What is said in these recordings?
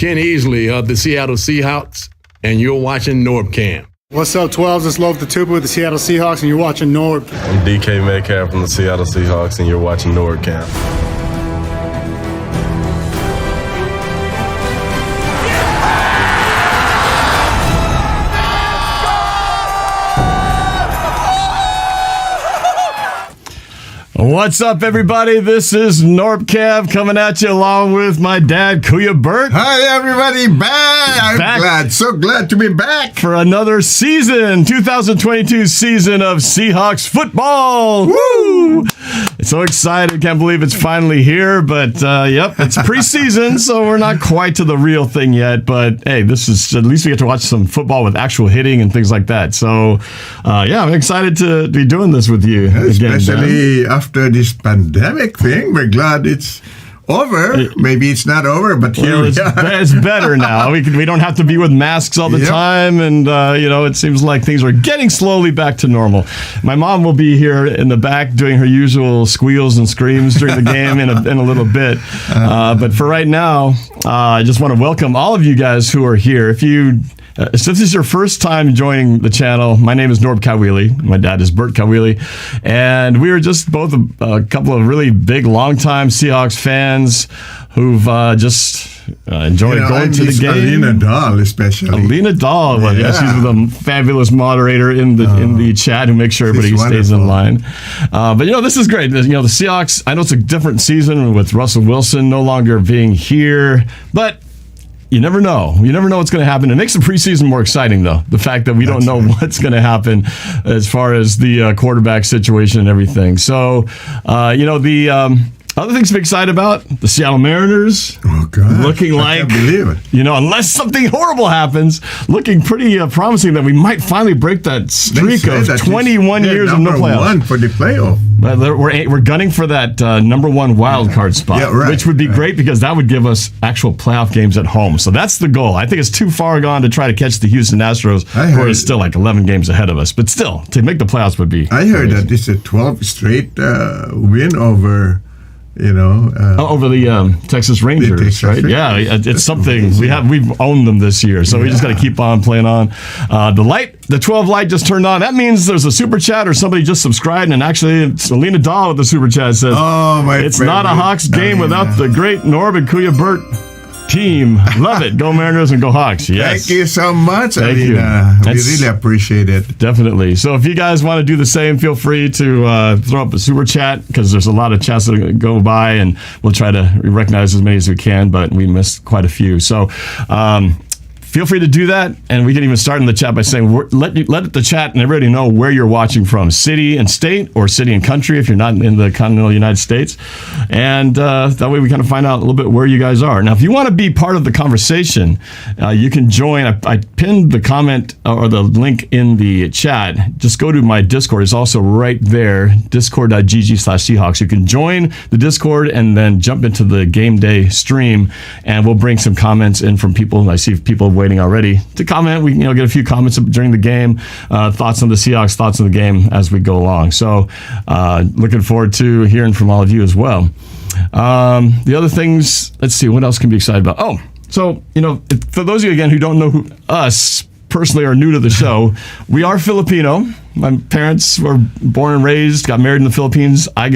Ken Easley of the Seattle Seahawks, and you're watching NorbCam. What's up, 12s? It's Loaf the Tupa with the Seattle Seahawks, and you're watching Norb. I'm DK Metcalf from the Seattle Seahawks, and you're watching NORBCam. What's up, everybody? This is NorbCam coming at you along with my dad, Kuya Bert. Hi, everybody. I'm so glad to be back. For another season, 2022 season of Seahawks football. Woo! So excited. Can't believe it's finally here. But, yep, it's preseason, so we're not quite to the real thing yet. But, hey, this is at least we get to watch some football with actual hitting and things like that. So, yeah, I'm excited to be doing this with you again. Especially after this pandemic thing, we're glad it's over. Maybe it's not over, but here we are. It's better now. We don't have to be with masks all the time, and it seems like things are getting slowly back to normal. My mom will be here in the back doing her usual squeals and screams during the game in a little bit. But for right now, I just want to welcome all of you guys who are here. If you If this is your first time joining the channel, my name is Norb-Caoili. My dad is Bert-Caoili. And we are just both a couple of really big, long-time Seahawks fans who've just enjoyed going to the game. Alena Dahl, especially. Alena Dahl. Well, yeah, she's the fabulous moderator in the chat who makes sure everybody stays in line. But, this is great. The Seahawks, I know it's a different season with Russell Wilson no longer being here, but you never know. You never know what's going to happen. It makes the preseason more exciting, though. The fact that we don't know what's going to happen as far as the quarterback situation and everything. So, the other things to be excited about, the Seattle Mariners. Oh, God. Looking like, I can't believe it. Unless something horrible happens, looking pretty promising that we might finally break that streak of 21 years of no playoffs. Number one for the playoff. We're gunning for that number one wild card spot, which would be great because that would give us actual playoff games at home. So that's the goal. I think it's too far gone to try to catch the Houston Astros, who are still like 11 games ahead of us. But still, to make the playoffs would be I heard that it's a 12 straight win over... over the Texas Rangers, right? Yeah, it's something we've owned them this year, so we just got to keep on playing on. The 12 light just turned on. That means there's a super chat or somebody just subscribed, and actually it's Alena Dahl with the super chat says, "It's not a Hawks game without the great Norb and Kuya Bert team. Love it. Go Mariners and go Hawks." Yes. Thank you so much, Thank Alena. We really appreciate it. Definitely. So if you guys want to do the same, feel free to throw up a super chat because there's a lot of chats that go by, and we'll try to recognize as many as we can, but we missed quite a few. So feel free to do that, and we can even start in the chat by saying, let the chat and everybody know where you're watching from, city and state, or city and country if you're not in the continental United States, and that way we kind of find out a little bit where you guys are. Now, if you want to be part of the conversation, you can join. I pinned the comment or the link in the chat. Just go to my Discord. It's also right there, discord.gg/Seahawks. You can join the Discord and then jump into the game day stream, and we'll bring some comments in from people. I see people waiting already to comment. We get a few comments during the game, thoughts on the Seahawks, thoughts on the game as we go along. So looking forward to hearing from all of you as well. The other things, let's see, what else can be excited about? Oh, so, for those of you, again, who don't know us personally are new to the show, we are Filipino. My parents were born and raised, got married in the Philippines. I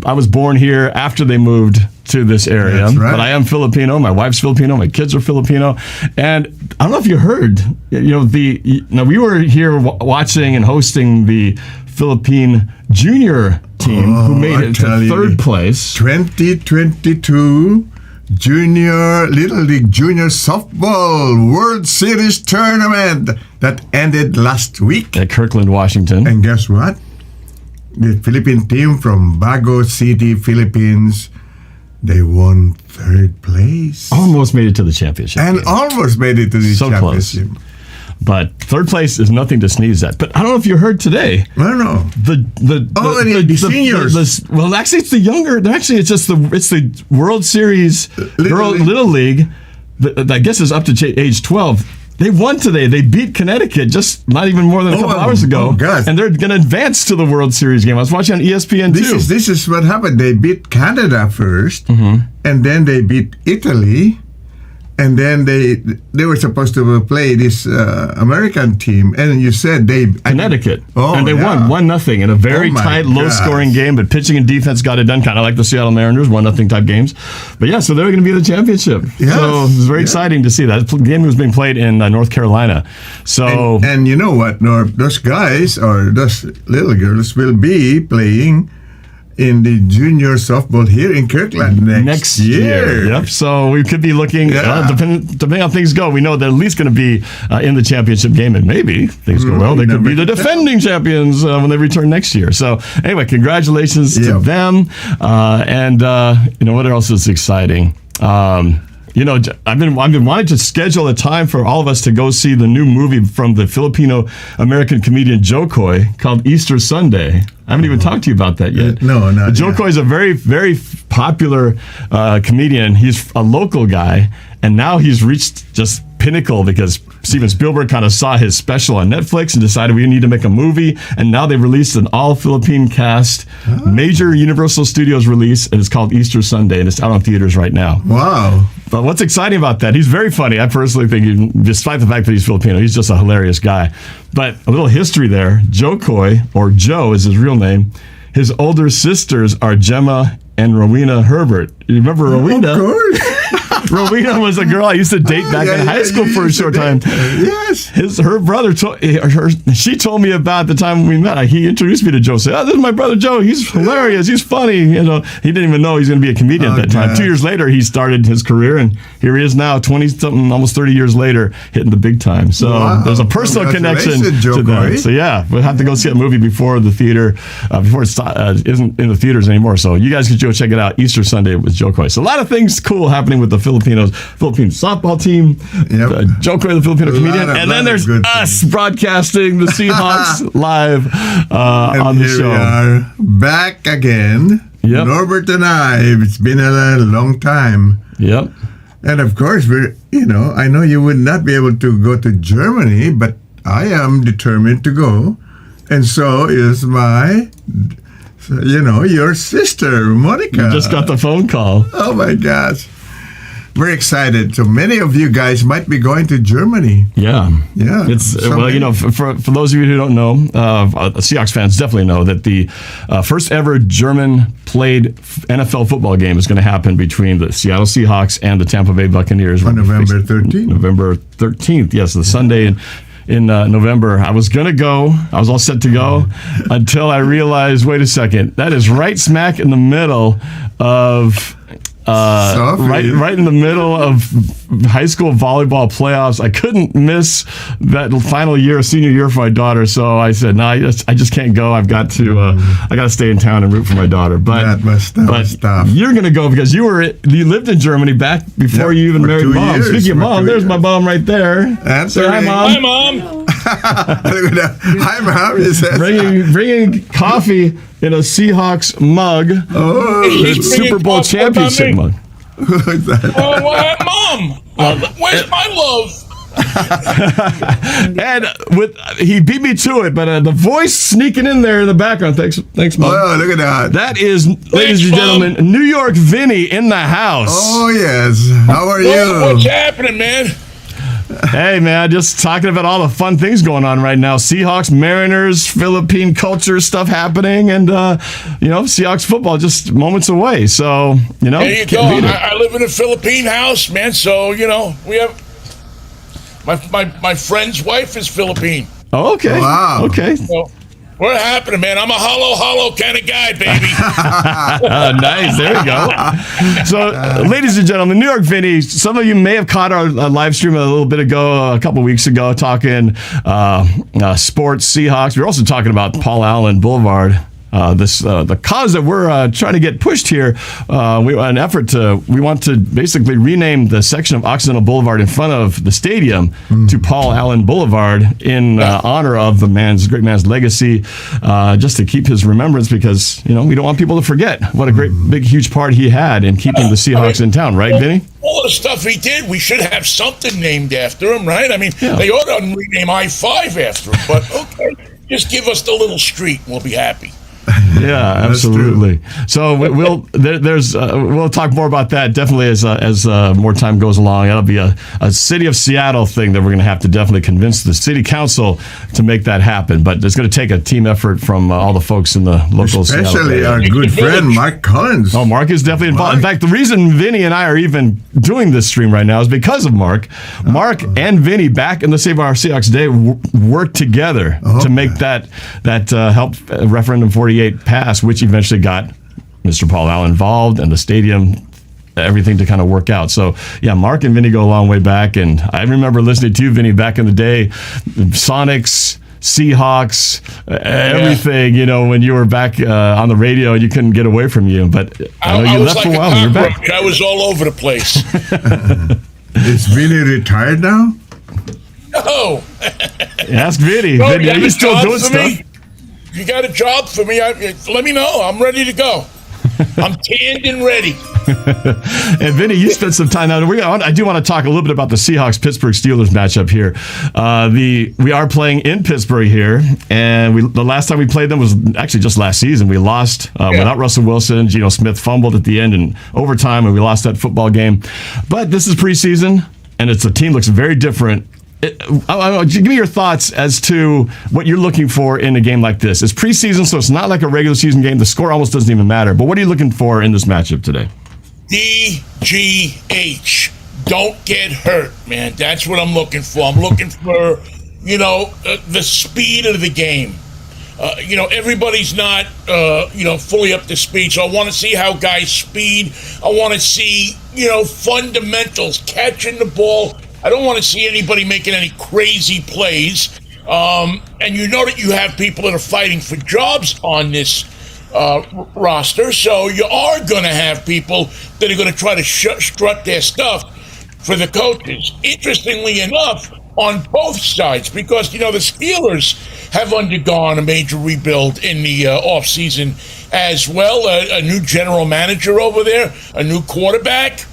was born here after they moved to this area. That's right. But I am Filipino. My wife's Filipino. My kids are Filipino. And I don't know if you heard, we were here watching and hosting the Philippine junior team who made it to third place. 2022 Little League Junior Softball World Series Tournament that ended last week at Kirkland, Washington. And guess what? The Philippine team from Bago City, Philippines, they won third place. Almost made it to the championship. And almost made it to the championship. Close. But third place is nothing to sneeze at. But I don't know if you heard today. I don't know. The seniors. Well, actually, it's the younger. Actually, it's the World Series Little League. I guess is up to age 12. They won today. They beat Connecticut just not even more than a couple hours ago. And they're going to advance to the World Series game. I was watching on ESPN too. This is what happened. They beat Canada first, and then they beat Italy. And then they were supposed to play this American team, and you said Connecticut. And they yeah. won 1-0 in a very my tight, gosh. low-scoring game, but pitching and defense got it done, kind of like the Seattle Mariners, 1-0 type games. But yeah, so they're going to be the championship. Yes. So it was very exciting to see that. The game was being played in North Carolina. So and you know what, Norb? Those guys or those little girls will be playing in the junior softball here in Kirkland next year. Yep. So we could be looking, depending on things go, we know they're at least going to be in the championship game, and maybe things go well, they could be the defending champions when they return next year. So anyway, congratulations to them. And you know what else is exciting? You know, I've been wanting to schedule a time for all of us to go see the new movie from the Filipino-American comedian Joe Coy called Easter Sunday. I haven't even talked to you about that yet. No, not Joe yet. Coy is a very, very popular comedian. He's a local guy, and now he's reached just pinnacle because Steven Spielberg kind of saw his special on Netflix and decided we need to make a movie, and now they've released an all-Philippine cast, major Universal Studios release, and it's called Easter Sunday, and it's out on theaters right now. Wow. But what's exciting about that, he's very funny. I personally think, despite the fact that he's Filipino, he's just a hilarious guy. But a little history there, Joe Coy, or Joe is his real name, his older sisters are Gemma and Rowena Herbert. You remember Rowena? Of course. Rowena was a girl I used to date back in high school for a short time. Yes. Her brother she told me about the time we met. He introduced me to Joe. Said, "This is my brother Joe. He's hilarious. He's funny." You know, he didn't even know he was going to be a comedian at that time. 2 years later, he started his career, and here he is now, 20-something, almost 30 years later, hitting the big time. So there's a personal connection to that. So yeah, we'll have to go see a movie before the theater, before it isn't in the theaters anymore. So you guys can go check it out. Easter Sunday with Joe Coy. So a lot of things cool happening with the Philippine softball team, Joe Coy, the Filipino comedian, and then there's us broadcasting the Seahawks live on the show. We are back again. Yep. Norbert and I. It's been a long time. Yep. And of course, I know you would not be able to go to Germany, but I am determined to go, and so is your sister Monica. You just got the phone call. Oh my gosh. Very excited. So many of you guys might be going to Germany. Yeah. It's So for those of you who don't know, Seahawks fans definitely know that the first ever German played NFL football game is going to happen between the Seattle Seahawks and the Tampa Bay Buccaneers on November 13th. November 13th. Yes, the Sunday in November. I was going to go. I was all set to go until I realized, wait a second, that is right smack in the middle of right in the middle of high school volleyball playoffs. I couldn't miss that final year, senior year for my daughter. So I said, no, I just can't go. I've got to, I got to stay in town and root for my daughter. But you're going to go because you lived in Germany back before you even married Mom. Speaking of Mom, there's my mom right there. Say hi, Mom. Hi, Mom. Hi, Mom. Bringing coffee in a Seahawks mug. The Super Bowl championship mug. Mom, where's my love? And he beat me to it, but the voice sneaking in there in the background. Thanks, Mom. Oh, look at that. That is, ladies and gentlemen, New York Vinnie in the house. Oh, yes. How are you? What's happening, man? Hey, man, just talking about all the fun things going on right now. Seahawks, Mariners, Philippine culture stuff happening, and, Seahawks football just moments away. So, There you go. I live in a Philippine house, man, so, we have... My friend's wife is Philippine. Oh, okay. Wow. Okay. So, what happening, man? I'm a hollow kind of guy, baby. Nice. There we go. So, ladies and gentlemen, New York Vinnie, some of you may have caught our live stream a little bit ago, a couple weeks ago, talking sports, Seahawks. We were also talking about Paul Allen Boulevard. The cause that we're trying to get pushed here, we want to basically rename the section of Occidental Boulevard in front of the stadium to Paul Allen Boulevard in honor of the great man's legacy, just to keep his remembrance, because we don't want people to forget what a great, big, huge part he had in keeping the Seahawks in town, right, Vinnie? All the stuff he did, we should have something named after him, right? I mean, they ought to rename I-5 after him, but okay, just give us the little street and we'll be happy. Yeah, absolutely. So we'll talk more about that definitely as more time goes along. That'll be a city of Seattle thing that we're going to have to definitely convince the city council to make that happen. But it's going to take a team effort from all the folks in the local Seattle especially area. our good friend Mark Collins. Oh, Mark is definitely involved. In fact, the reason Vinnie and I are even doing this stream right now is because of Mark. Mark and Vinnie back in the Save Our Seahawks Day worked together to make that help referendum 48 pass, which eventually got Mr. Paul Allen involved and the stadium, everything to kind of work out. So, yeah, Mark and Vinnie go a long way back. And I remember listening to you, Vinnie, back in the day, Sonics, Seahawks, everything, when you were back on the radio, you couldn't get away from you. But I know you left for a while and you're back. I was all over the place. Is Vinnie retired now? No. Ask Vinnie. Vinnie, are you still doing stuff? You got a job for me, let me know. I'm ready to go. I'm tanned and ready. And Vinnie, you spent some time out. I do want to talk a little bit about the Seahawks-Pittsburgh Steelers matchup here. We are playing in Pittsburgh here, and the last time we played them was actually just last season. We lost without Russell Wilson. Geno Smith fumbled at the end in overtime, and we lost that football game. But this is preseason, and the team looks very different. Give me your thoughts as to what you're looking for in a game like this. It's preseason, so it's not like a regular season game. The score almost doesn't even matter. But what are you looking for in this matchup today? DGH. Don't get hurt, man. That's what I'm looking for. I'm looking for, the speed of the game. Everybody's not, fully up to speed. So I want to see how guys speed. I want to see, fundamentals, catching the ball. I don't want to see anybody making any crazy plays. And you know that you have people that are fighting for jobs on this roster. So you are going to have people that are going to try to strut their stuff for the coaches. Interestingly enough, on both sides, because, the Steelers have undergone a major rebuild in the offseason as well. A new general manager over there, a new quarterback.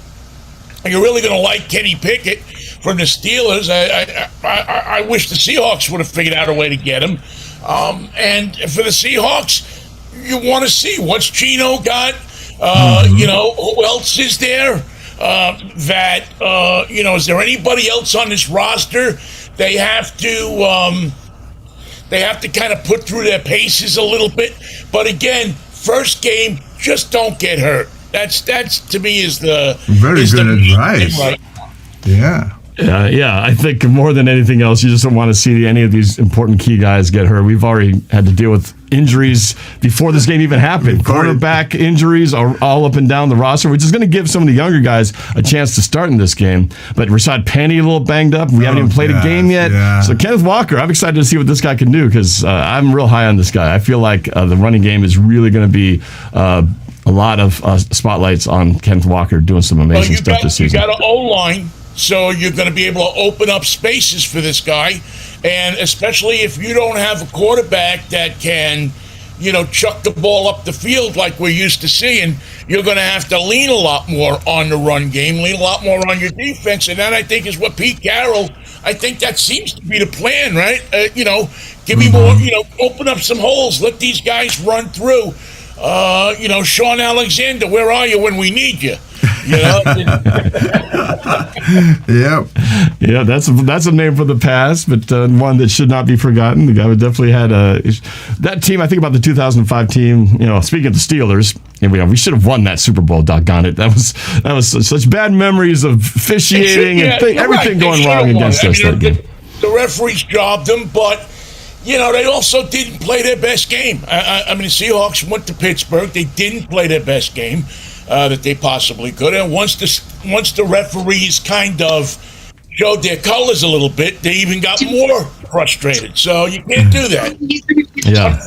You're really going to like Kenny Pickett from the Steelers. I wish the Seahawks would have figured out a way to get him. And for the Seahawks, you want to see what's Geno got. Who else is there? Is there anybody else on this roster? They have to kind of put through their paces a little bit. But again, first game, just don't get hurt. That's to me is the very good advice. Right. Yeah. Yeah, I think more than anything else, you just don't want to see any of these important key guys get hurt. We've already had to deal with injuries before this game even happened. Quarterback injuries are all up and down the roster, which is going to give some of the younger guys a chance to start in this game. But Rashad Penny a little banged up. We haven't even played a game yet. Yeah. So Kenneth Walker, I'm excited to see what this guy can do because I'm real high on this guy. I feel like the running game is really going to be a lot of spotlights on Kenneth Walker doing some amazing stuff this season. You got an O-line. So you're going to be able to open up spaces for this guy. And especially if you don't have a quarterback that can, chuck the ball up the field like we're used to seeing, you're going to have to lean a lot more on the run game, lean a lot more on your defense. And that, I think, is what Pete Carroll, I think that seems to be the plan, right? Give me more, open up some holes, let these guys run through. Sean Alexander, where are you when we need you? Yep. Yeah, that's a name for the past, but one that should not be forgotten. The guy who definitely had that team. I think about the 2005 team. Speaking of the Steelers, we should have won that Super Bowl. Doggone it! That was such bad memories of officiating and everything going wrong against us that game. The referees jobbed them, but. They also didn't play their best game. The Seahawks went to Pittsburgh. They didn't play their best game that they possibly could. And once the referees kind of showed their colors a little bit, they even got more frustrated. So you can't do that. Yeah.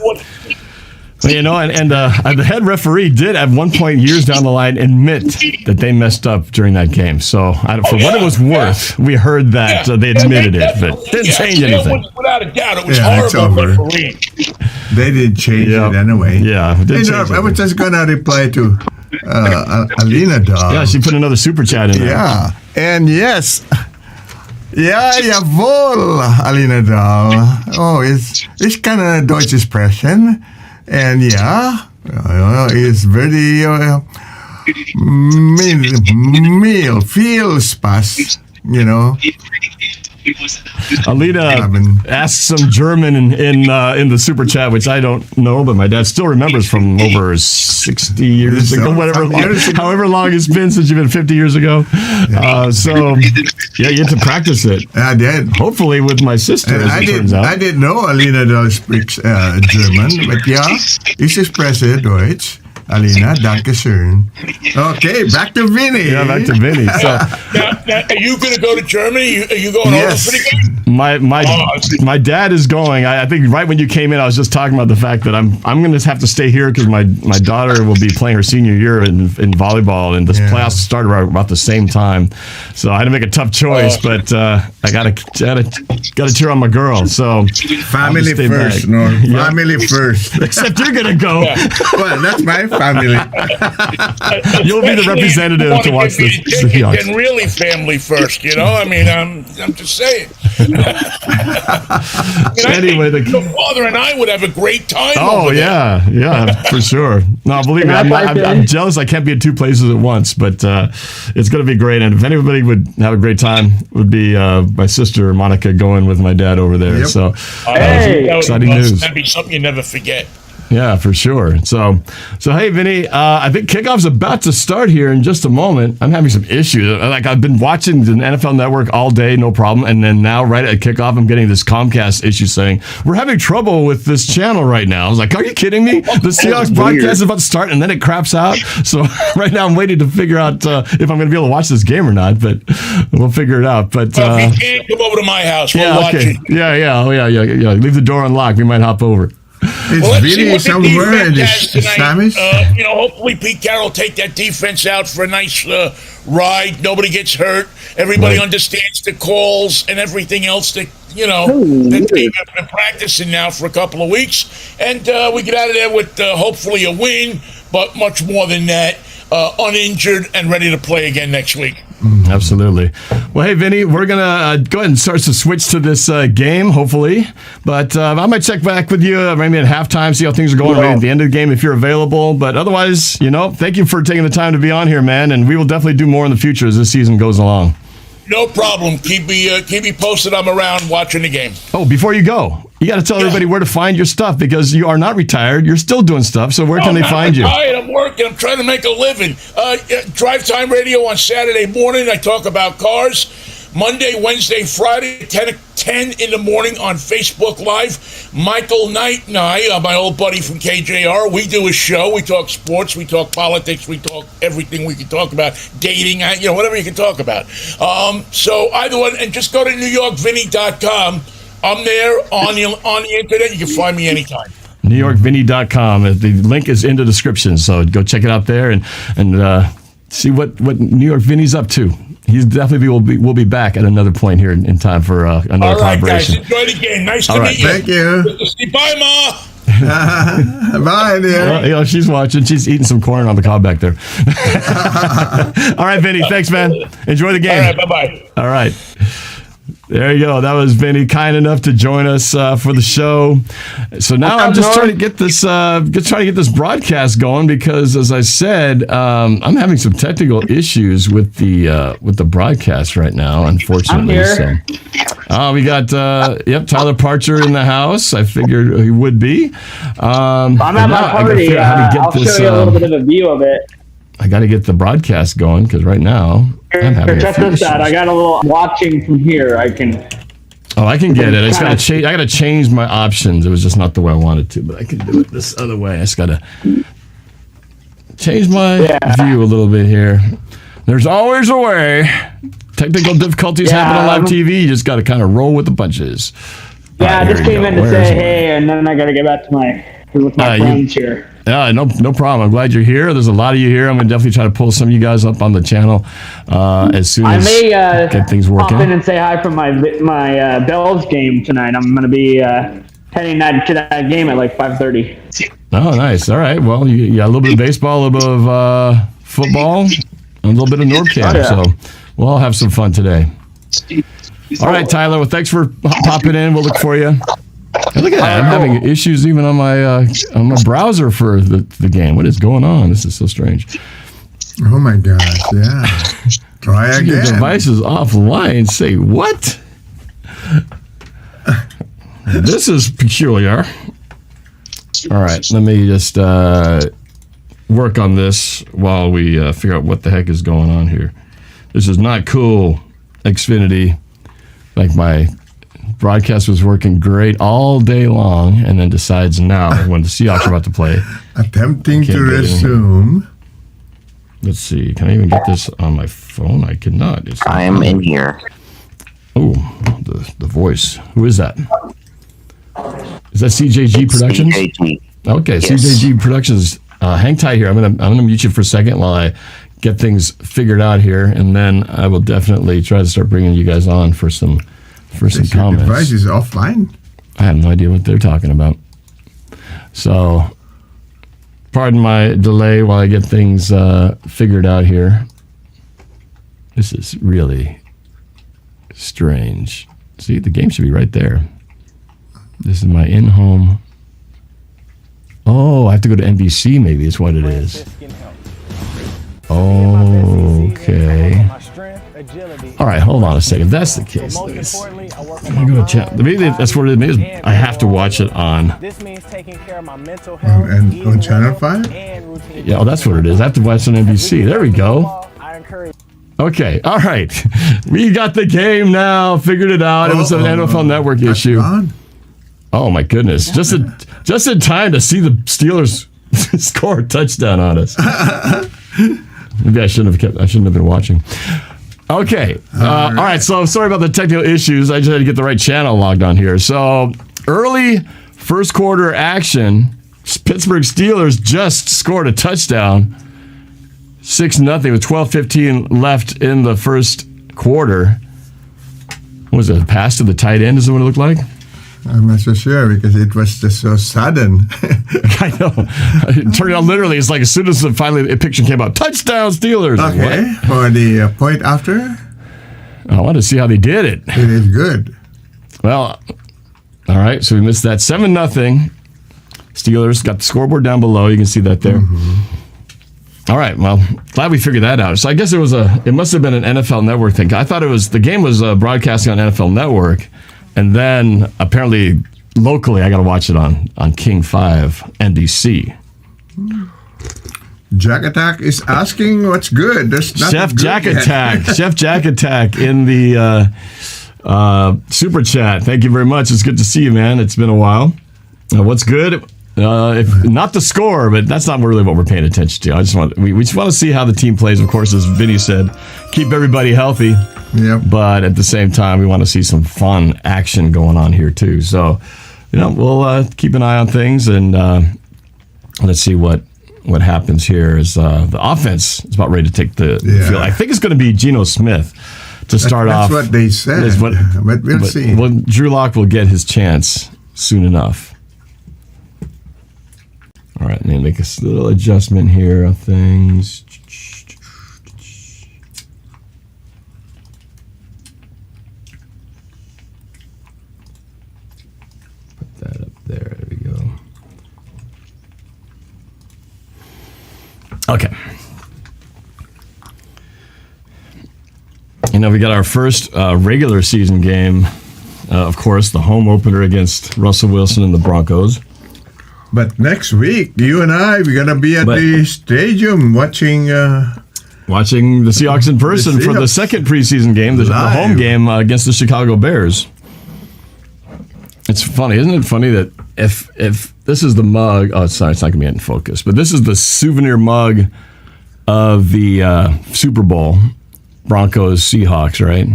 And the head referee did at one point years down the line admit that they messed up during that game. So what it was worth, we heard that they admitted it, but didn't change anything. Without a doubt, it was horrible refereeing. They didn't change it anyway. Yeah. I was just going to reply to Alena Dog. Yeah, she put another super chat in there. Yeah. And yes. Ja, jawohl, Alena Dog. Oh, ich kann eine deutsche sprechen. And it's very meal feels fast, Alena asked some German in the super chat, which I don't know, but my dad still remembers from over 60 years ago, however long it's been since you've been 50 years ago. So you get to practice it. I did. Hopefully with my sister, as it turns out. I didn't know Alena does speaks German, but ich spreche Deutsch. Alena, danke schön. Okay, back to Vinnie. Yeah, back to Vinnie. So, now, are you going to go to Germany? Are you going over for the game? My dad is going. I think right when you came in, I was just talking about the fact that I'm going to have to stay here because my daughter will be playing her senior year in volleyball, and the playoffs started about the same time. So I had to make a tough choice, but I got to cheer on my girl. So family first, Norm. Yeah. Family first. Except you're going to go. Yeah. Well, that's my family. You'll be the representative to watch this. And really family first, I mean, I'm just saying. Anyway, your father and I would have a great time. Oh, yeah, for sure. No, believe me, I'm jealous I can't be at two places at once, but it's going to be great. And if anybody would have a great time, it would be my sister, Monica, going with my dad over there. Yep. So exciting news. That'd be something you never forget. Yeah, for sure. So hey, Vinnie, I think kickoff's about to start here in just a moment. I'm having some issues. Like, I've been watching the NFL Network all day, no problem, and then now right at kickoff, I'm getting this Comcast issue saying we're having trouble with this channel right now. I was like, are you kidding me? The Seahawks broadcast is about to start, and then it craps out. So right now, I'm waiting to figure out if I'm going to be able to watch this game or not. But we'll figure it out. But if you can't, come over to my house. We'll watch it. Yeah. Leave the door unlocked. We might hop over. It's really somewhere in this Spanish. Hopefully Pete Carroll will take that defense out for a nice ride. Nobody gets hurt. Everybody understands the calls and everything else that that they've been practicing now for a couple of weeks. And we get out of there with hopefully a win, but much more than that, uninjured and ready to play again next week. Absolutely. Well, hey, Vinnie, we're going to go ahead and start to switch to this game, hopefully. But I might check back with you maybe at halftime, see how things are going, maybe at the end of the game if you're available. But otherwise, thank you for taking the time to be on here, man. And we will definitely do more in the future as this season goes along. No problem. Keep me posted. I'm around watching the game. Oh, before you go, you got to tell everybody where to find your stuff because you are not retired. You're still doing stuff. So where can they find you? I'm working. I'm trying to make a living. Drive Time Radio on Saturday morning. I talk about cars. Monday, Wednesday, Friday, 10 in the morning on Facebook Live. Michael Knight and I, my old buddy from KJR, we do a show. We talk sports, we talk politics, we talk everything we can talk about, dating, whatever you can talk about. So either one, and just go to NewYorkVinnie.com. I'm there on the internet. You can find me anytime. NewYorkVinnie.com. The link is in the description, so go check it out there and see what New York Vinnie's up to. He definitely will be back at another point here in time for another collaboration. All right, guys, enjoy the game. Nice to meet you. Thank you. Bye, Ma. Bye, dear. Well, she's watching. She's eating some corn on the cob back there. All right, Vinnie. Thanks, man. Enjoy the game. All right, bye-bye. All right. There you go. That was Vinnie, kind enough to join us for the show. So now I'm just trying to get this broadcast going because, as I said, I'm having some technical issues with the broadcast right now. Unfortunately, I'm here. So we got Tyler Parcher in the house. I figured he would be. I'm at my party. I'll show you a little bit of a view of it. I got to get the broadcast going because right now I'm having check this out. I got a little watching from here. I can get it. I got to change my options. It was just not the way I wanted to, but I can do it this other way. I just got to change my view a little bit here. There's always a way. Technical difficulties happen on live TV. You just got to kind of roll with the punches. Yeah, I just came in to say hey, and then I got to get back to my friends here. Yeah, no problem. I'm glad you're here. There's a lot of you here. I'm going to definitely try to pull some of you guys up on the channel as soon as get things working. Pop in and say hi from my Bells game tonight. I'm going to be heading to that game at like 5:30. Oh, nice. All right. Well, you got a little bit of baseball, a little bit of football, and a little bit of NorbCam. So we'll all have some fun today. All right, Tyler. Well, thanks for popping in. We'll look for you. Look at that. I'm having issues even on my browser for the game. What is going on? This is so strange. Oh my gosh, yeah. Try again. Your device is offline. Say what? This is peculiar. All right, let me just work on this while we figure out what the heck is going on here. This is not cool, Xfinity. Like my broadcast was working great all day long and then decides now when the Seahawks are about to play. Attempting to resume. Let's see. Can I even get this on my phone? I cannot. I am in here. Oh, the voice. Who is that? Is that CJG Productions? CJG. Okay, yes. CJG Productions. Hang tight here. I'm gonna mute you for a second while I get things figured out here, and then I will definitely try to start bringing you guys on for some comments. Your device is offline. I have no idea what they're talking about. So, pardon my delay while I get things figured out here. This is really strange. See, the game should be right there. This is my in-home. Oh, I have to go to NBC maybe is what it is. Okay. All right, hold on a second. If that's the case, I'm going to go to chat. Maybe that's what it is. I have to watch it on. And on Channel 5? Yeah, oh, that's what it is. I have to watch it on NBC. There we go. Okay, all right. We got the game now. Figured it out. It was an NFL Network issue. Oh my goodness! Just in time to see the Steelers score a touchdown on us. Maybe I shouldn't have been watching. Okay. All right. So sorry about the technical issues. I just had to get the right channel logged on here. So early first quarter action. Pittsburgh Steelers just scored a touchdown. 6-0 with 12:15 left in the first quarter. What was it? A pass to the tight end is what it looked like? I'm not so sure because it was just so sudden. I know. It turned out literally, it's like as soon as finally a picture came out, touchdown Steelers. Okay, what? For the point after? I wanted to see how they did it. It is good. Well, all right, so we missed that. 7-0. Steelers got the scoreboard down below. You can see that there. Mm-hmm. All right, well, glad we figured that out. So I guess it must have been an NFL Network thing. I thought the game was broadcasting on NFL Network. And then apparently locally, I got to watch it on King 5 NBC. Jack Attack is asking what's good. There's nothing Chef good Jack yet. Attack. Chef Jack Attack in the super chat. Thank you very much. It's good to see you, man. It's been a while. What's good? If not the score, but that's not really what we're paying attention to. We just want to see how the team plays. Of course, as Vinnie said, keep everybody healthy. Yep. But at the same time, we want to see some fun action going on here too. So, we'll keep an eye on things and let's see what happens here. Is the offense is about ready to take the field. I think it's going to be Geno Smith to start off. That's what they said. But we'll see. Well, Drew Lock will get his chance soon enough. All right, let me make a little adjustment here on things. Put that up there. There we go. Okay. We got our first regular season game. Of course, the home opener against Russell Wilson and the Broncos. But next week, you and I, we're going to be at the stadium watching the Seahawks in person for the second preseason game, the home game against the Chicago Bears. It's funny, isn't it funny that if this is the mug, sorry, it's not going to be in focus, but this is the souvenir mug of the Super Bowl, Broncos Seahawks, right?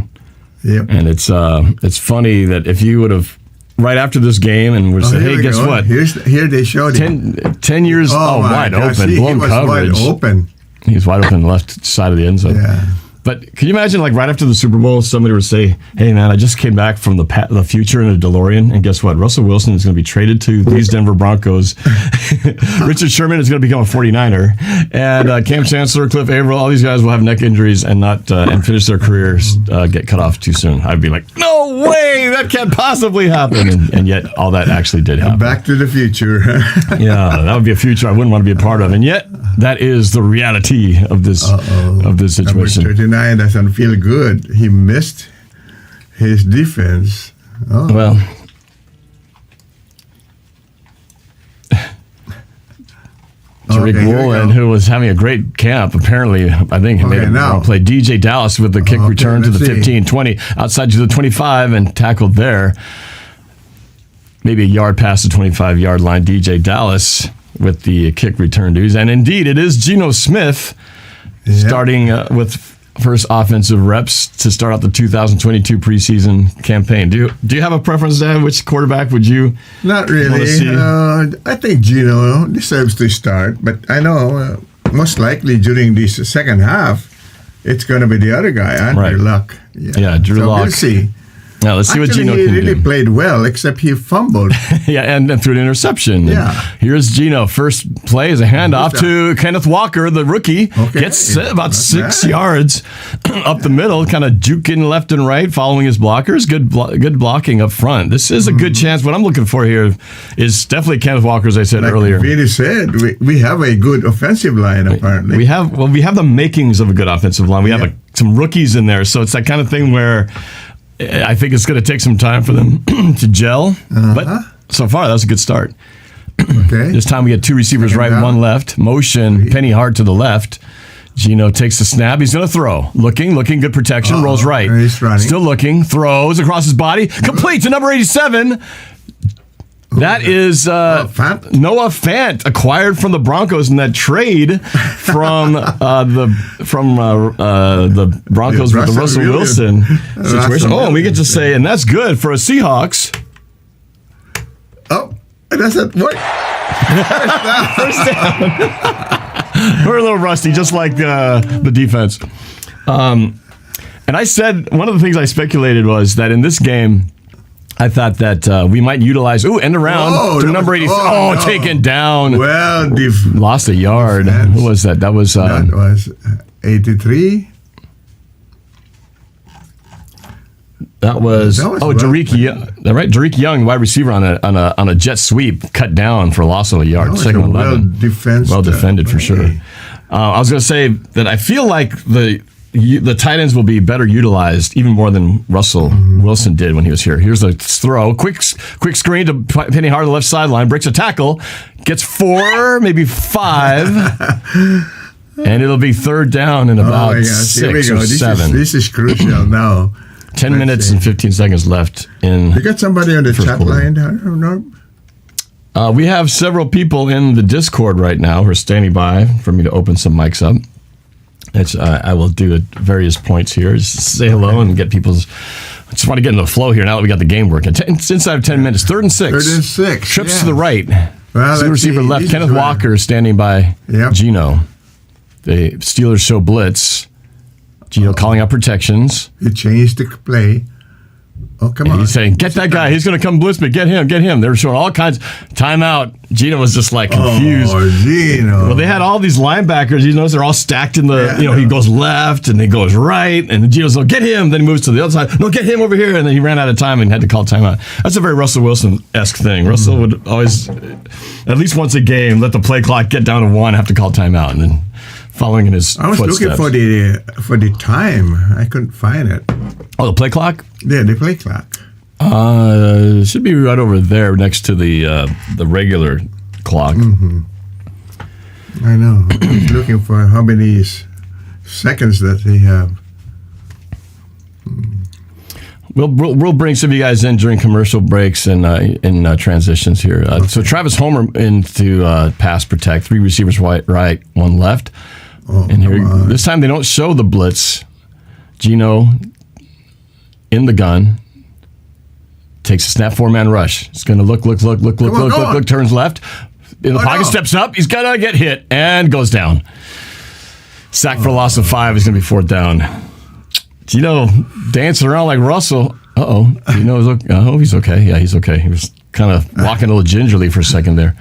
Yep. And it's funny that if you would have right after this game and would say, hey, guess what? Here they showed it. 10 years wide open, blown coverage. Wide open. He's wide open on the left side of the end zone. Yeah. But can you imagine, like, right after the Super Bowl, somebody would say, hey, man, I just came back from the future in a DeLorean, and guess what? Russell Wilson is going to be traded to these Denver Broncos. Richard Sherman is going to become a 49er. And Cam Chancellor, Cliff Averill, all these guys will have neck injuries and not and finish their careers, get cut off too soon. I'd be like, no way, that can't possibly happen. And yet all that actually did happen. Back to the future. Yeah, that would be a future I wouldn't want to be a part of. And yet that is the reality of this situation. Number 39 doesn't feel good. He missed his defense. Oh. Well, Tariq Woolen, who was having a great camp, apparently, I think, made a wrong play. DJ Dallas with the kick return to the 15-20, outside to the 25 and tackled there. Maybe a yard past the 25-yard line. DJ Dallas with the kick return dues. And indeed, it is Geno Smith starting with first offensive reps to start out the 2022 preseason campaign. Do you have a preference, Dan? Which quarterback would you Not really. I think Geno deserves to start, but I know most likely during this second half, it's going to be the other guy, Andrew Luck. Yeah, Drew Luck. We'll see. Now, let's see what Geno can do. He really played well, except he fumbled. Yeah, and threw an interception. Yeah. And here's Geno. First play is a handoff to Kenneth Walker, the rookie. Gets about 6 yards up the middle, kind of juking left and right, following his blockers. Good blocking up front. This is a good chance. What I'm looking for here is definitely Kenneth Walker, as I said earlier. Vinnie said, we have a good offensive line, apparently. We have the makings of a good offensive line. We have some rookies in there, so it's that kind of thing where I think it's going to take some time for them to gel, but so far that's a good start. Okay. This time we get two receivers right, one left. Motion, Penny Hart to the left. Geno takes the snap. He's going to throw. Looking, good protection, rolls right. He's running. Still looking, throws across his body, complete to number 87. That is Noah Fant, acquired from the Broncos in that trade from the Broncos with the Russell Wilson situation. Oh, and we get to say, and that's good for a Seahawks. Oh, that's it. What? First down. We're a little rusty, just like the defense. And I said, one of the things I speculated was that in this game, I thought that we might utilize, end around to number 80. Taken down. Well, lost a yard. Who was that? That was 83. That was Derek Young, right? Derek Young, wide receiver on a jet sweep, cut down for a loss of a yard. Second 11. Well defended for sure. I was going to say that I feel like the tight ends will be better utilized, even more than Russell Wilson did when he was here. Here's a throw. Quick screen to Penny Hart on the left sideline. Breaks a tackle. Gets 4, maybe 5. And it'll be third down in about 6 or 7. This is crucial now. 10 minutes and 15 seconds left in. You got somebody on the chat line, Norb? We have several people in the Discord right now who are standing by for me to open some mics up. I will do at various points here. Just say hello and get people's. I just want to get into the flow here now that we got the game working. It's inside of 10 minutes. 3rd and 6. 3rd and 6. Trips to the right. Well, the receiver left. Kenneth Walker standing by Geno. The Steelers show blitz. Geno calling out protections. He changed the play. Oh, come on. He's saying, get that guy. He's going to come blitz me. Get him. They were showing all kinds. Timeout. Geno was just like confused. Oh, Geno. Well, they had all these linebackers. You notice they're all stacked in the, he goes left and he goes right. And Geno's like, get him. Then he moves to the other side. No, get him over here. And then he ran out of time and had to call timeout. That's a very Russell Wilson-esque thing. Russell would always, at least once a game, let the play clock get down to 1, have to call timeout. And then following in his footsteps. I was looking for the time. I couldn't find it. Oh, the play clock? Yeah, the play clock. Should be right over there next to the regular clock. I know. I'm looking for how many seconds that they have. We'll bring some of you guys in during commercial breaks and in transitions here. So Travis Homer into pass protect. 3 receivers right, 1 left. And here this time they don't show the blitz. Geno in the gun. Takes a snap, 4-man rush. He's going to look, turns left. In the pocket, steps up. He's going to get hit and goes down. Sack for a loss of 5 is going to be 4th down. Geno dancing around like Russell. Geno's okay. Oh, he's okay. Yeah, he's okay. He was kind of walking a little gingerly for a second there.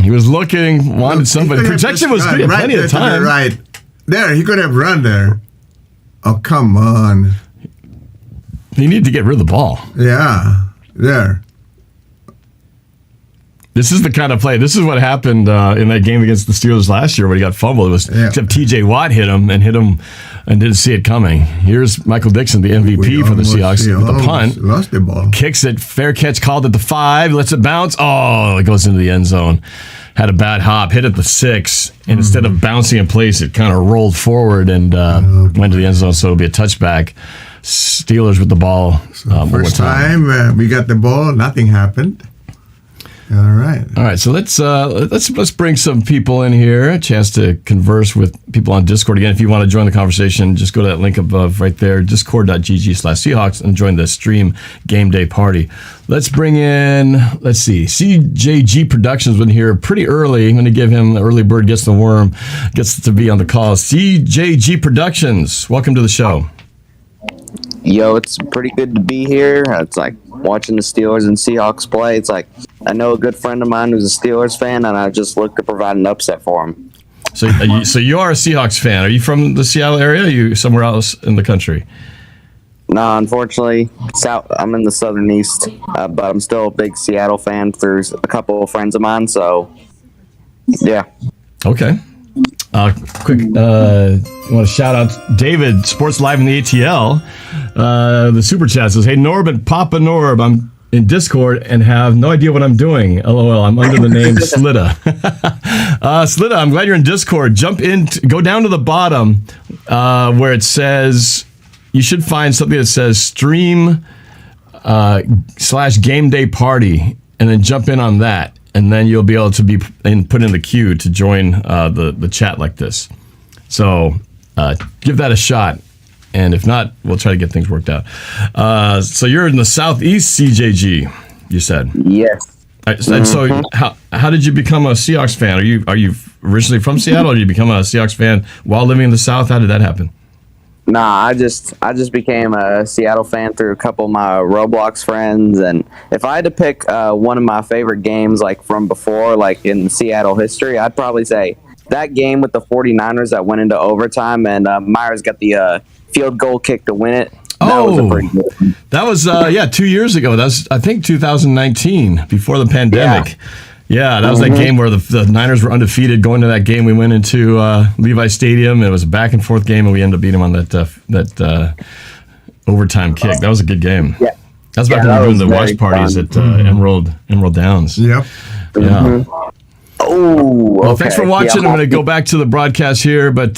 He was looking, wanted somebody. Projection was good. Right, plenty of time. Right there, he could have run there. Oh, come on. He needed to get rid of the ball. Yeah, there. This is the kind of play. This is what happened in that game against the Steelers last year when he got fumbled. It was except T.J. Watt hit him and didn't see it coming. Here's Michael Dixon, the MVP for the Seahawks, with the punt. Lost the ball. Kicks it. Fair catch called at the 5. Lets it bounce. Oh, it goes into the end zone. Had a bad hop. Hit at the 6. And instead of bouncing in place, it kind of rolled forward and went to the end zone. So it'll be a touchback. Steelers with the ball. First time we got the ball, nothing happened. All right. So let's bring some people in here. A chance to converse with people on Discord again. If you want to join the conversation, just go to that link above right there, discord.gg/Seahawks, and join the stream game day party. Let's bring in. Let's see. CJG Productions been here pretty early. I'm going to give him the early bird gets the worm, gets to be on the call. CJG Productions, welcome to the show. Yo, it's pretty good to be here. It's like watching the Steelers and Seahawks play. It's like I know a good friend of mine who's a Steelers fan, and I just look to provide an upset for him. So you are a Seahawks fan. Are you from the Seattle area? Or are you somewhere else in the country? No, unfortunately, I'm in the southern east, but I'm still a big Seattle fan through a couple of friends of mine. So, yeah. Okay. Quick, I want to shout out David, Sports Live in the ATL. The super chat says, "Hey Norb and Papa Norb, I'm in Discord and have no idea what I'm doing. LOL, I'm under the name Slida." Slida, I'm glad you're in Discord. Jump in, go down to the bottom where it says, you should find something that says stream / game day party, and then jump in on that. And then you'll be able to be put in the queue to join the chat like this. So give that a shot. And if not, we'll try to get things worked out. So you're in the Southeast, CJG, you said? Yes. So how did you become a Seahawks fan? Are you originally from Seattle, or did you become a Seahawks fan while living in the South? How did that happen? Nah, I just became a Seattle fan through a couple of my Roblox friends, and if I had to pick one of my favorite games like from before, like in Seattle history, I'd probably say that game with the 49ers that went into overtime, and Myers got the field goal kick to win it. That was a pretty good one. That was 2 years ago. That was, I think, 2019, before the pandemic. Yeah, that was that game where the Niners were undefeated. Going to that game, we went into Levi Stadium. It was a back and forth game, and we ended up beating them on that overtime kick. That was a good game. Yeah, that's back when we were doing the watch parties at Emerald Downs. Yep. Yeah. Oh, well, thanks for watching. I'm going to go back to the broadcast here, but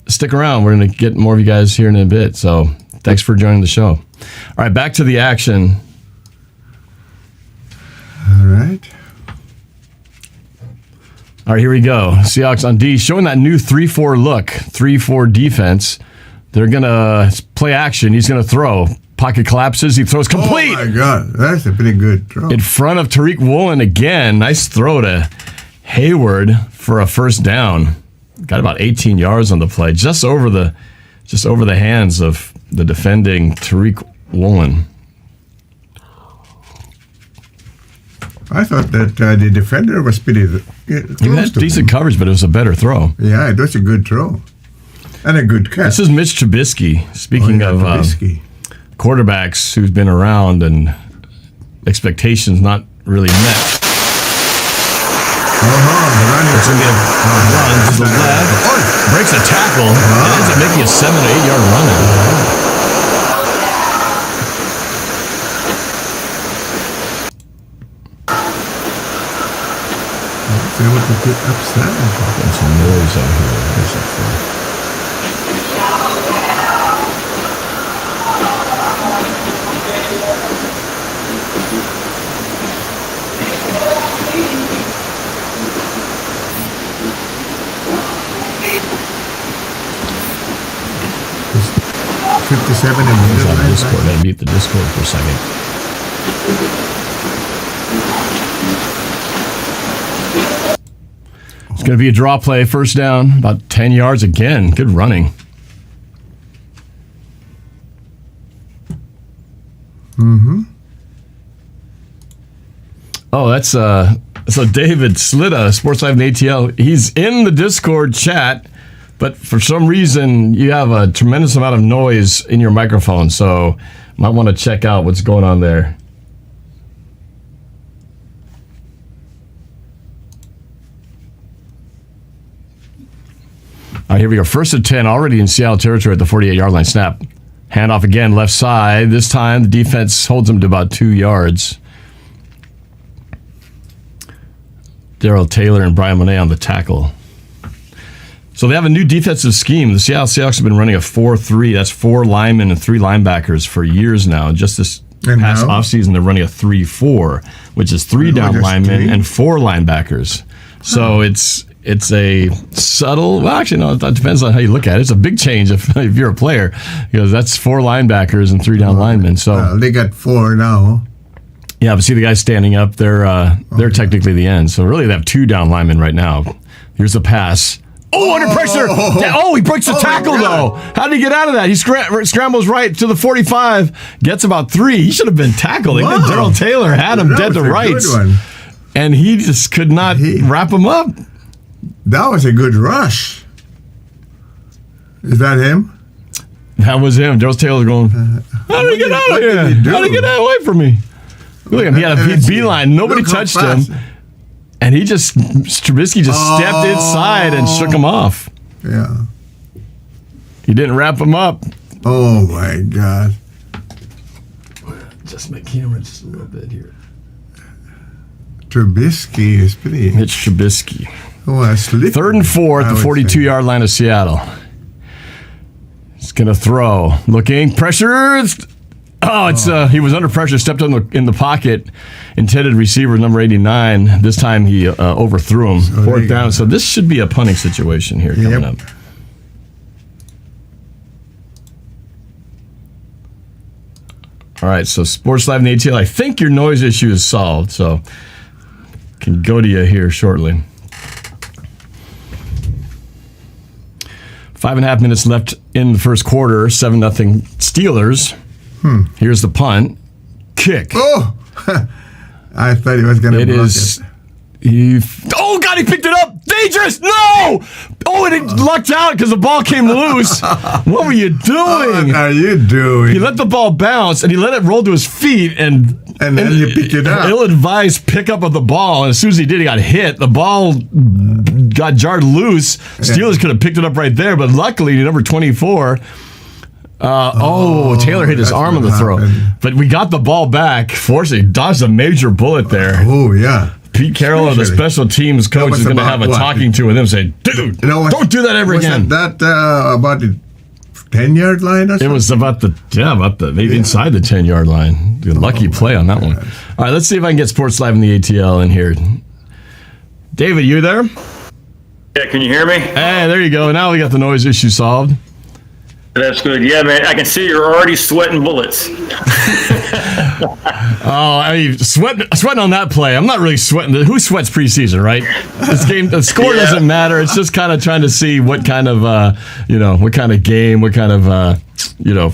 stick around. We're going to get more of you guys here in a bit. So thanks for joining the show. All right, back to the action. All right. All right, here we go. Seahawks on D, showing that new 3-4 look, 3-4 defense. They're going to play action. He's going to throw. Pocket collapses. He throws complete. Oh, my God. That's a pretty good throw. In front of Tariq Woolen again. Nice throw to Hayward for a first down. Got about 18 yards on the play. Just over the hands of the defending Tariq Woolen. I thought that the defender was pretty close. He had decent coverage, but it was a better throw. Yeah, it was a good throw. And a good catch. This is Mitch Trubisky. Speaking of quarterbacks who's been around and expectations not really met. It's going to be a run to the left. Breaks a tackle. And ends up making a 7 or 8 yard run. They want to get upset. There's some noise out here. There's 57 in the Discord. I mute the Discord for a second. It's going to be a draw play, first down, about 10 yards again. Good running. Oh, that's so David Slida, Sports Live in the ATL. He's in the Discord chat, but for some reason you have a tremendous amount of noise in your microphone, so might want to check out what's going on there. All right, here we go. 1st and 10, already in Seattle territory at the 48-yard line. Snap. Handoff again, left side. This time the defense holds them to about 2 yards. Darrell Taylor and Brian Monet on the tackle. So they have a new defensive scheme. The Seattle Seahawks have been running a 4-3. That's 4 linemen and 3 linebackers for years now. Just this past offseason, they're running a 3-4, which is 3 down linemen and 4 linebackers. So it's a subtle, well, actually, no, it depends on how you look at it. It's a big change if you're a player, because that's 4 linebackers and 3 down linemen. So they got 4 now. Yeah, but see the guys standing up, they're technically the end. So really they have 2 down linemen right now. Here's the pass. Oh, under pressure. Oh, he breaks the tackle, though. How did he get out of that? He scrambles right to the 45, gets about 3. He should have been tackled. Wow. Darrell Taylor had him dead to rights. And he just could not wrap him up. That was a good rush. Is that him? That was him. Darrell Taylor going, how did he get out of here? How did he get away from me? Look at him. He had a beeline. Nobody touched him. And Trubisky just stepped inside and shook him off. Yeah. He didn't wrap him up. Oh, my God. Just my camera just a little bit here. Trubisky is pretty... Mitch Trubisky. Oh, that's 3rd and 4 at the 42-yard line of Seattle. He's going to throw. Looking. Pressure. Oh, he was under pressure, stepped in the pocket, intended receiver number 89. This time he overthrew him, 4th down. So this should be a punting situation here coming up. All right, so Sports Live in the ATL, I think your noise issue is solved, so can go to you here shortly. 5.5 minutes left in the first quarter, 7-0 Steelers. Here's the punt. Kick. Oh! I thought he was going to block it. Oh, God, he picked it up. Dangerous. No! Oh, and it lucked out because the ball came loose. What were you doing? What are you doing? He let the ball bounce, and he let it roll to his feet, and then he picked it up. Ill-advised pickup of the ball, and as soon as he did, he got hit. The ball got jarred loose. Steelers could have picked it up right there, but luckily, number 24... Taylor hit his arm on the throw. But we got the ball back. Fortunately, dodged a major bullet there. Oh, yeah. Pete Carroll, the special teams coach, is going to have a talking to with him, say, dude, don't do that ever again. That about the 10-yard line or something? It was about maybe inside the 10-yard line. Lucky play on that one. All right, let's see if I can get Sports Live in the ATL in here. David, you there? Yeah, can you hear me? Hey, there you go. Now we got the noise issue solved. That's good. Yeah, man, I can see you're already sweating bullets. Sweating on that play. I'm not really sweating. Who sweats preseason, right? This game, the score doesn't matter. It's just kind of trying to see what kind of, what kind of game, what kind of,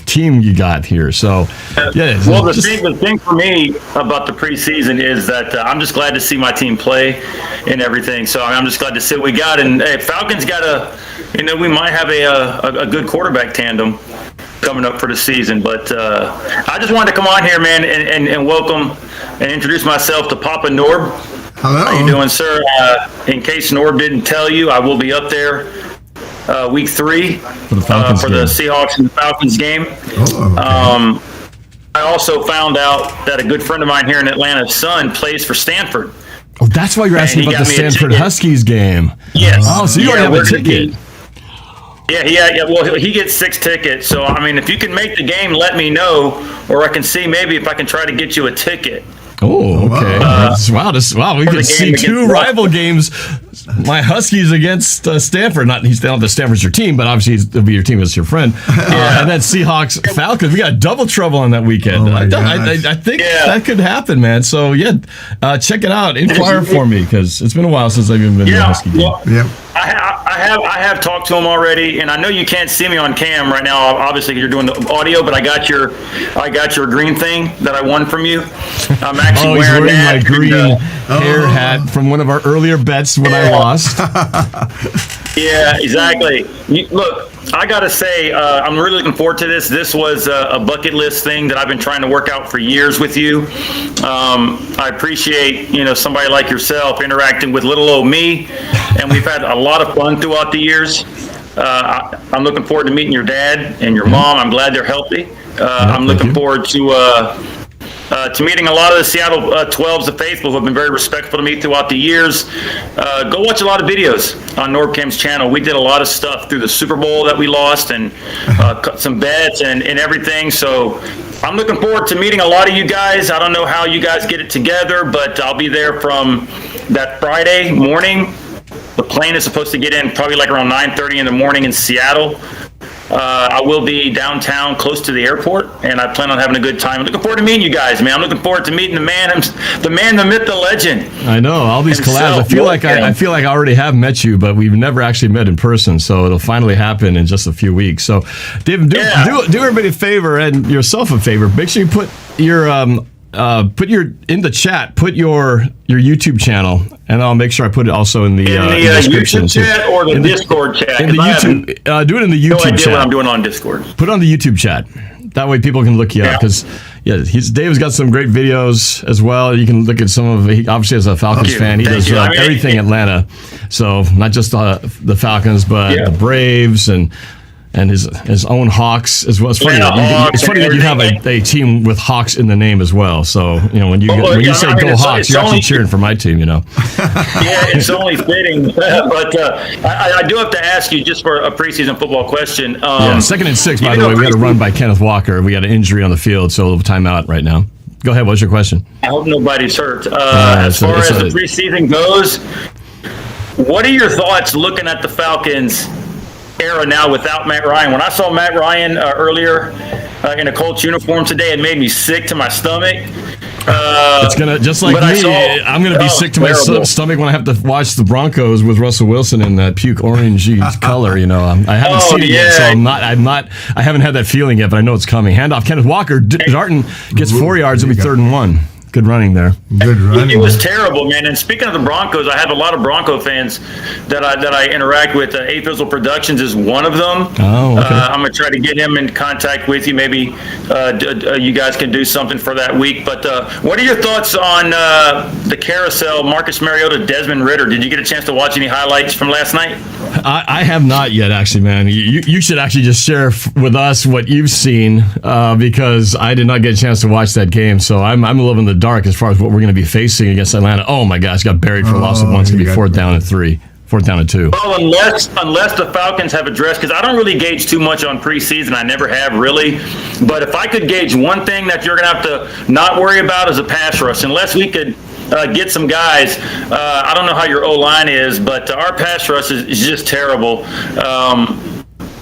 team you got here. So, yeah. Well, the thing for me about the preseason is that I'm just glad to see my team play and everything. So I'm just glad to see what we got. And hey, Falcons got we might have a good quarterback tandem coming up for the season. But I just wanted to come on here, man, and welcome and introduce myself to Papa Norb. Hello. How you doing, sir? In case Norb didn't tell you, I will be up there week 3 for the Seahawks and the Falcons game. Oh, okay. I also found out that a good friend of mine here in Atlanta's son plays for Stanford. Oh, that's why you're asking about the Stanford Huskies game. Yes. Oh, so you already have a ticket. Yeah. Well, he gets 6 tickets. So, I mean, if you can make the game, let me know, or I can see maybe if I can try to get you a ticket. Oh, okay. Wow. We can see 2 rival games. My Huskies against Stanford. He's not that Stanford's your team, but obviously he'll be your team as your friend. And then Seahawks, Falcons. We got double trouble on that weekend. I think that could happen, man. So, check it out. Inquire for me, because it's been a while since I've even been to a Husky game. Well, I I have talked to him already, and I know you can't see me on cam right now. Obviously, you're doing the audio, but I got your green thing that I won from you. I'm actually he's wearing that. my green hair hat from one of our earlier bets when I lost. Yeah, exactly. Look, I got to say, I'm really looking forward to this. This was a bucket list thing that I've been trying to work out for years with you. I appreciate, somebody like yourself interacting with little old me, and we've had a lot of fun throughout the years. I'm looking forward to meeting your dad and your mom. I'm glad they're healthy. I'm looking forward to meeting a lot of the Seattle 12s of faithful who have been very respectful to me throughout the years. Go watch a lot of videos on NorbCam's channel. We did a lot of stuff through the Super Bowl that we lost and some bets and everything. So I'm looking forward to meeting a lot of you guys. I don't know how you guys get it together, but I'll be there from that Friday morning. The plane is supposed to get in probably like around 9:30 in the morning in Seattle. I will be downtown close to the airport, and I plan on having a good time. I'm looking forward to meeting you guys, man. I'm looking forward to meeting the man, the myth, the legend. I know, all these collabs. I feel like I already have met you, but we've never actually met in person, so it'll finally happen in just a few weeks. So, David, do everybody a favor and yourself a favor. Make sure you put your in the chat, put your YouTube channel, and I'll make sure I put it also in the description. YouTube chat or the Discord chat? In the YouTube, do it in the YouTube chat. What I'm doing on Discord. Put it on the YouTube chat. That way people can look you up, because Dave's got some great videos as well. You can look at some of. He obviously is a Falcons fan. He does everything Atlanta, so not just the Falcons, but the Braves and his own Hawks as well. It's funny that you have a team with Hawks in the name as well. So when you say go Hawks, you're actually cheering for my team. Yeah, it's only fitting. But I do have to ask you, just for a preseason football question. 2nd and 6. By the way, we had a run by Kenneth Walker. We got an injury on the field, so we'll time out right now. Go ahead. What's your question? I hope nobody's hurt. As far as the preseason goes, what are your thoughts looking at the Falcons era now without Matt Ryan? When I saw Matt Ryan earlier in a Colts uniform today, it made me sick to my stomach. It's gonna, just like me, I'm gonna be sick to my stomach when I have to watch the Broncos with Russell Wilson in that puke orangey color. I haven't seen it yet, so I haven't had that feeling yet, but I know it's coming. Handoff, Kenneth Walker. Darton gets 4 yards. It'll be 3rd and 1. Good running there. Good running. It was terrible, man. And speaking of the Broncos, I have a lot of Bronco fans that I interact with. A Fizzle Productions is one of them. Oh, okay. I'm going to try to get him in contact with you. Maybe you guys can do something for that week. But what are your thoughts on the carousel, Marcus Mariota, Desmond Ridder? Did you get a chance to watch any highlights from last night? I have not yet, actually, man. You should actually just share with us what you've seen, because I did not get a chance to watch that game. So I'm a little in the dark as far as what we're going to be facing against Atlanta. Oh my gosh, got buried for a loss of one. It's going to be 4th down and 3. 4th down and 2. Well, unless the Falcons have addressed, because I don't really gauge too much on preseason. I never have, really. But if I could gauge one thing that you're going to have to not worry about is a pass rush. Unless we could get some guys. I don't know how your O-line is, but our pass rush is just terrible.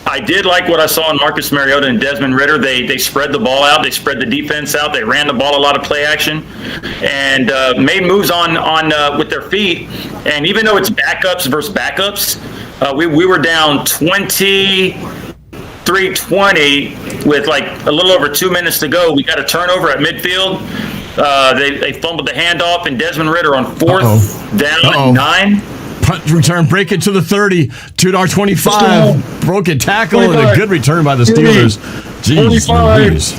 I did like what I saw in Marcus Mariota and Desmond Ridder. They spread the ball out. They spread the defense out. They ran the ball a lot of play action and made moves on with their feet. And even though it's backups versus backups, we were down 23-20 with like a little over 2 minutes to go. We got a turnover at midfield. They fumbled the handoff, and Desmond Ridder on 4th down and 9. Punt return, break it to the 30, 2.25, broken tackle, and a good return by the Steelers. Jeez Louise.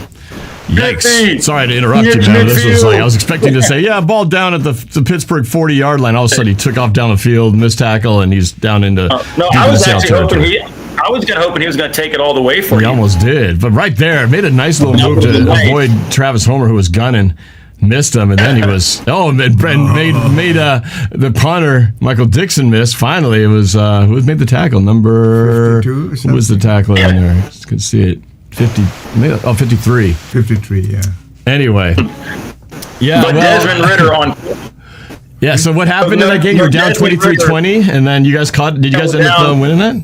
Yikes. Sorry to interrupt you, man. This was like, I was expecting to say, ball down at the Pittsburgh 40-yard line. All of a sudden, he took off down the field, missed tackle, and he's down into I was actually hoping he was going to take it all the way for you. He almost did. But right there, made a nice little move to avoid Travis Homer, who was gunning. Missed him, and then he was made the punter Michael Dixon miss. Finally, it was who made the tackle? Number 52. Who was the tackler in there? You can see it. 53. 53. Yeah. Anyway, But Desmond Ridder on. Yeah. So what happened in that game? You're down 23-20, and then you guys caught. Did you guys end up winning that?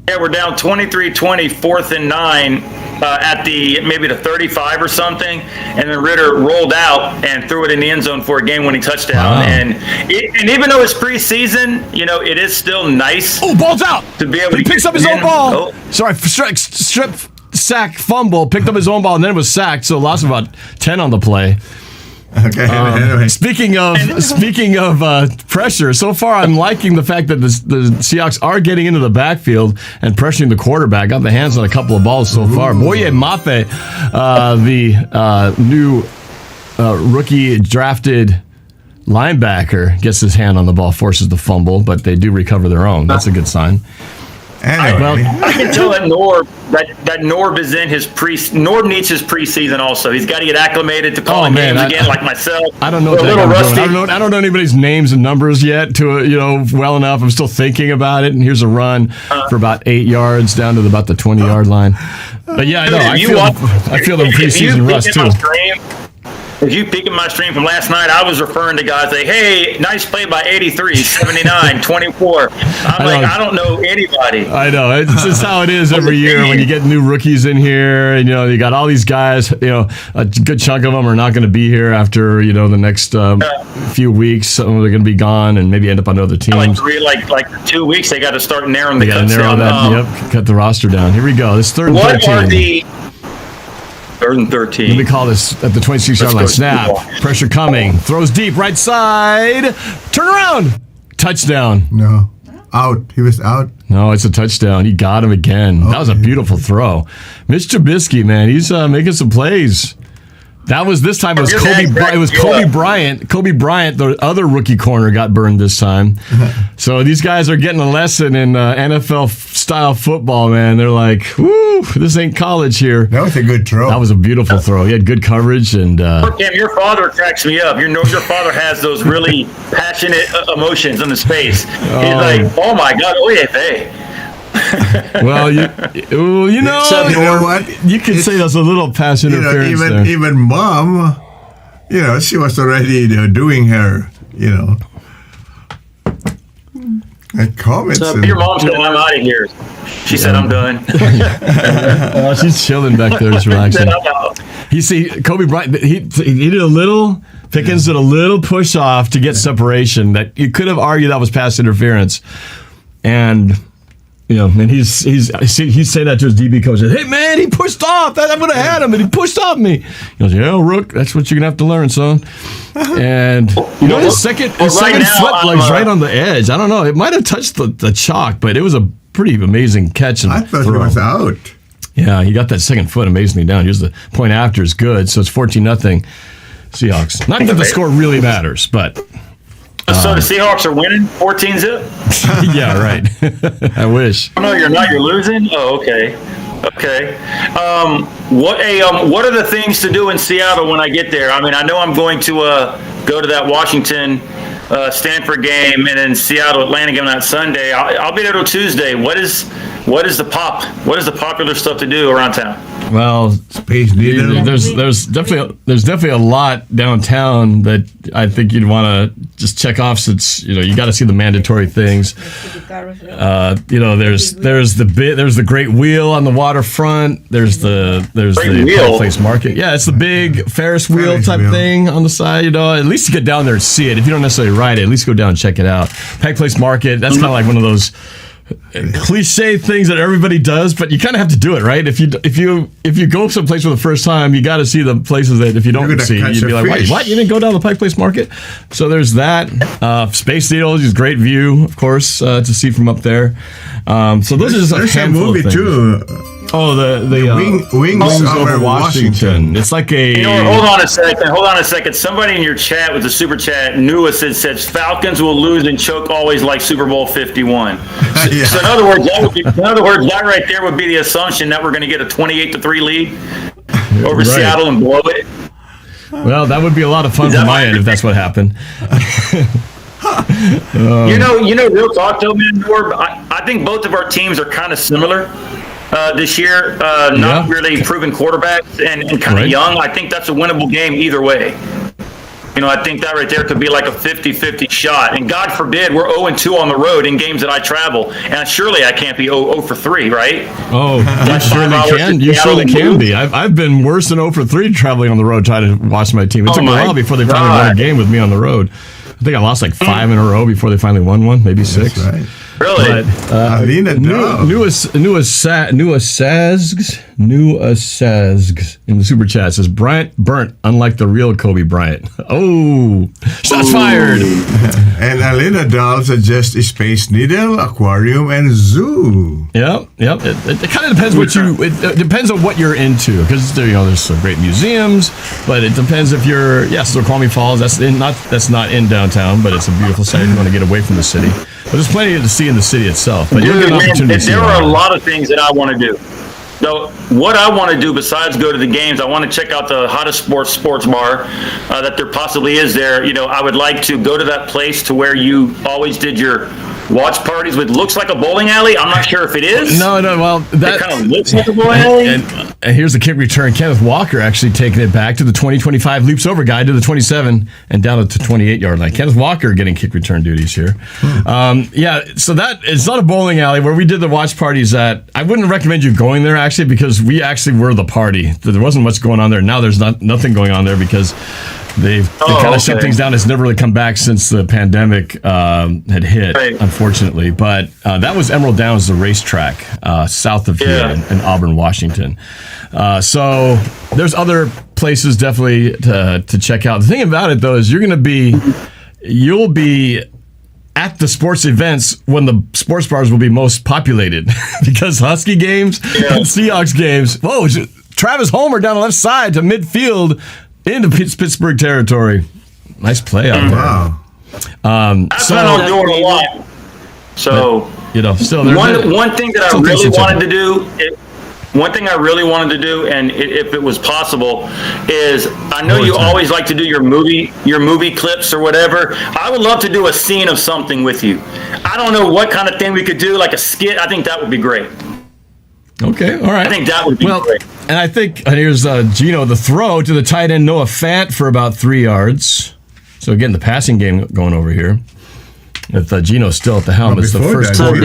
Yeah, we're down 23-20, 4th and 9. at maybe the 35 or something, and then Ritter rolled out and threw it in the end zone for a game-winning touchdown. Wow. And even though it's preseason, it is still nice. Oh, ball's out! To be able he to picks up his own ball. Sorry, strip, sack, fumble, picked up his own ball, and then it was sacked, so lost about 10 on the play. Okay. Anyway. Speaking of pressure, so far I'm liking the fact that the Seahawks are getting into the backfield and pressuring the quarterback. Got the hands on a couple of balls so far. Boye Mafe, the new rookie drafted linebacker, gets his hand on the ball, forces the fumble, but they do recover their own. That's a good sign. Anyway. I can tell that Norb is in his Norb needs his preseason also. He's got to get acclimated to calling games again, like myself. I don't know what I don't know anybody's names and numbers yet well enough. I'm still thinking about it. And here's a run for about 8 yards down to about the 20-yard line. But yeah, I know. I feel the preseason rust too. If you peek at my stream from last night, I was referring to guys like, hey, nice play by 83, 79, 24. I don't know anybody. I know. It's just how it is every year when you get new rookies in here. And, you got all these guys, a good chunk of them are not going to be here after, the next few weeks. Some of them are going to be gone and maybe end up on other teams. Like 2 weeks, they got to start narrowing the cuts down. Cut the roster down. Here we go. This third and 13. Third and 13. Let me call this at the 26-yard line. Snap. Pressure coming. Throws deep. Right side. Turn around. Touchdown. No. Out. He was out. No, it's a touchdown. He got him again. Okay. That was a beautiful throw. Mitch Trubisky, man, he's making some plays. That was this time. It was Kobe Bryant. Kobe Bryant, the other rookie corner, got burned this time. So these guys are getting a lesson in NFL style football, man. They're like, "Whoo, this ain't college here." That was a good throw. That was a beautiful throw. He had good coverage and. Cam, your father cracks me up. Your father has those really passionate emotions in his face. He's like, "Oh my God, oye, well, you know what? You could say that's a little pass interference there. Even Mom, she was already doing her, comments. So your mom said, "I'm out of here." She said, "I'm done." She's chilling back there, just relaxing. You see, Kobe Bryant, he did a little. Pickens did a little push off to get separation that you could have argued that was pass interference, and. And he's saying that to his DB coach. Hey man, he pushed off. I would have had him, and he pushed off me. He goes, "Yeah, Rook, that's what you're gonna have to learn, son." And his second foot right on the edge. I don't know. It might have touched the chalk, but it was a pretty amazing catch. And I thought he was out. Yeah, he got that second foot amazingly down. Here's the point after is good, so it's 14-0 Seahawks. Not that the score really matters, but. So the Seahawks are winning 14-0? Yeah, right. I wish. Oh, no, you're not. You're losing? Oh, okay. Okay. What are the things to do in Seattle when I get there? I mean, I know I'm going to go to that Washington Stanford game and then Seattle Atlanta game on that Sunday. I'll be there till Tuesday. What is the pop? What is the popular stuff to do around town? Well, there's definitely a lot downtown that I think you'd want to just check off, since you got to see the mandatory things. There's the Great Wheel on the waterfront. There's the Pike Place Market. Yeah, it's the big Ferris wheel type thing on the side. At least you get down there and see it. If you don't necessarily ride it, at least go down and check it out. Pike Place Market. That's kind of like one of those cliche things that everybody does, but you kind of have to do it, right? If you go someplace for the first time, you got to see the places that if you don't see, you'd be like, what? You didn't go down the Pike Place Market? So there's that. Space Needle is great view, of course, to see from up there. So those are just a handful of things. Too. Oh, the Wings over Washington. It's like a. Hold on a second. Somebody in your chat with the super chat knew us. It says Falcons will lose and choke always like Super Bowl 51. Yeah. So in other words, that right there would be the assumption that we're going to get a 28-3 lead over Seattle and blow it. Well, that would be a lot of fun from my end if that's what happened. Real talk though, man, Norb, I think both of our teams are kind of similar. This year, not really proven quarterbacks and kind of young. I think that's a winnable game either way. I think that right there could be like a 50-50 shot. And God forbid we're 0-2 on the road in games that I travel. And surely I can't be 0 for 3, right? Oh, you surely can. You surely can be. I've been worse than 0 for 3 traveling on the road trying to watch my team. It took a while before they finally won a game with me on the road. I think I lost like 5 in a row before they finally won one, maybe 6. That's right. Really? Alena Nuasazgs in the super chat says Bryant burnt unlike the real Kobe Bryant. Oh, shots fired. And Alena Dahl suggests a Space Needle, aquarium, and zoo. Yep. It kind of depends it depends on what you're into, because there's some great museums, but it depends if you're Snoqualmie Falls. That's not in downtown, but it's a beautiful site. You want to get away from the city, but there's plenty to see in the city itself. But you'll get an opportunity to see there are a lot of things that I want to do. So what I want to do besides go to the games, I want to check out the hottest sports bar that there possibly is there. I would like to go to that place to where you always did your watch parties with looks like a bowling alley. I'm not sure if it is. No. Well, that kind of looks like a bowling alley. And here's the kick return. Kenneth Walker actually taking it back to the 20-25 leaps over guy to the 27 and down to the 28-yard line. Kenneth Walker getting kick return duties here. So that it's not a bowling alley where we did the watch parties at. I wouldn't recommend you going there actually, because we actually were the party. There wasn't much going on there. Now there's nothing going on there because they kind of shut things down. It's never really come back since the pandemic had hit, unfortunately. But that was Emerald Downs, the racetrack south of here in Auburn, Washington. So there's other places definitely to check out. The thing about it, though, is you'll be at the sports events when the sports bars will be most populated because Husky games and Seahawks games. Whoa, Travis Homer down the left side to midfield into Pittsburgh territory. Nice play out there. Wow. I plan on doing a lot. So, still one thing that I really wanted to do. One thing I really wanted to do, and if it was possible, is I know you always like to do your movie clips or whatever. I would love to do a scene of something with you. I don't know what kind of thing we could do, like a skit. I think that would be great. Okay, all right. I think that would be great. And I think here's Geno, the throw to the tight end Noah Fant for about 3 yards. So again, the passing game going over here. With Geno still at the helm, it's the first time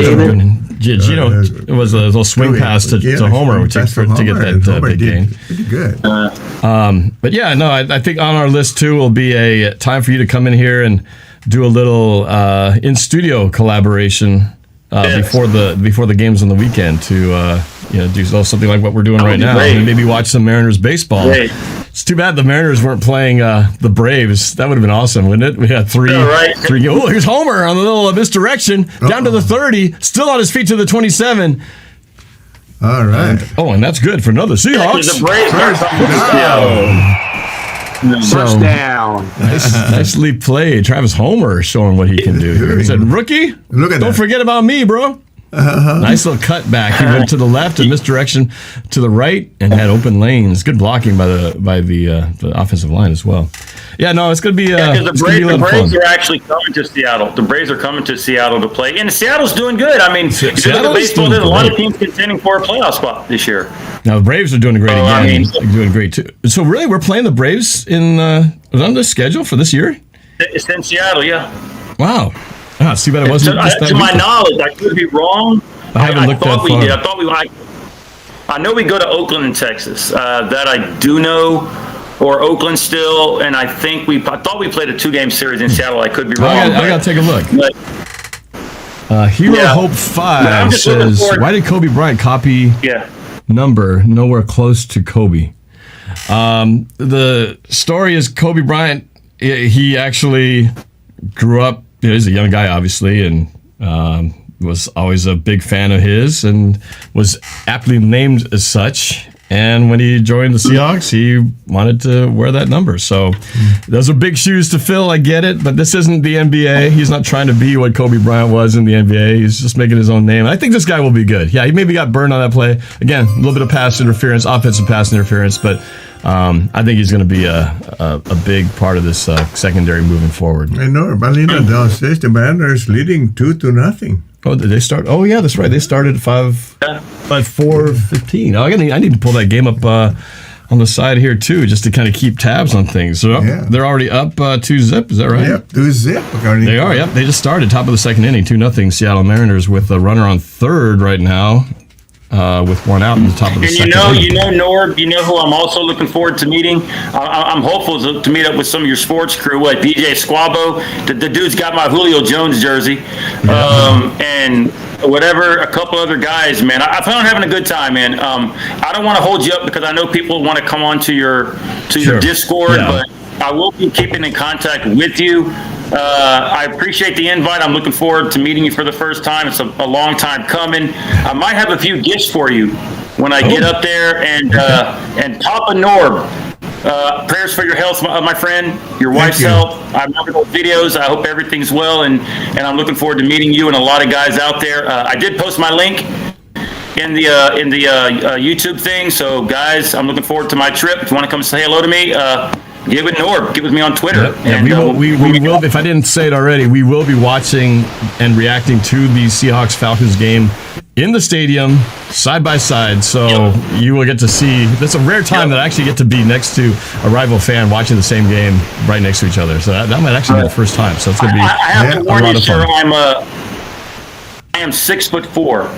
Geno was a little swing pass to Homer to get that big gain. Pretty good. But I think on our list too will be a time for you to come in here and do a little in studio collaboration before the games on the weekend to do something like what we're doing right now, and maybe watch some Mariners baseball. Great. It's too bad the Mariners weren't playing the Braves. That would have been awesome, wouldn't it? We had three. Oh, here's Homer on the little misdirection down to the 30, still on his feet to the 27. All right. And that's good for another Seahawks. The Braves First down. Nicely played. Travis Homer showing what he can do here. He said, "Rookie, don't forget about me, bro." Nice little cut back. He went to the left and misdirection to the right and had open lanes. Good blocking by the offensive line as well. Yeah, no, it's going to be because the Braves are actually coming to Seattle. The Braves are coming to Seattle to play, and Seattle's doing good. I mean, there's a lot of teams contending for a playoff spot this year. Now the Braves are doing great again. They're doing great too. So really, we're playing the Braves on the schedule for this year. It's in Seattle, yeah. Wow. See, but it wasn't. To my knowledge, I could be wrong. I haven't looked that far. We did. I know we go to Oakland in Texas. That I do know, or Oakland still, and I thought we played a 2-game series in Seattle. I could be wrong. I got to take a look. Hero Hope 5 says, "Why did Kobe Bryant copy number nowhere close to Kobe?" The story is Kobe Bryant. He actually grew up. He's a young guy, obviously, and was always a big fan of his and was aptly named as such. And when he joined the Seahawks, he wanted to wear that number. So those are big shoes to fill. I get it, but this isn't the NBA. He's not trying to be what Kobe Bryant was in the NBA. He's just making his own name. I think this guy will be good. Yeah, he maybe got burned on that play. Again, a little bit of pass interference, offensive pass interference, but I think he's going to be a big part of this secondary moving forward. I know. Alena says the Mariners leading 2-0. Oh, did they start? Oh, yeah, that's right. They started at 4:15. I need to pull that game up on on the side here too, just to kind of keep tabs on things. So they're already up 2-zip. Is that right? Yep, 2-zip. They are. Yep, they just started top of the second inning, 2-0 Seattle Mariners with a runner on third right now. With one out in the top of the second inning. You know, Norb, you know who I'm also looking forward to meeting? I'm hopeful to meet up with some of your sports crew. DJ Squabo, the dude's got my Julio Jones jersey. And whatever, a couple other guys, man. I plan on having a good time, man. I don't want to hold you up because I know people want to come on to your Discord, but I will be keeping in contact with you. I appreciate the invite. I'm looking forward to meeting you for the first time. It's a long time coming. I might have a few gifts for you when I get up there. And Papa Norb, prayers for your health, my friend, your wife's health. I remember those videos. I hope everything's well, and I'm looking forward to meeting you and a lot of guys out there. I did post my link in the YouTube thing. So, guys, I'm looking forward to my trip. If you want to come say hello to me, get with Norb. Get with me on Twitter. We will. If I didn't say it already, we will be watching and reacting to the Seahawks-Falcons game in the stadium, side by side. So you will get to see. That's a rare time that I actually get to be next to a rival fan watching the same game right next to each other. So that might actually be the first time. So it's going to be I have to warn a lot you, of fun. sir. I am 6'4".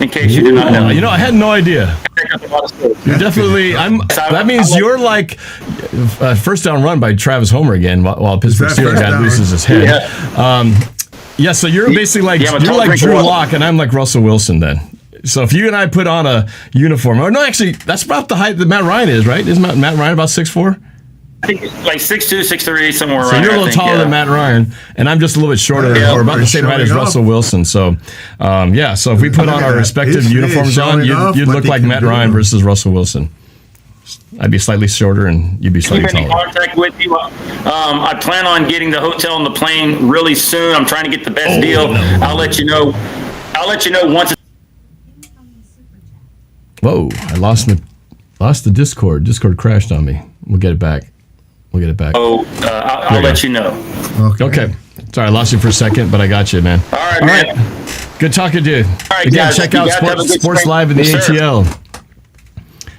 In case you did not know. You know, I had no idea. You're definitely. That means you're like first down run by Travis Homer again, while Pittsburgh Steelers guy loses his head. So you're basically like you're like Drew Lock, and I'm like Russell Wilson then. So if you and I put on a uniform, or no, actually, that's about the height that Matt Ryan is, right? Isn't Matt Ryan about 6'4"? I think it's like 6'2", 6'3", somewhere around. So you're a little taller than Matt Ryan, and I'm just a little bit shorter, or about the same height as Russell Wilson. So, so if we put on our respective uniforms on, you'd look like Matt Ryan versus Russell Wilson. I'd be slightly shorter, and you'd be slightly taller. Keep in contact with you. I plan on getting the hotel and the plane really soon. I'm trying to get the best deal. I'll let you know. I'll let you know once. Whoa! I lost the Discord. Discord crashed on me. We'll get it back. I'll let you know. Okay. Sorry, I lost you for a second, but I got you, man. All right, man. Good talking to you. All right, again, guys, check out Sports Live in the ATL.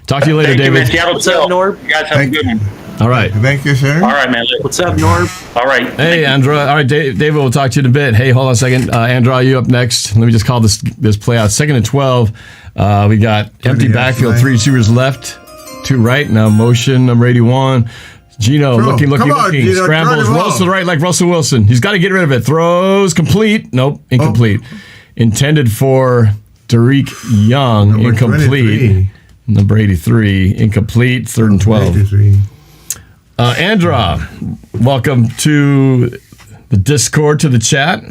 Talk to you later, David. What's up, Norb? You guys have a good one. All right. Thank you, sir. All right, man. What's up, Norb? All right. Hey, Andra. All right, David, we'll talk to you in a bit. Hey, hold on a second. Andra, you up next. Let me just call this play out. 2nd and 12. We got empty backfield, 3 receivers left, 2 right. Now motion, number 81. Geno looking. Geno, scrambles, rolls to the right like Russell Wilson. He's got to get rid of it. Throws complete. Nope, incomplete. Intended for Tariq Young. Number incomplete. 23. Number 83. Incomplete. 3rd and 12. 83. Andra, welcome to the Discord, to the chat.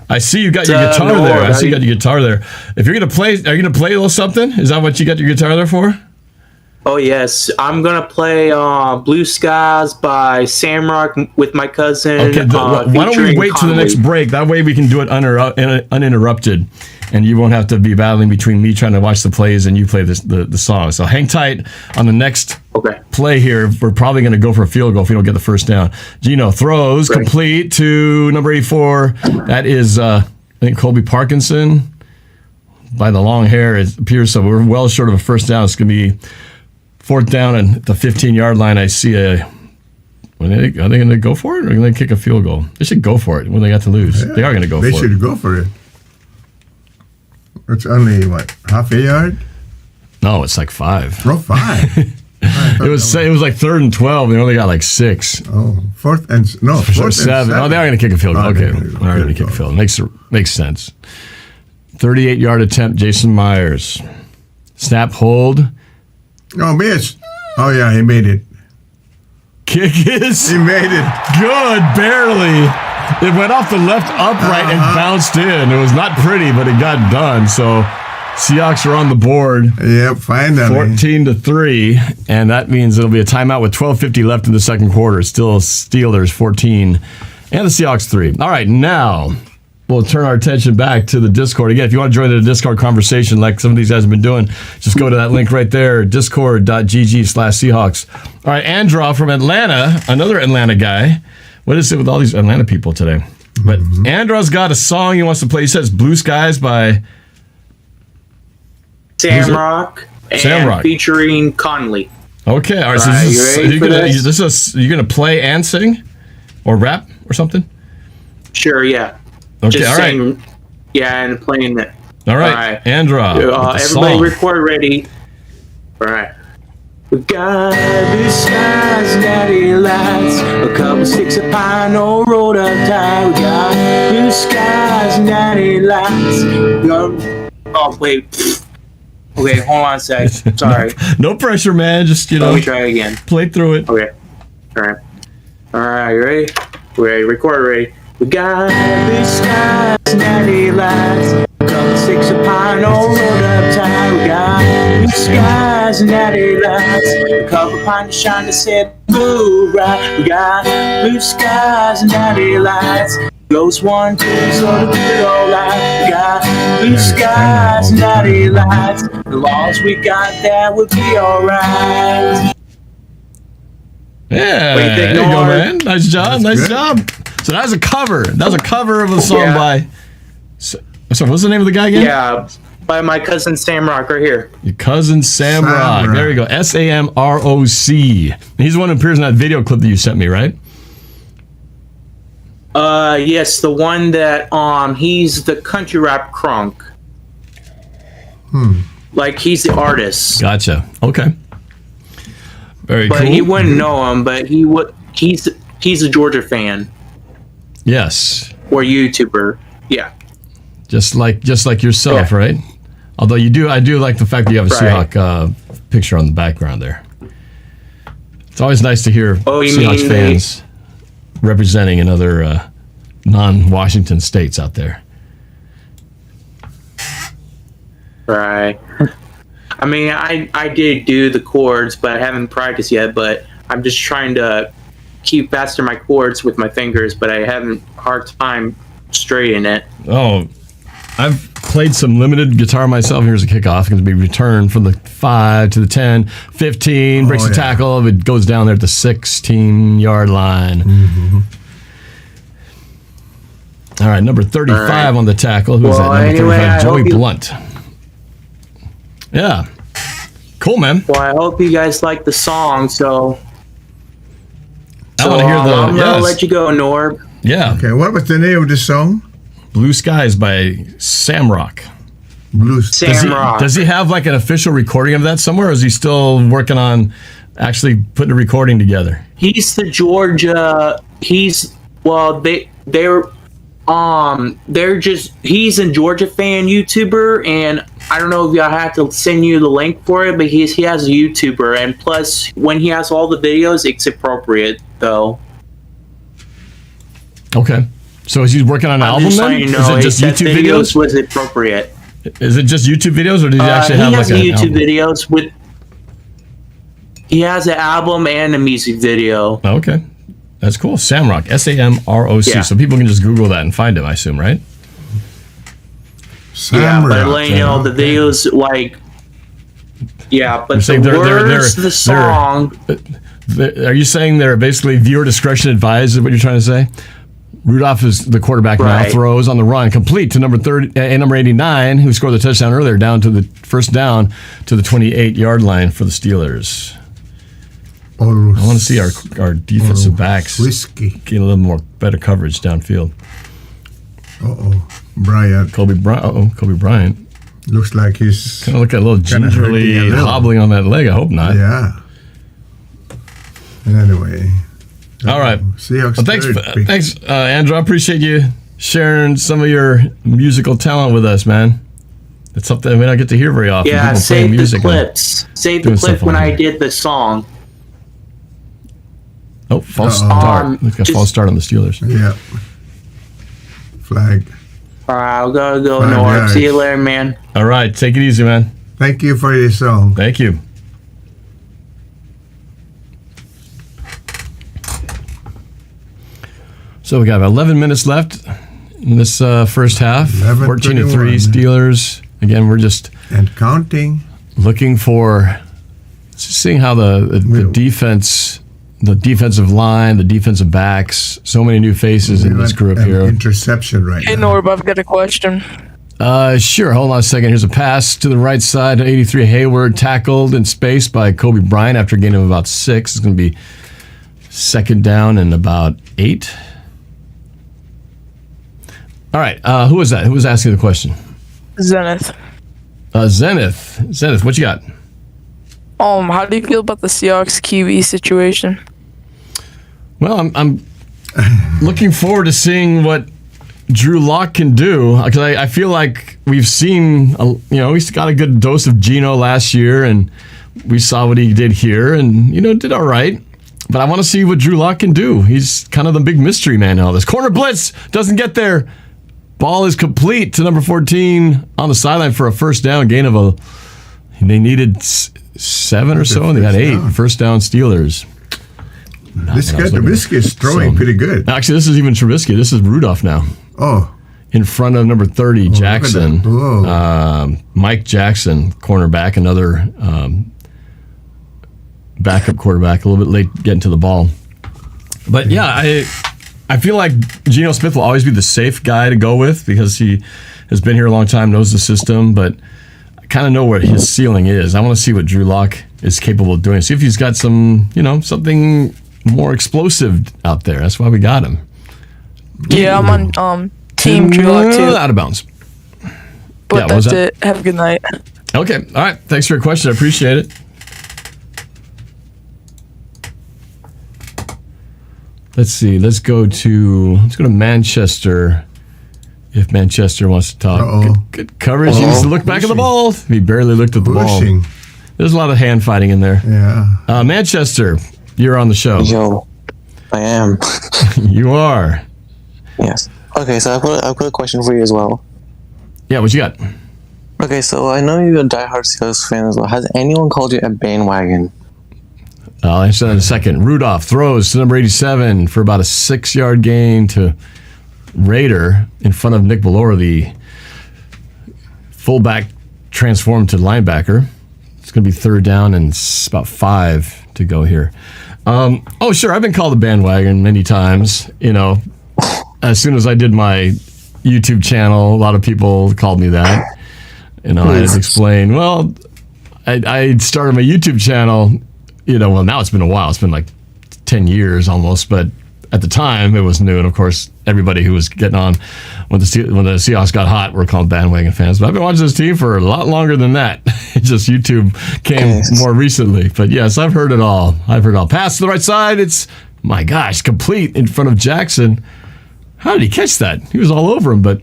I see you got your guitar there. I see you got your guitar there. If you're gonna play, are you gonna play a little something? Is that what you got your guitar there for? Oh, yes. I'm going to play Blue Skies by Samrock with my cousin. Okay, why don't we wait till the next break? That way we can do it uninterrupted, and you won't have to be battling between me trying to watch the plays and you play the song. So hang tight on the next play here. We're probably going to go for a field goal if we don't get the first down. Geno throws complete to number 84. That is, I think, Colby Parkinson. By the long hair, it appears so. We're well short of a first down. It's going to be 4th down and the 15-yard line. I see are they going to go for it, or are they going to kick a field goal? They should go for it when they got to lose. They are going to go for it. They should go for it. It's only, half a yard? No, it's like 5. Oh, 5. It was like 3rd and 12. They only got like 6. Oh, 4th and 7. Oh, they are going to kick a field goal. Okay, they are going to kick a field goal. Makes sense. 38-yard attempt, Jason Myers. Snap, hold. Oh, miss. Oh, yeah, he made it. Kick is. He made it. Good, barely. It went off the left upright and bounced in. It was not pretty, but it got done. So Seahawks are on the board. Yep, finally. 14-3, and that means it'll be a timeout with 12:50 left in the second quarter. Still Steelers 14 and the Seahawks 3. All right, now we'll turn our attention back to the Discord. Again, if you want to join the Discord conversation like some of these guys have been doing, just go to that link right there, discord.gg/Seahawks. All right, Andra from Atlanta, another Atlanta guy. What is it with all these Atlanta people today? But Andra's got a song he wants to play. He says Blue Skies by Samrock and Samrock. featuring Conley. Okay, all right. So you're gonna play and sing, or rap or something? Sure, yeah. Okay, Just all right. saying, yeah, and playing it. All right, Andra. Everybody song. record ready. All right. We got blue skies, natty lights, a couple sticks of pine, no road up tight. We got blue skies, natty lights. Oh, wait. Okay, hold on a sec. Sorry. No pressure, man. Just, Let me try it again. Play through it. Okay. All right. All right, you ready? Ready, record ready. We got blue skies, natty lights, a couple sticks of pine, no road up tight. We got blue skies, natty lights, a couple pine to shine to set blue right. We got blue skies, natty lights. Goes 1, 2, so the good old life. We got blue skies, natty lights. As long as we got that, we'll be alright. Yeah, there you go, man. Nice job, nice job. So that was a cover. That was a cover of a song by. So what's the name of the guy again? Yeah, by my cousin Sam Rock right here. Your cousin Sam Rock. There you go. SAMROC. He's the one who appears in that video clip that you sent me, right? Yes, the one that he's the country rap crunk. Like he's the artist. Gotcha. Okay. Very cool. But he wouldn't know him, but he would. He's a Georgia fan. Yes. Or YouTuber. Yeah. Just like yourself, right? Although I do like the fact that you have a Seahawk picture on the background there. It's always nice to hear Seahawks fans representing another non-Washington states out there. Right. I mean, I did do the chords, but I haven't practiced yet. But I'm just trying to keep faster my chords with my fingers, but I haven't hard time straightening it. Oh, I've played some limited guitar myself. Here's a kickoff. It's going to be returned from the 5 to the 10, 15, breaks the tackle. It goes down there at the 16-yard line. Mm-hmm. All right, number 35 on the tackle. Who's that? Number 35, Joey Blunt. Yeah. Cool, man. Well, I hope you guys like the song, so I want to hear the... I'm going to let you go, Norb. Yeah. Okay, what was the name of the song? Blue Skies by Sam Rock. Rock. Does he have like an official recording of that somewhere, or is he still working on actually putting a recording together? He's the Georgia... He's a Georgia fan YouTuber, and I don't know if I have to send you the link for it, but he has a YouTuber, and plus when he has all the videos, it's appropriate though. Okay, so is he working on an album then? Is it just YouTube videos? Was appropriate? Is it just YouTube videos, or does he actually have like an album? He has YouTube videos with. He has an album and a music video. Okay. That's cool. Samrock, SAMROC. Yeah. So people can just Google that and find him, I assume, right? Yeah, but letting you know the videos like. Yeah, but the words, the song. Are you saying they're basically viewer discretion advised? Is what you're trying to say? Rudolph is the quarterback now. Throws on the run, complete to number 89, who scored the touchdown earlier, down to the first down to the 28-yard line for the Steelers. I want to see our defensive backs get a little better coverage downfield. Bryant. Kobe Bryant. Looks like he's kind of looking a little gingerly hobbling on that leg. I hope not. Yeah. Anyway. All right. Seahawks. Well, thanks, Andrew. I appreciate you sharing some of your musical talent with us, man. It's something we don't get to hear very often. Yeah, people save music the clips. Save the clip when I did the song. Oh, false start. Looks like a false start on the Steelers. Yeah. Flag. All right, I'll go, Norb. See you later, man. All right, take it easy, man. Thank you for your song. Thank you. So we got 11 minutes left in this first half. 14-3 Steelers. Again, we're just and counting, looking for seeing how the defense. The defensive line, the defensive backs, so many new faces in this group here. Interception right now. Hey, Norb, I've got a question. Sure. Hold on a second. Here's a pass to the right side. 83 Hayward tackled in space by Kobe Bryant after a gain of about 6. It's going to be second down and about 8. All right. Who was that? Who was asking the question? Zenith. Zenith, what you got? How do you feel about the Seahawks QB situation? Well, I'm looking forward to seeing what Drew Lock can do, because I feel like we've seen, he's got a good dose of Geno last year, and we saw what he did here, and, did all right. But I want to see what Drew Lock can do. He's kind of the big mystery man in all this. Corner blitz doesn't get there. Ball is complete to number 14 on the sideline for a first down. Gain of they needed 7 or so, and they got 8. First down Steelers. This guy Trubisky is throwing pretty good. Actually, this is even Trubisky. This is Rudolph now. Oh. In front of number 30, Jackson. Mike Jackson, cornerback, another backup quarterback, a little bit late getting to the ball. But yeah, I feel like Geno Smith will always be the safe guy to go with because he has been here a long time, knows the system, but I kind of know what his ceiling is. I want to see what Drew Lock is capable of doing. See if he's got some, something more explosive out there. That's why we got him. Yeah, I'm on Team Drew Lock too. Out of bounds. But that's it. Have a good night. Okay. All right. Thanks for your question. I appreciate it. Let's see. Let's go to Manchester. If Manchester wants to talk. Good coverage. He needs to look back at the ball. He barely looked at the ball. There's a lot of hand fighting in there. Yeah. Manchester, you're on the show. Yo, I am. You are. Yes. Okay, so I've got a question for you as well. Yeah, what you got? Okay, so I know you're a diehard Steelers fan as well. Has anyone called you a bandwagon? I'll answer that in a second. Rudolph throws to number 87 for about a 6-yard gain to Raider in front of Nick Ballora, the fullback transformed to linebacker. It's going to be third down and about 5 to go here. Sure, I've been called a bandwagon many times. As soon as I did my YouTube channel, a lot of people called me that. I had to explain, well, I started my YouTube channel, now it's been a while. It's been like 10 years almost, but at the time it was new. And of course, everybody who was getting on when the Seahawks got hot were called bandwagon fans. But I've been watching this team for a lot longer than that. Just YouTube came more recently. But yes, I've heard it all. Pass to the right side. It's, my gosh, complete in front of Jackson. How did he catch that? He was all over him, but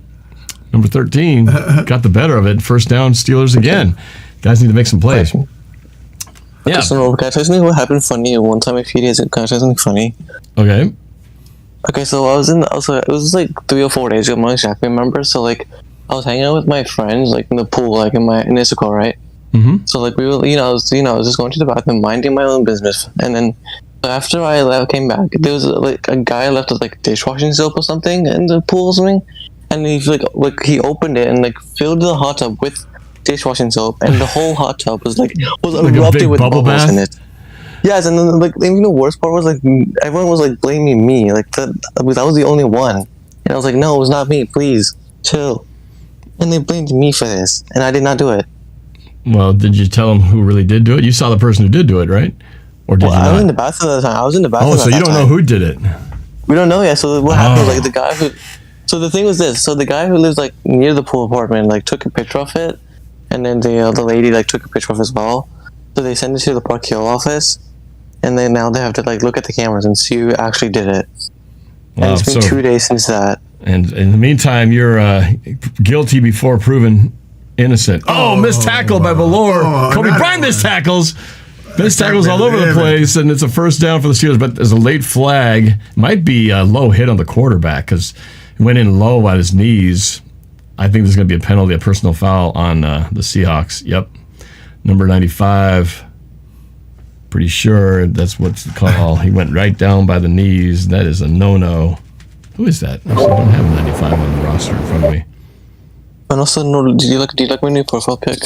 number 13 got the better of it. First down, Steelers again. Guys need to make some plays. Yeah. So, can I tell you something what happened funny one time a few days ago? Can I tell you something funny? Okay. Okay, so it was like 3 or 4 days ago, I'm not exactly remember. So I was hanging out with my friends in the pool, in Issaquah, right? Mm-hmm. So we were, I was just going to the bathroom, minding my own business, and then after I came back, there was a guy left with dishwashing soap or something in the pool or something, and he he opened it and filled the hot tub with dishwashing soap, and the whole hot tub was erupted with bubbles in it. Yes, and then even the worst part was everyone was blaming me, that I was the only one, and I was no, it was not me. Please chill. And they blamed me for this, and I did not do it. Well, did you tell them who really did do it? You saw the person who did do it, right? Or did you not? I was in the bathroom at the time. I was in the bathroom. Oh, so you don't know who did it? We don't know yet. So what happened was the guy who. So the thing was this. So the guy who lives near the pool apartment took a picture of it, and then the lady took a picture of it as well. So they sent it to the Park Hill office, and then now they have to look at the cameras and see who actually did it. Wow, and it's been 2 days since that. And in the meantime, you're guilty before proven innocent. Missed tackle by Ballora. Kobe Bryant missed tackles. Missed tackles all over the place, and it's a first down for the Steelers. But there's a late flag. Might be a low hit on the quarterback because he went in low at his knees. I think there's going to be a penalty, a personal foul on the Seahawks. Yep. Number 95. Pretty sure that's what's the call. He went right down by the knees. That is a no-no. Who is that? Actually, I don't have a 95 on the roster in front of me. And also, do you like my new profile pic?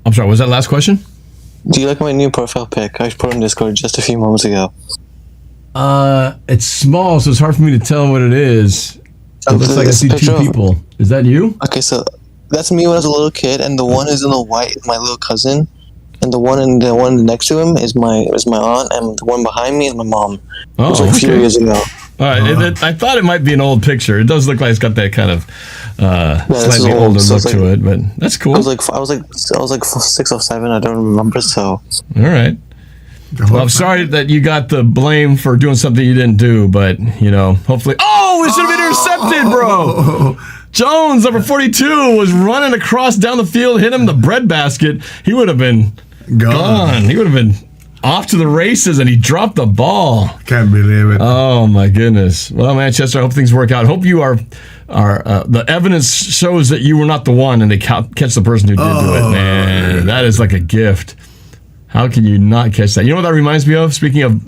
I'm sorry, was that last question? Do you like my new profile pic? I put on Discord just a few moments ago. It's small, so it's hard for me to tell what it is. It looks like I see two people. Is that you? Okay, so that's me when I was a little kid, and the one who's in the white is my little cousin, and the one next to him is my aunt, and the one behind me is my mom. Oh, it was like a few years ago. All right, I thought it might be an old picture. It does look like it's got that kind of slightly older look to it, but that's cool. I was like 6 or 7. I don't remember. So all right. Well, I'm sorry that you got the blame for doing something you didn't do, but hopefully. Oh, it should have been intercepted, bro. Jones, number 42, was running across down the field, hit him the bread basket. He would have been gone. He would have been off to the races, and he dropped the ball. Can't believe it. Oh my goodness. Well, Manchester, I hope things work out. I hope you are the evidence shows that you were not the one, and they catch the person who did do it. Man, that is like a gift. How can you not catch that? You know what that reminds me of? Speaking of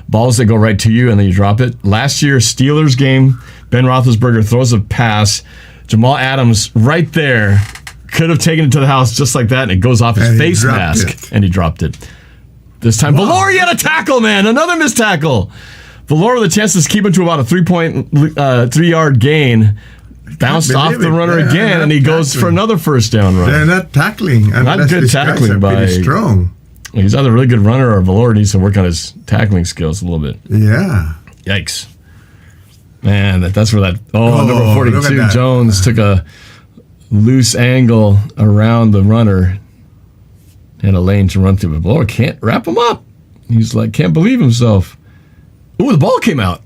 balls that go right to you and then you drop it. Last year's Steelers game, Ben Roethlisberger throws a pass. Jamal Adams right there could have taken it to the house just like that, and it goes off his face mask, and he dropped it. This time, Valori had a tackle, man. Another missed tackle. Valori with a chance to keep him to about a 3-yard gain. Bounced off the runner again, and he goes for another first down run. They're not tackling. Not good tackling by. Strong. He's either a really good runner or Valori needs to work on his tackling skills a little bit. Yeah. Yikes. Man, that's where that. Number 42, Jones took a loose angle around the runner. Had a lane to run through, but Valori can't wrap him up. He's like, can't believe himself. Ooh, the ball came out.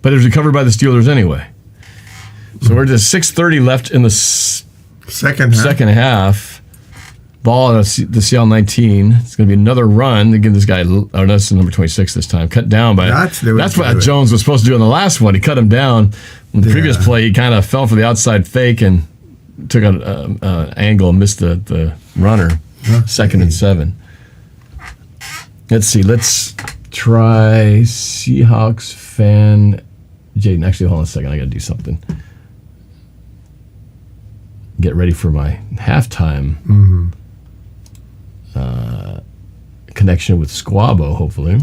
But it was recovered by the Steelers anyway. So we're just 6:30 left in the second half. Ball at the Seattle 19. It's going to be another run. Again, this guy, that's number 26 this time, cut down by. That's what Jones was supposed to do in the last one. He cut him down. In the previous play, he kind of fell for the outside fake and took an angle and missed the runner. Okay. 2nd and 7. Let's see. Let's try Seahawks fan. Jaden, actually, hold on a second. I got to do something. Get ready for my halftime connection with Squabo, hopefully.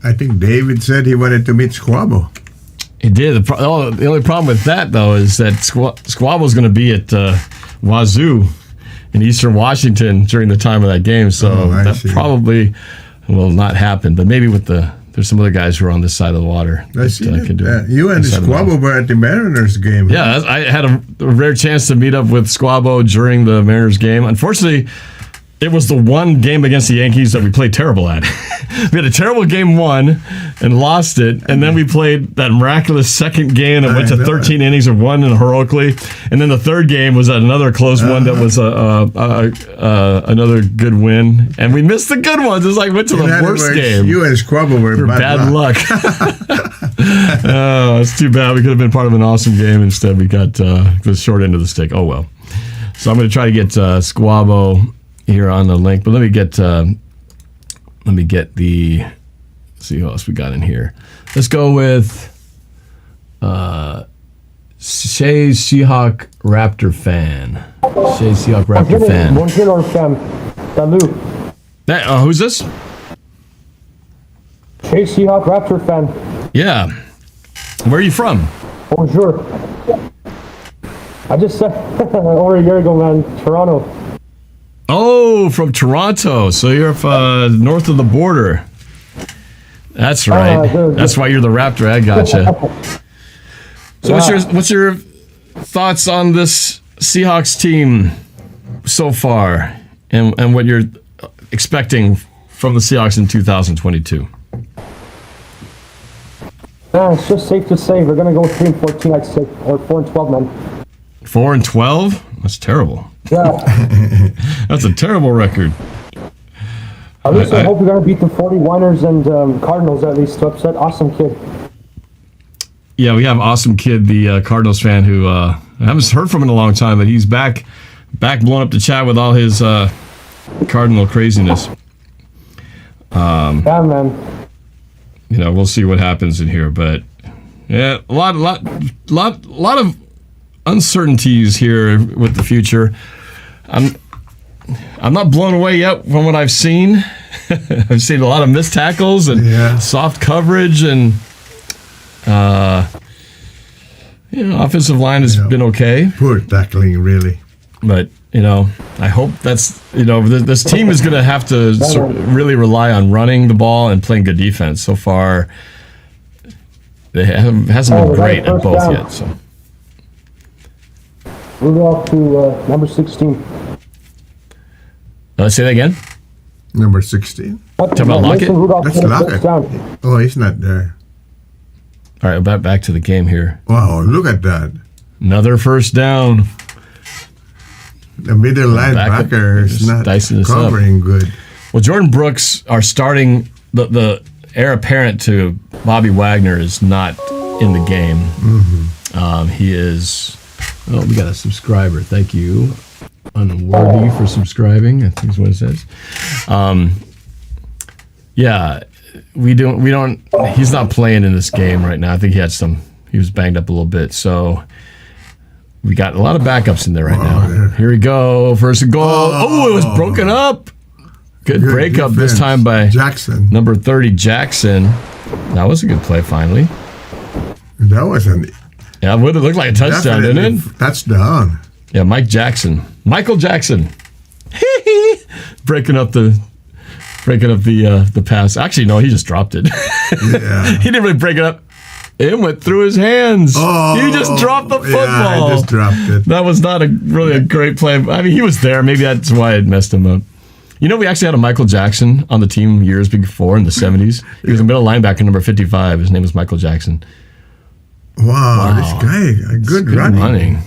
I think David said he wanted to meet Squabo. He did. The only problem with that, though, is that Squabo's going to be at Wazoo in Eastern Washington during the time of that game, so that probably will not happen. But maybe there's some other guys who are on this side of the water that can do it. You and Squabo were at the Mariners game. Yeah, I had a rare chance to meet up with Squabo during the Mariners game. Unfortunately, it was the one game against the Yankees that we played terrible at. We had a terrible game 1 and lost it, and then we played that miraculous second game that went to 13 innings and won heroically. And then the third game was another close one that was another good win. And we missed the good ones. It's like went to the worst game. You and Squabo were bad luck. Oh, it's too bad. We could have been part of an awesome game. Instead, we got the short end of the stick. Oh, well. So I'm going to try to get Squabo here on the link, but let me get the. Let's see who else we got in here. Let's go with Shay's Seahawk Raptor fan. Shay's Seahawk Raptor fan. Bonjour, NorbCam. Salut. Who's this? Shay Seahawk Raptor fan. Yeah. Where are you from? Bonjour. I just said over a year ago, man. Toronto. Oh, from Toronto. So you're north of the border. That's right. That's why you're the Raptor. I gotcha. So what's your thoughts on this Seahawks team so far, and what you're expecting from the Seahawks in 2022? It's just safe to say we're gonna go 3-14, I'd say, or 4-12, man. 4-12? That's terrible. Yeah. That's a terrible record. At least I hope we're going to beat the 49ers and Cardinals at least to upset Awesome Kid. Yeah, we have Awesome Kid, the Cardinals fan, who I haven't heard from in a long time, but he's back blowing up the chat with all his Cardinal craziness. Yeah, man. We'll see what happens in here, but yeah, a lot of uncertainties here with the future. I'm not blown away yet from what I've seen. I've seen a lot of missed tackles and soft coverage, and offensive line has been okay. Poor tackling, really. But I hope that's this team is going to have to really rely on running the ball and playing good defense. So far, it hasn't been great at both yet. So Rudolph to number 16. Say that again. Number 16. Talk about Lockett? That's Lockett. Oh, he's not there. All right, back to the game here. Wow, look at that. Another first down. The middle linebacker is not covering good. Well, Jordan Brooks, our starting, the heir apparent to Bobby Wagner, is not in the game. Mm-hmm. He is. Oh, we got a subscriber. Thank you, Unworthy, for subscribing. I think is what it says. We don't. He's not playing in this game right now. I think he was banged up a little bit. So we got a lot of backups in there right now. Yeah. Here we go. First and goal. Oh, it was broken up. Good breakup this time by Jackson. Number 30, Jackson. That was a good play finally. That was it would have looked like a touchdown, didn't it? Touchdown. Yeah, Michael Jackson. breaking up the pass. Actually, no, he just dropped it. Yeah. He didn't really break it up. It went through his hands. Oh, he just dropped the football. Yeah, I just dropped it. That was not really a great play. I mean, he was there. Maybe that's why it messed him up. We actually had a Michael Jackson on the team years before in the 70s. He was a middle linebacker, number 55. His name was Michael Jackson. Wow. This guy, good running.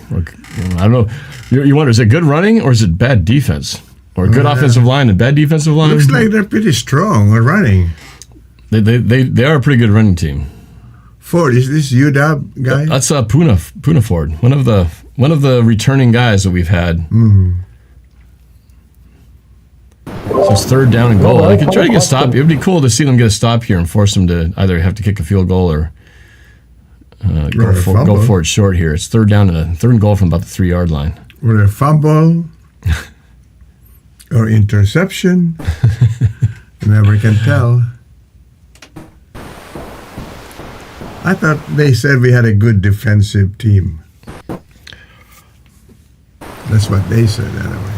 I don't know. You wonder, is it good running or is it bad defense? Or good offensive line and bad defensive line? Looks like they're pretty strong at running. They are a pretty good running team. Ford, is this UW guy? That's Puna Ford, one of the returning guys that we've had. Mm-hmm. So it's third down and goal. I could try to get a stop. It would be cool to see them get a stop here and force them to either have to kick a field goal or go for it short here. It's third and goal from about the 3-yard line. With a fumble or interception, you never can tell. I thought they said we had a good defensive team. That's what they said anyway.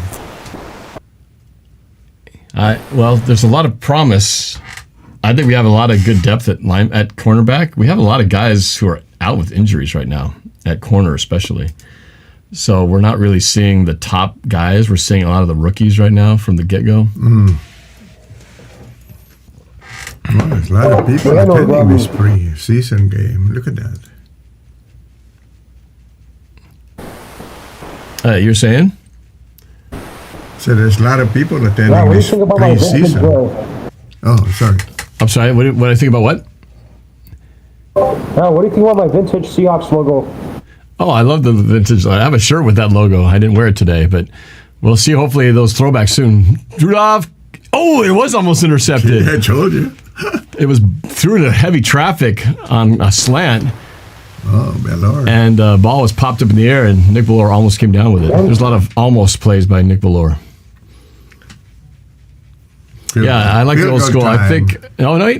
Well, there's a lot of promise. I think we have a lot of good depth at cornerback. We have a lot of guys who are out with injuries right now, at corner especially. So we're not really seeing the top guys. We're seeing a lot of the rookies right now from the get-go. Well, there's a lot of people attending this pre-season game. Look at that. You're saying? So there's a lot of people attending this pre-season. Oh, sorry. I'm sorry. What do I think about what? What do you think about my vintage Seahawks logo? Oh, I love the vintage. I have a shirt with that logo. I didn't wear it today, but we'll see hopefully those throwbacks soon. Rudolph. Oh, it was almost intercepted. Yeah, I told you. It was through into heavy traffic on a slant. Oh, my Lord. And the ball was popped up in the air, and Nick Bellore almost came down with it. There's a lot of almost plays by Nick Bellore. I like the old school. Time. I think,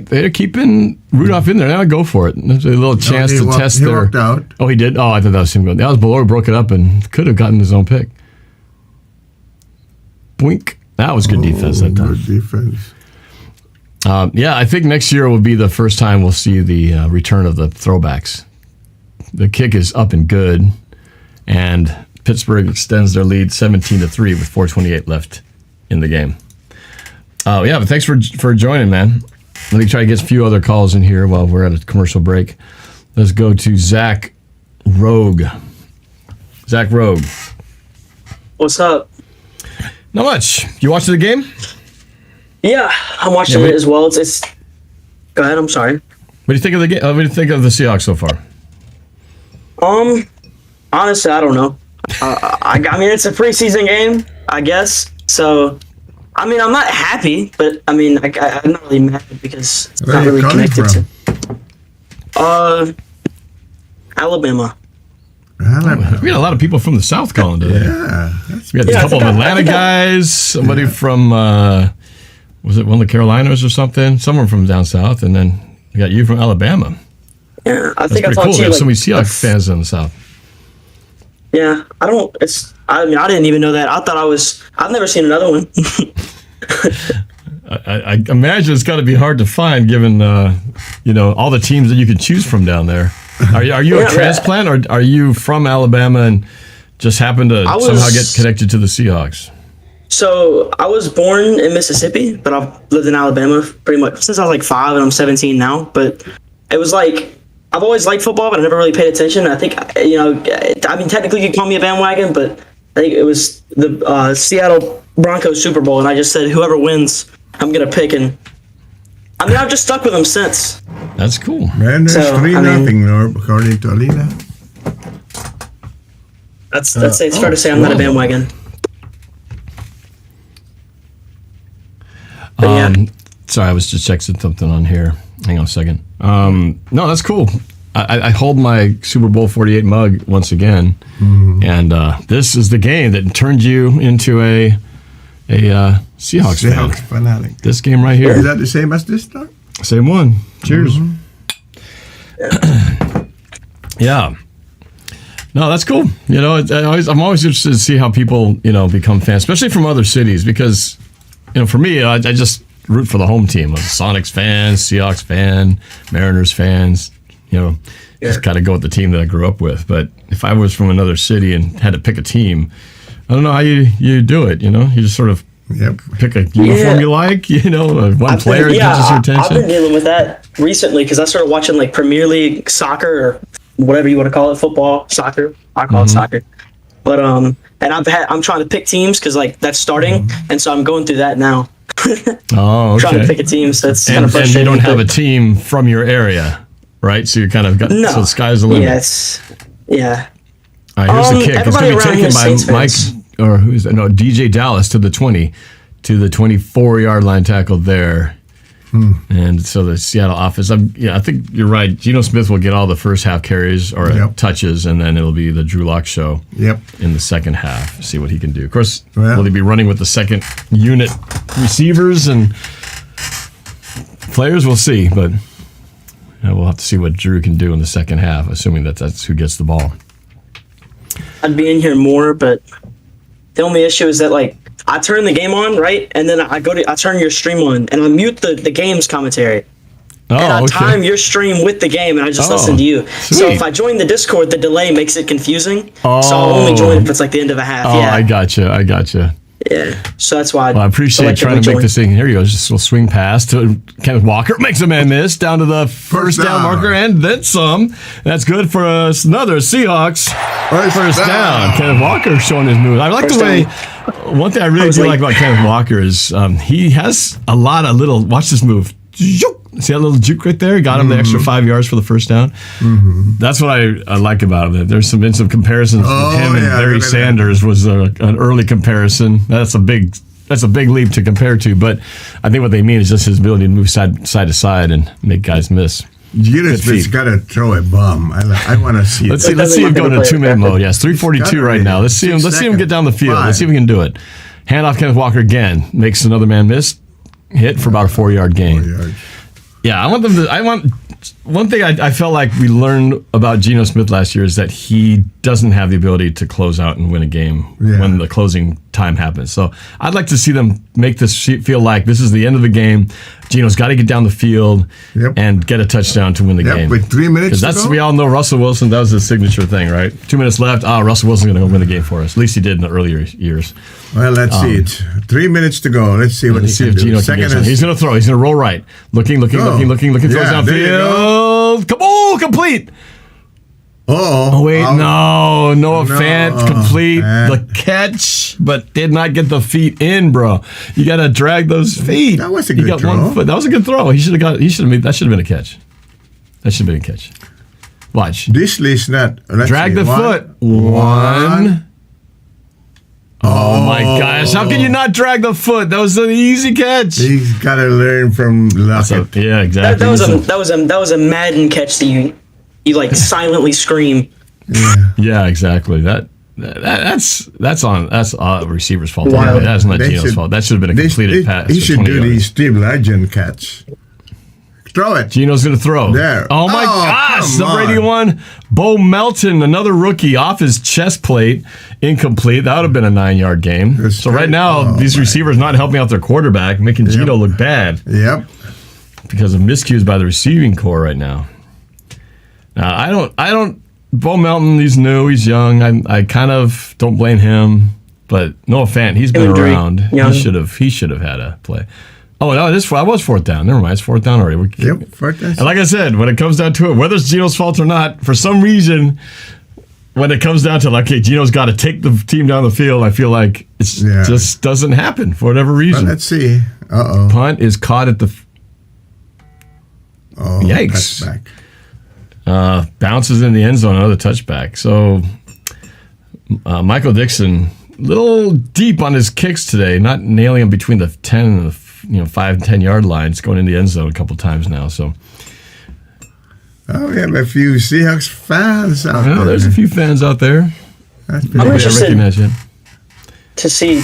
they're keeping Rudolph in there. Now go for it. There's a little chance to test he worked out. Oh, he did? Oh, I thought that was him going. That was Bellore broke it up and could have gotten his own pick. Boink. That was good defense that time. Good defense. I think next year will be the first time we'll see the return of the throwbacks. The kick is up and good, and Pittsburgh extends their lead 17-3 with 4:28 left in the game. But thanks for joining, man. Let me try to get a few other calls in here while we're at a commercial break. Let's go to Zach Rogue. Zach Rogue. What's up? Not much. You watching the game? Yeah, I'm watching it as well. It's. Go ahead. I'm sorry. What do you think of the game? What do you think of the Seahawks so far? Honestly, I don't know. I mean, it's a preseason game, I guess. So, I mean, I'm not happy, but I mean, I'm not really mad because it's not really connected to. Alabama. We got a lot of people from the South calling today. Yeah. We got a couple of Atlanta guys, somebody from, was it one of the Carolinas or something? Someone from down south, and then we got you from Alabama. Yeah, I That's think I pretty talked cool. to We you have so many Seahawks fans in the South. Yeah, I didn't even know that. I've never seen another one. I imagine it's got to be hard to find given, all the teams that you could choose from down there. Are you a transplant or are you from Alabama and just happen to somehow get connected to the Seahawks? So I was born in Mississippi, but I've lived in Alabama pretty much since I was like 5, and I'm 17 now. But it was like I've always liked football, but I never really paid attention. I think technically you could call me a bandwagon, but I think it was the Seattle Broncos Super Bowl, and I just said whoever wins, I'm gonna pick. And I've just stuck with them since. That's cool. Man, there's 3-0, Norb, according to Alena. It's fair to say I'm not a bandwagon. Sorry, I was just checking something on here. Hang on a second. No, that's cool. I hold my Super Bowl 48 mug once again, and this is the game that turned you into a Seahawks fan. Fanatic. This game right here. Is that the same as this time? Same one. Cheers. Yeah. No, that's cool. I'm always interested to see how people, become fans, especially from other cities, because, for me, I just root for the home team. I'm a Sonics fan, Seahawks fan, Mariners fans. Just got to go with the team that I grew up with. But if I was from another city and had to pick a team, I don't know how you do it. You just sort of pick a uniform you like. One player catches your attention. I've been dealing with that recently because I started watching like Premier League soccer or whatever you want to call it, football, soccer. I call it soccer. But and I'm trying to pick teams because like that's starting, and so I'm going through that now. Oh, okay. Trying to pick a team, so that's kind of frustrating. And you don't have a team from your area, right? So you're kind of got so the sky's the limit. Yeah. All right, here's the kick. It's going to be taken by Mike fans. or DJ Dallas to the 20, to the 24-yard line tackle there. And so the Seattle offense, I think you're right. Geno Smith will get all the first half carries or touches, and then it'll be the Drew Lock show in the second half. See what he can do. Of course, will he be running with the second unit receivers and players? We'll see, but we'll have to see what Drew can do in the second half, assuming that's who gets the ball. I'd be in here more, but the only issue is that like I turn the game on, right? And then I turn your stream on and I mute the game's commentary. And I time your stream with the game and I just listen to you. Sweet. So if I join the Discord, the delay makes it confusing. So I'll only join if it's like the end of a half. I gotcha. Yeah. So that's why I appreciate trying to make this thing. Here you go. Just a little swing pass to Kenneth Walker. Makes a man miss down to the first down marker and then some. That's good for another Seahawks. First down. Kenneth Walker showing his moves. I like the way. One thing I really do like about Kenneth Walker is he has a lot of little. Watch this move. See that little juke right there? Got him the extra 5 yards for the first down. That's what I like about him. There's been some comparisons with him and Barry Sanders was an early comparison. That's a big leap to compare to, but I think what they mean is just his ability to move side to side and make guys miss. He's got to throw a bomb. I want to see it. Let's see him go into 2-minute mode. Yes, 3:42 right now. Let's see him get down the field. Let's see if we can do it. Hand off Kenneth Walker again. Makes another man miss. Hit for about a 4-yard gain. Yeah, one thing I felt like we learned about Geno Smith last year is that he doesn't have the ability to close out and win a game when the closing time happens. So I'd like to see them make this feel like this is the end of the game. Geno's got to get down the field and get a touchdown to win the game. With 3 minutes to go? We all know Russell Wilson, that was his signature thing, right? 2 minutes left. Russell Wilson's going to win the game for us. At least he did in the earlier years. Well, let's see it. 3 minutes to go. Let's see what he can do. He's going to throw. He's going to roll right. Looking. Throws downfield. Come on, complete. Oh, wait, no. Noah Fant complete the catch, but did not get the feet in, bro. You got to drag those feet. That was a good throw. 1 foot. That was a good throw. That should have been a catch. That should have been a catch. Watch. This is not. Drag the foot. One. Oh my gosh! How can you not drag the foot? That was an easy catch. He's got to learn from Lockett. Yeah, exactly. That was a Madden catch that you like silently scream. Yeah, exactly. That's a receiver's fault. Wild. That's not Geno's fault. That should have been a completed pass. He for should 20 do yards. the Steve Legend catch. Throw it. Geno's going to throw. There. Oh, my gosh. come The Brady on. one. Bo Melton, another rookie, off his chest plate. Incomplete. That would have been a 9-yard game. So right now, these receivers not helping out their quarterback, making Geno look bad. Yep. Because of miscues by the receiving core right now. I don't, Bo Melton, he's new, he's young. I kind of don't blame him, but Noah Fant, he's been around. Young. He should have had a play. Oh, no, I was fourth down. Never mind, it's fourth down already. Fourth down. And like I said, when it comes down to it, whether it's Geno's fault or not, for some reason, when it comes down to like, okay, Geno's got to take the team down the field, I feel like it just doesn't happen for whatever reason. Well, let's see. Punt is caught at the... Yikes. Touchback. Bounces in the end zone, another touchback. So Michael Dixon, a little deep on his kicks today, not nailing them between the 10 and the 5 and 10 yard lines, going in the end zone a couple times now. So we have a few Seahawks fans out there. There's a few fans out there. That's I'm interested to see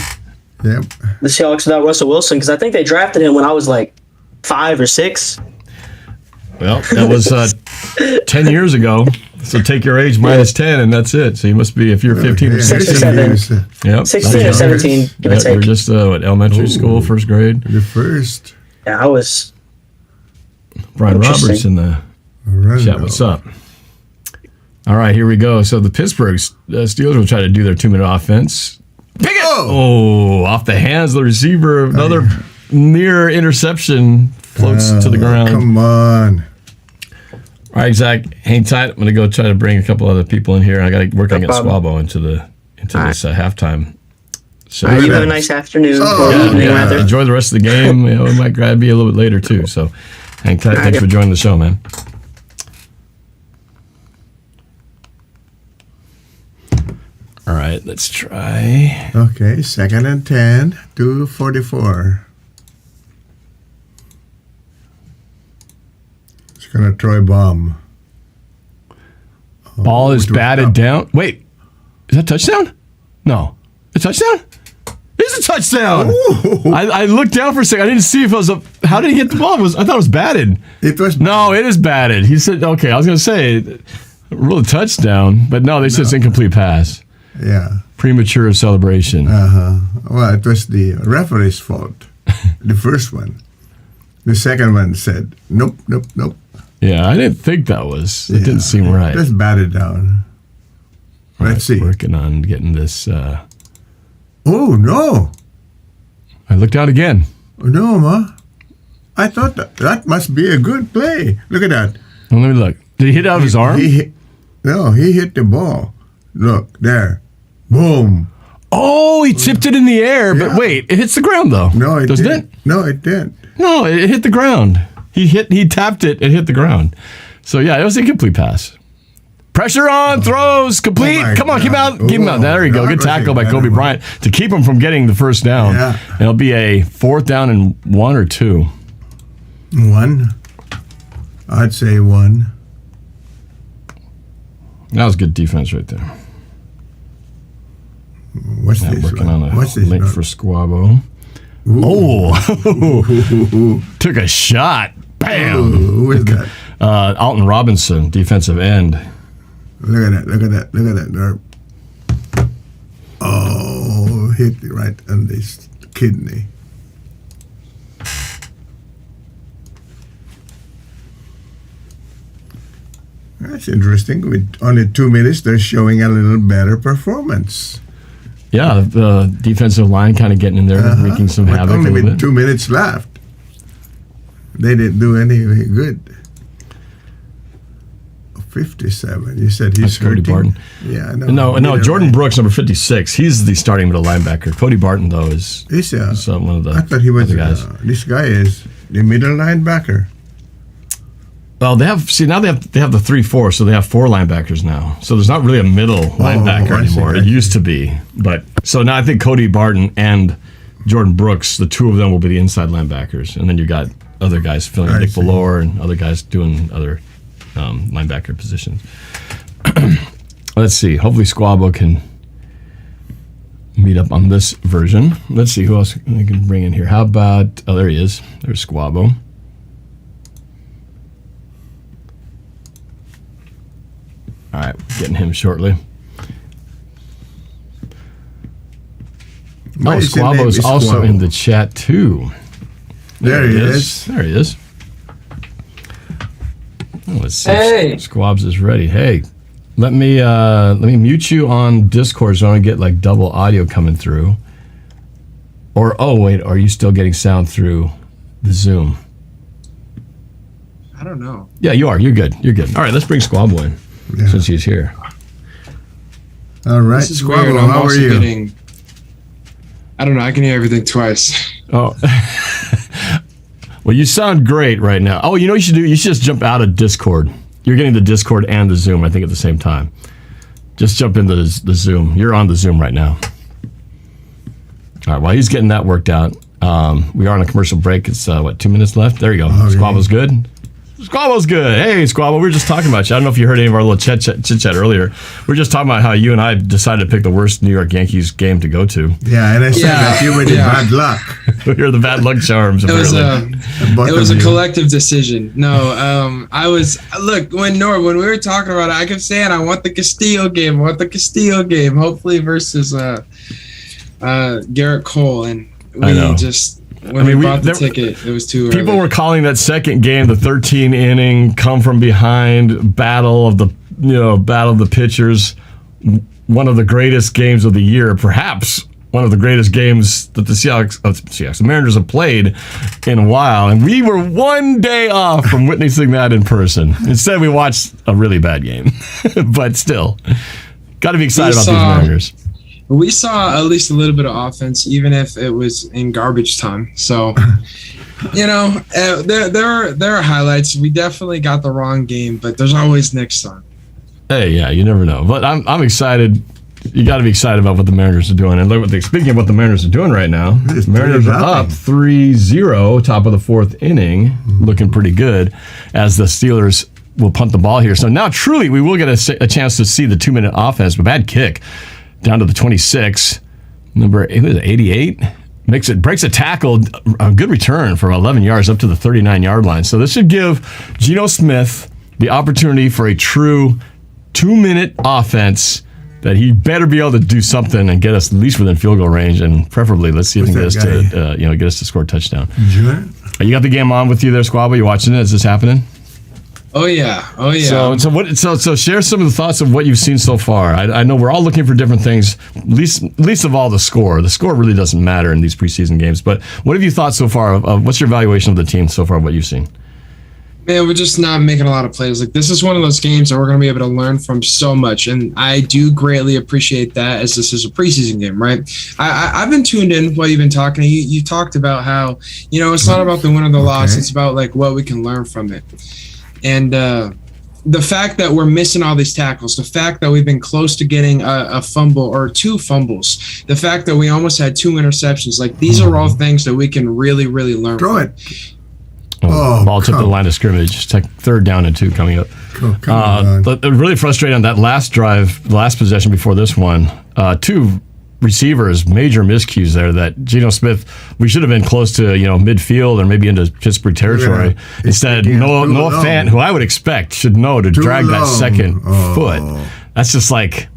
the Seahawks without Russell Wilson, because I think they drafted him when I was like 5 or 6. Well, that was 10 years ago. So take your age minus 10, and that's it. So you must be, if you're 15 or 16. Yep. 16 or 17, give or take. You're just elementary school, first grade. The first. Yeah, I was. Brian Roberts in the chat. What's up? All right, here we go. So the Pittsburgh Steelers will try to do their 2-minute offense. Pick it! Oh, off the hands of the receiver. Another near interception floats to the ground. Come on. All right, Zach, hang tight. I'm going to go try to bring a couple other people in here. I got to work on getting Squabo into this halftime. So you have a nice afternoon or evening, rather. Enjoy the rest of the game. It might grab you a little bit later, too. So hang tight. Thanks for joining the show, man. All right, let's try. Okay, 2nd and 10, 2:44. It's going to throw a bomb. Ball is batted down. Wait, is that a touchdown? No. A touchdown? It's a touchdown. I looked down for a second. I didn't see if it was a... How did he get the ball? I thought it was batted. It was... No, it is batted. He said, okay, I was going to say, really touchdown, but no, they said it's incomplete pass. Yeah. Premature celebration. Well, it was the referee's fault. The first one. The second one said, nope. Yeah, I didn't think that was. It didn't seem right. Let's bat it down. Let's see. Working on getting this. Oh, no. I looked out again. No, Ma. I thought that must be a good play. Look at that. Well, let me look. Did he hit out of his arm? No, he hit the ball. Look, there. Boom. Oh, he tipped it in the air, but wait, it hits the ground, though. No, it Doesn't didn't. it? No, it didn't. No, it hit the ground. He tapped it and hit the ground. So, yeah, it was a complete pass. Pressure on, throws, complete. Come on, keep him out. Keep him out. There you go. Good tackle by Kobe Bryant to keep him from getting the first down. Yeah. It'll be a 4th down and 1 or 2. 1. I'd say 1. That was good defense right there. What's this? Working on a What's this? link for Squabo. Oh, took a shot. Bam. Who is that? Alton Robinson, defensive end. Look at that. Norb. Oh, hit it right on this kidney. That's interesting. With only 2 minutes, they're showing a little better performance. Yeah, the defensive line kind of getting in there, wreaking some havoc. Only a little with bit. 2 minutes left. They didn't do any good. 57. You said he's Cody hurting? Barton. Yeah, No, Jordan Brooks, number 56. He's the starting middle linebacker. Cody Barton, though, is one of the I thought he was other guys. This guy is the middle linebacker. Well, now they have the 3-4, so they have 4 linebackers now. So there's not really a middle linebacker anymore. It used to be, but so now I think Cody Barton and Jordan Brooks, the 2 of them will be the inside linebackers, and then you got other guys filling in, Nick Valor and other guys doing other linebacker positions. Let's see. Hopefully Squabo can meet up on this version. Let's see who else we can bring in here. How about... Oh, there he is. There's Squabo. All right, getting him shortly. Why is his name Squabo's is also Squabo? in the chat too. There he is. There he is. Oh, let's see. Hey. Squabs is ready. Hey, let me mute you on Discord so I don't get like double audio coming through. Or oh wait, are you still getting sound through the Zoom? I don't know. Yeah, you are. You're good. You're good. All right, let's bring Squabo in since he's here. All right, This is weird. Squabo, I'm how are also you? getting. I don't know. I can hear everything twice. Oh. Well, you sound great right now. Oh, you know what you should do? You should just jump out of Discord. You're getting the Discord and the Zoom, I think, at the same time. Just jump into the Zoom. You're on the Zoom right now. All right, while he's getting that worked out, we are on a commercial break. It's, 2 minutes left? There you go. Okay. Squabo's good? Squabo's good. Hey, Squabo, we were just talking about you. I don't know if you heard any of our little chit-chat earlier. We were just talking about how you and I decided to pick the worst New York Yankees game to go to. Yeah, and I said that you were the bad luck. You're the bad luck charms, It was apparently. a collective decision. No, I was look when we were talking about it, I kept saying I want the Castillo game. Hopefully versus Garrett Cole, and I know. we just when we bought the ticket, it was too early. People were calling that second game the 13-inning come from behind battle of the pitchers, one of the greatest games of the year, perhaps one of the greatest games that the Mariners have played in a while, and we were one day off from witnessing that in person. Instead, we watched a really bad game, but still, got to be excited about these Mariners. We saw at least a little bit of offense, even if it was in garbage time. So, there are highlights. We definitely got the wrong game, but there's always next time. Hey, yeah, you never know. But I'm excited. You got to be excited about what the Mariners are doing. And look, speaking of what the Mariners are doing right now, the Mariners are up 3-0, top of the fourth inning, looking pretty good as the Steelers will punt the ball here. So now, truly, we will get a chance to see the 2-minute offense. But bad kick. Down to the 26, number 88, breaks a tackle, a good return for 11 yards up to the 39-yard line. So this should give Geno Smith the opportunity for a true 2-minute offense that he better be able to do something and get us at least within field goal range, and preferably let's see if he can get us to score a touchdown. You got the game on with you there, Squabo? You watching it? Is this happening? Oh yeah. So share some of the thoughts of what you've seen so far. I know we're all looking for different things. Least of all the score. The score really doesn't matter in these preseason games. But what have you thought so far? What's your evaluation of the team so far? What you've seen? Man, we're just not making a lot of plays. Like, this is one of those games that we're going to be able to learn from so much, and I do greatly appreciate that, as this is a preseason game, right? I've been tuned in while you've been talking. You talked about how it's not about the win or the loss. It's about like what we can learn from it. And the fact that we're missing all these tackles, the fact that we've been close to getting a fumble or 2 fumbles, the fact that we almost had 2 interceptions, like these are all things that we can really, really learn from. Ball took the line of scrimmage. It's like 3rd down and 2 coming up. Really frustrating on that last drive, the last possession before this one. 2 receivers, major miscues there that Geno Smith, we should have been close to, midfield or maybe into Pittsburgh territory. Yeah, instead, Noah Fant, who I would expect should know to drag that second foot. That's just like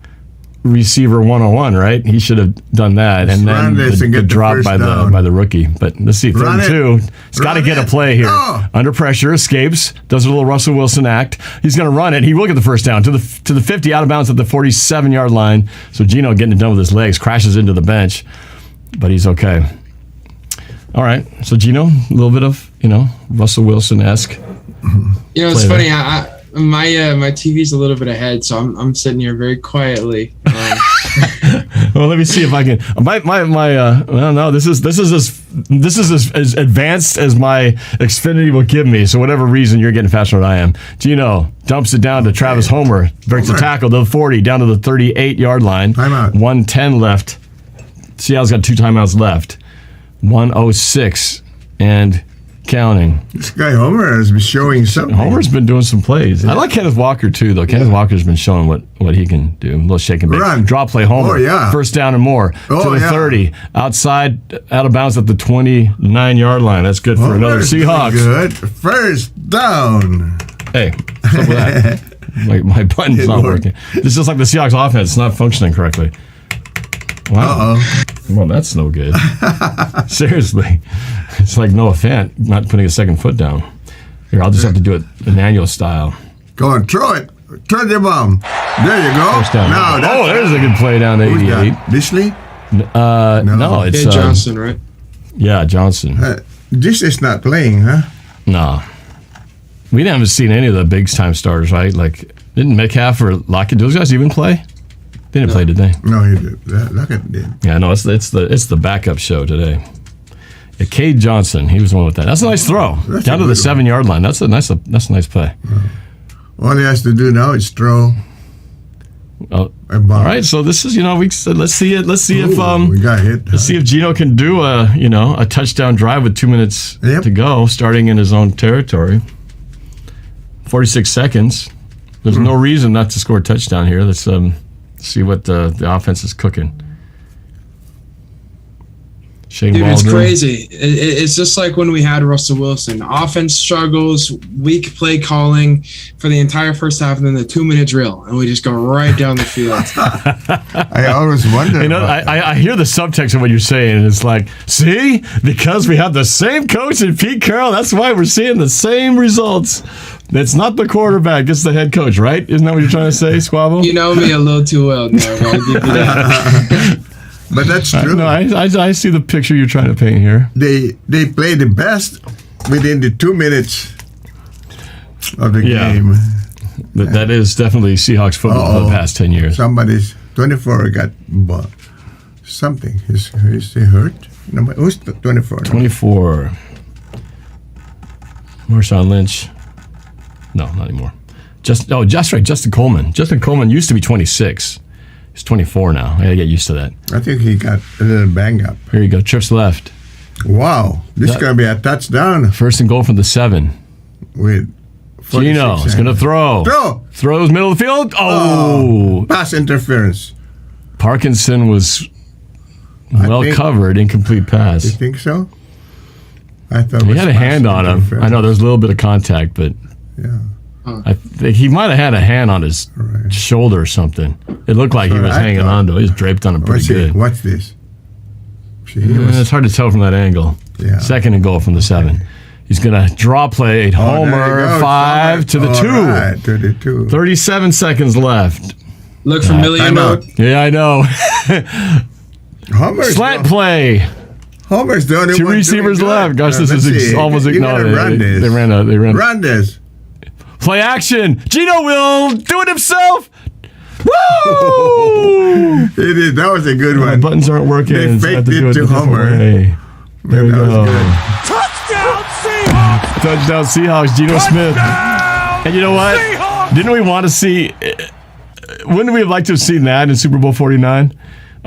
receiver 101, right? He should have done that. And then the drop by the rookie. But let's see, 3rd and 2. He's got to get a play here. Under pressure, escapes, does a little Russell Wilson act. He's going to run it. He will get the first down to the 50, out of bounds at the 47-yard line. So Geno getting it done with his legs, crashes into the bench, but he's okay. All right, so Geno, a little bit of Russell Wilson-esque. It's funny. My TV's a little bit ahead, so I'm sitting here very quietly. Well, let me see if I can. No, this is as advanced as my Xfinity will give me. So whatever reason, you're getting faster than I am. Geno dumps it down to Travis Homer, breaks the tackle to the 40, down to the 38-yard line. Timeout. 1:10 left. Seattle's got 2 timeouts left. 1:06 and counting. This guy Homer has been showing something. Homer's been doing some plays. I like Kenneth Walker too, though. Kenneth Walker's been showing what he can do. A little shake and bake. Run. Draw play Homer. Oh, yeah. First down and more. To the 30. Outside, out of bounds at the 29-yard line. That's good for another Seahawks. Good. First down. Hey, what's up with that? my button's not working. This is just like the Seahawks offense. It's not functioning correctly. Wow. Uh-oh. Well, that's no good. Seriously. It's like Noah Fant not putting a second foot down. Here, I'll just have to do it Emmanuel style. Go on, throw it. Throw the bomb. There you go. Now, there's a good play down to 88. Disley? No, it's Johnson, right? Yeah, Johnson. This is not playing, huh? No. We haven't seen any of the big time starters, right? Like, didn't Metcalf or Lockett, those guys even play? They didn't play, did they? No, he did. Lockett did. Yeah, no, it's the backup show today. Yeah, Cade Johnson, he was the one with that. That's a nice throw. That's down to the 7-yard line. That's a nice play. All he has to do now is throw. All right, so this is let's see it. Let's see if we got hit. Let's see if Geno can do a touchdown drive with 2 minutes to go, starting in his own territory. 46 seconds. There's no reason not to score a touchdown here. Let's see what the offense is cooking. Shane Dude, Waldron. it's crazy. It's just like when we had Russell Wilson. Offense struggles, weak play calling for the entire first half, and then the 2-minute drill, and we just go right down the field. I always wonder. I hear the subtext of what you're saying, and it's like, see, because we have the same coach in Pete Carroll, that's why we're seeing the same results. It's not the quarterback, it's the head coach, right? Isn't that what you're trying to say, Squabo? You know me a little too well, Norb. I'll give you that. But that's true. No, I see the picture you're trying to paint here. They play the best within the 2 minutes of the game. That is definitely Seahawks football for the past 10 years. Somebody's 24 got something. Is he hurt? No, who's 24? 24. Marshawn Lynch. No, not anymore. Just right. Justin Coleman. Justin Coleman used to be 26. He's 24 now. I gotta get used to that. I think he got a little bang up. Here you go. Trips left. Wow. This is going to be a touchdown. First and goal from the 7. With Geno is going to throw. Throws middle of the field. Oh. Pass interference. Parkinson was covered. Incomplete pass. You think so? I thought he had a hand on him. I know there's a little bit of contact, but I think he might have had a hand on his shoulder or something. It looked like he was hanging on to it. He was draped on him pretty good. What's this? It's hard to tell from that angle. Yeah. Second and goal from the 7. He's going to draw play. Homer, 5 to the 2. Right, to the 2. 37 seconds left. Look familiar, Norb? Yeah, I know. Homer's Slant play. Homer's the only 2 one receivers left. Gosh, this is almost ignored. They ran. Run this. Play action. Geno will do it himself. Woo! That was a good one. My buttons aren't working. They faked it to Homer. There we go. Touchdown Seahawks! Touchdown Seahawks. Geno Smith. And you know what? Seahawks! Didn't we want to see? Wouldn't we have liked to have seen that in Super Bowl 49?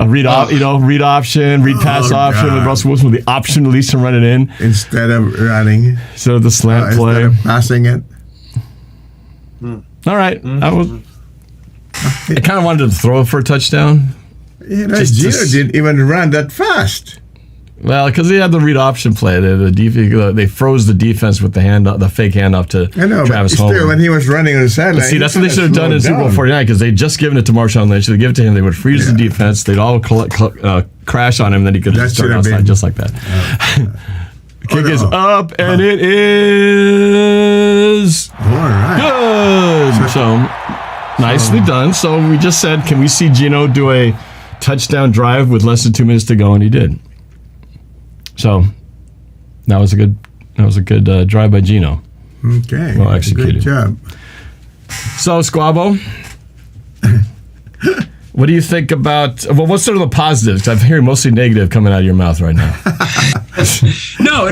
Read option, read pass option, with Russell Wilson with the option at least to run it in instead of running. Instead of the slant play. Instead of passing it. All right. I kind of wanted to throw for a touchdown. Geno didn't even run that fast. Well, because they had the read option play. They froze the defense with the fake handoff to Travis Homer. Still, when he was running on the sideline. See, that's what they should have done in Super Bowl 49 because they'd just given it to Marshawn Lynch. They'd give it to him. They would freeze the defense. They'd all crash on him. And then he could just start outside just like that. The kick is up, and it is good. So nicely done. So we just said, can we see Geno do a touchdown drive with less than 2 minutes to go? And he did. So that was a good drive by Geno. Okay. Well executed. Good job. So Squabo, what do you think about? Well, what's sort of the positives? I'm hearing mostly negative coming out of your mouth right now. No.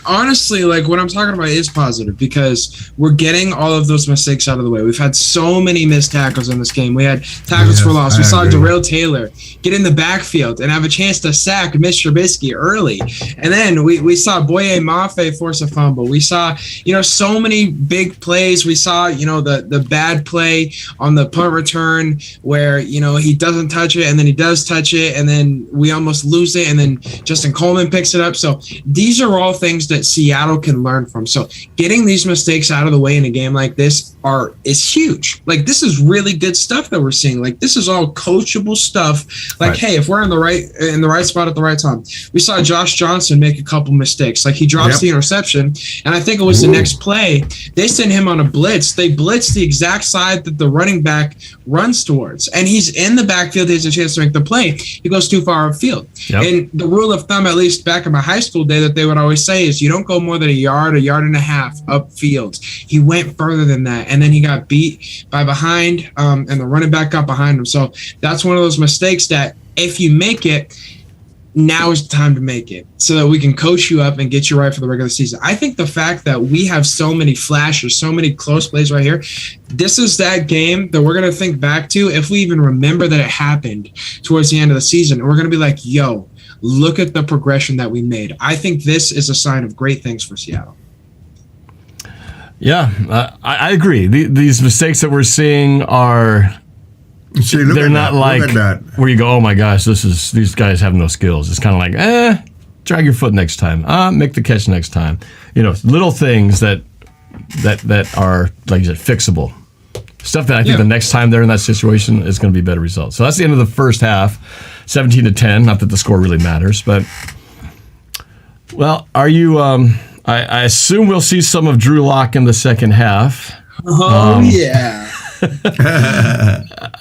honestly, like what I'm talking about is positive because we're getting all of those mistakes out of the way. We've had so many missed tackles in this game. We had tackles for loss. We saw Darrell Taylor get in the backfield and have a chance to sack Mitch Trubisky early. And then we saw Boye Mafe force a fumble. We saw, so many big plays. We saw, the bad play on the punt return where, he doesn't touch it and then he does touch it and then we almost lose it and then Justin Coleman picks it up. So these are all things that Seattle can learn from. So getting these mistakes out of the way in a game like this is huge. Like, this is really good stuff that we're seeing. Like, this is all coachable stuff. Like, hey, if we're in the right spot at the right time. We saw Josh Johnson make a couple mistakes. Like, he drops the interception, and I think it was the next play. They sent him on a blitz. They blitzed the exact side that the running back runs towards, and he's in the backfield. He has a chance to make the play. He goes too far upfield. And the rule of thumb, at least back in my high school day, that they would always say is you don't go more than a yard and a half upfield. He went further than that, and then he got beat by behind, and the running back got behind him. So that's one of those mistakes that if you make it, now is the time to make it so that we can coach you up and get you right for the regular season. I think the fact that we have so many flashes, so many close plays right here, this is that game that we're going to think back to if we even remember that it happened towards the end of the season. And we're going to be like, yo, look at the progression that we made. I think this is a sign of great things for Seattle. Yeah, I agree. These mistakes that we're seeing are... they're not like where you go, oh my gosh, these guys have no skills. It's kind of like, drag your foot next time. Make the catch next time. Little things that are, like you said, fixable. Stuff that I think the next time they're in that situation is going to be better results. So that's the end of the first half, 17-10. Not that the score really matters, but well, are you? I assume we'll see some of Drew Lock in the second half. Yeah.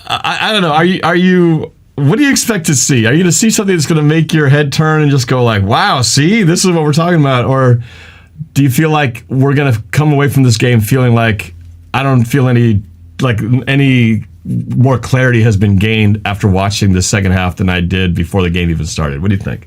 I don't know. Are you? What do you expect to see? Are you going to see something that's going to make your head turn and just go like, "Wow, see, this is what we're talking about," or do you feel like we're going to come away from this game feeling like I don't feel any more clarity has been gained after watching the second half than I did before the game even started? What do you think?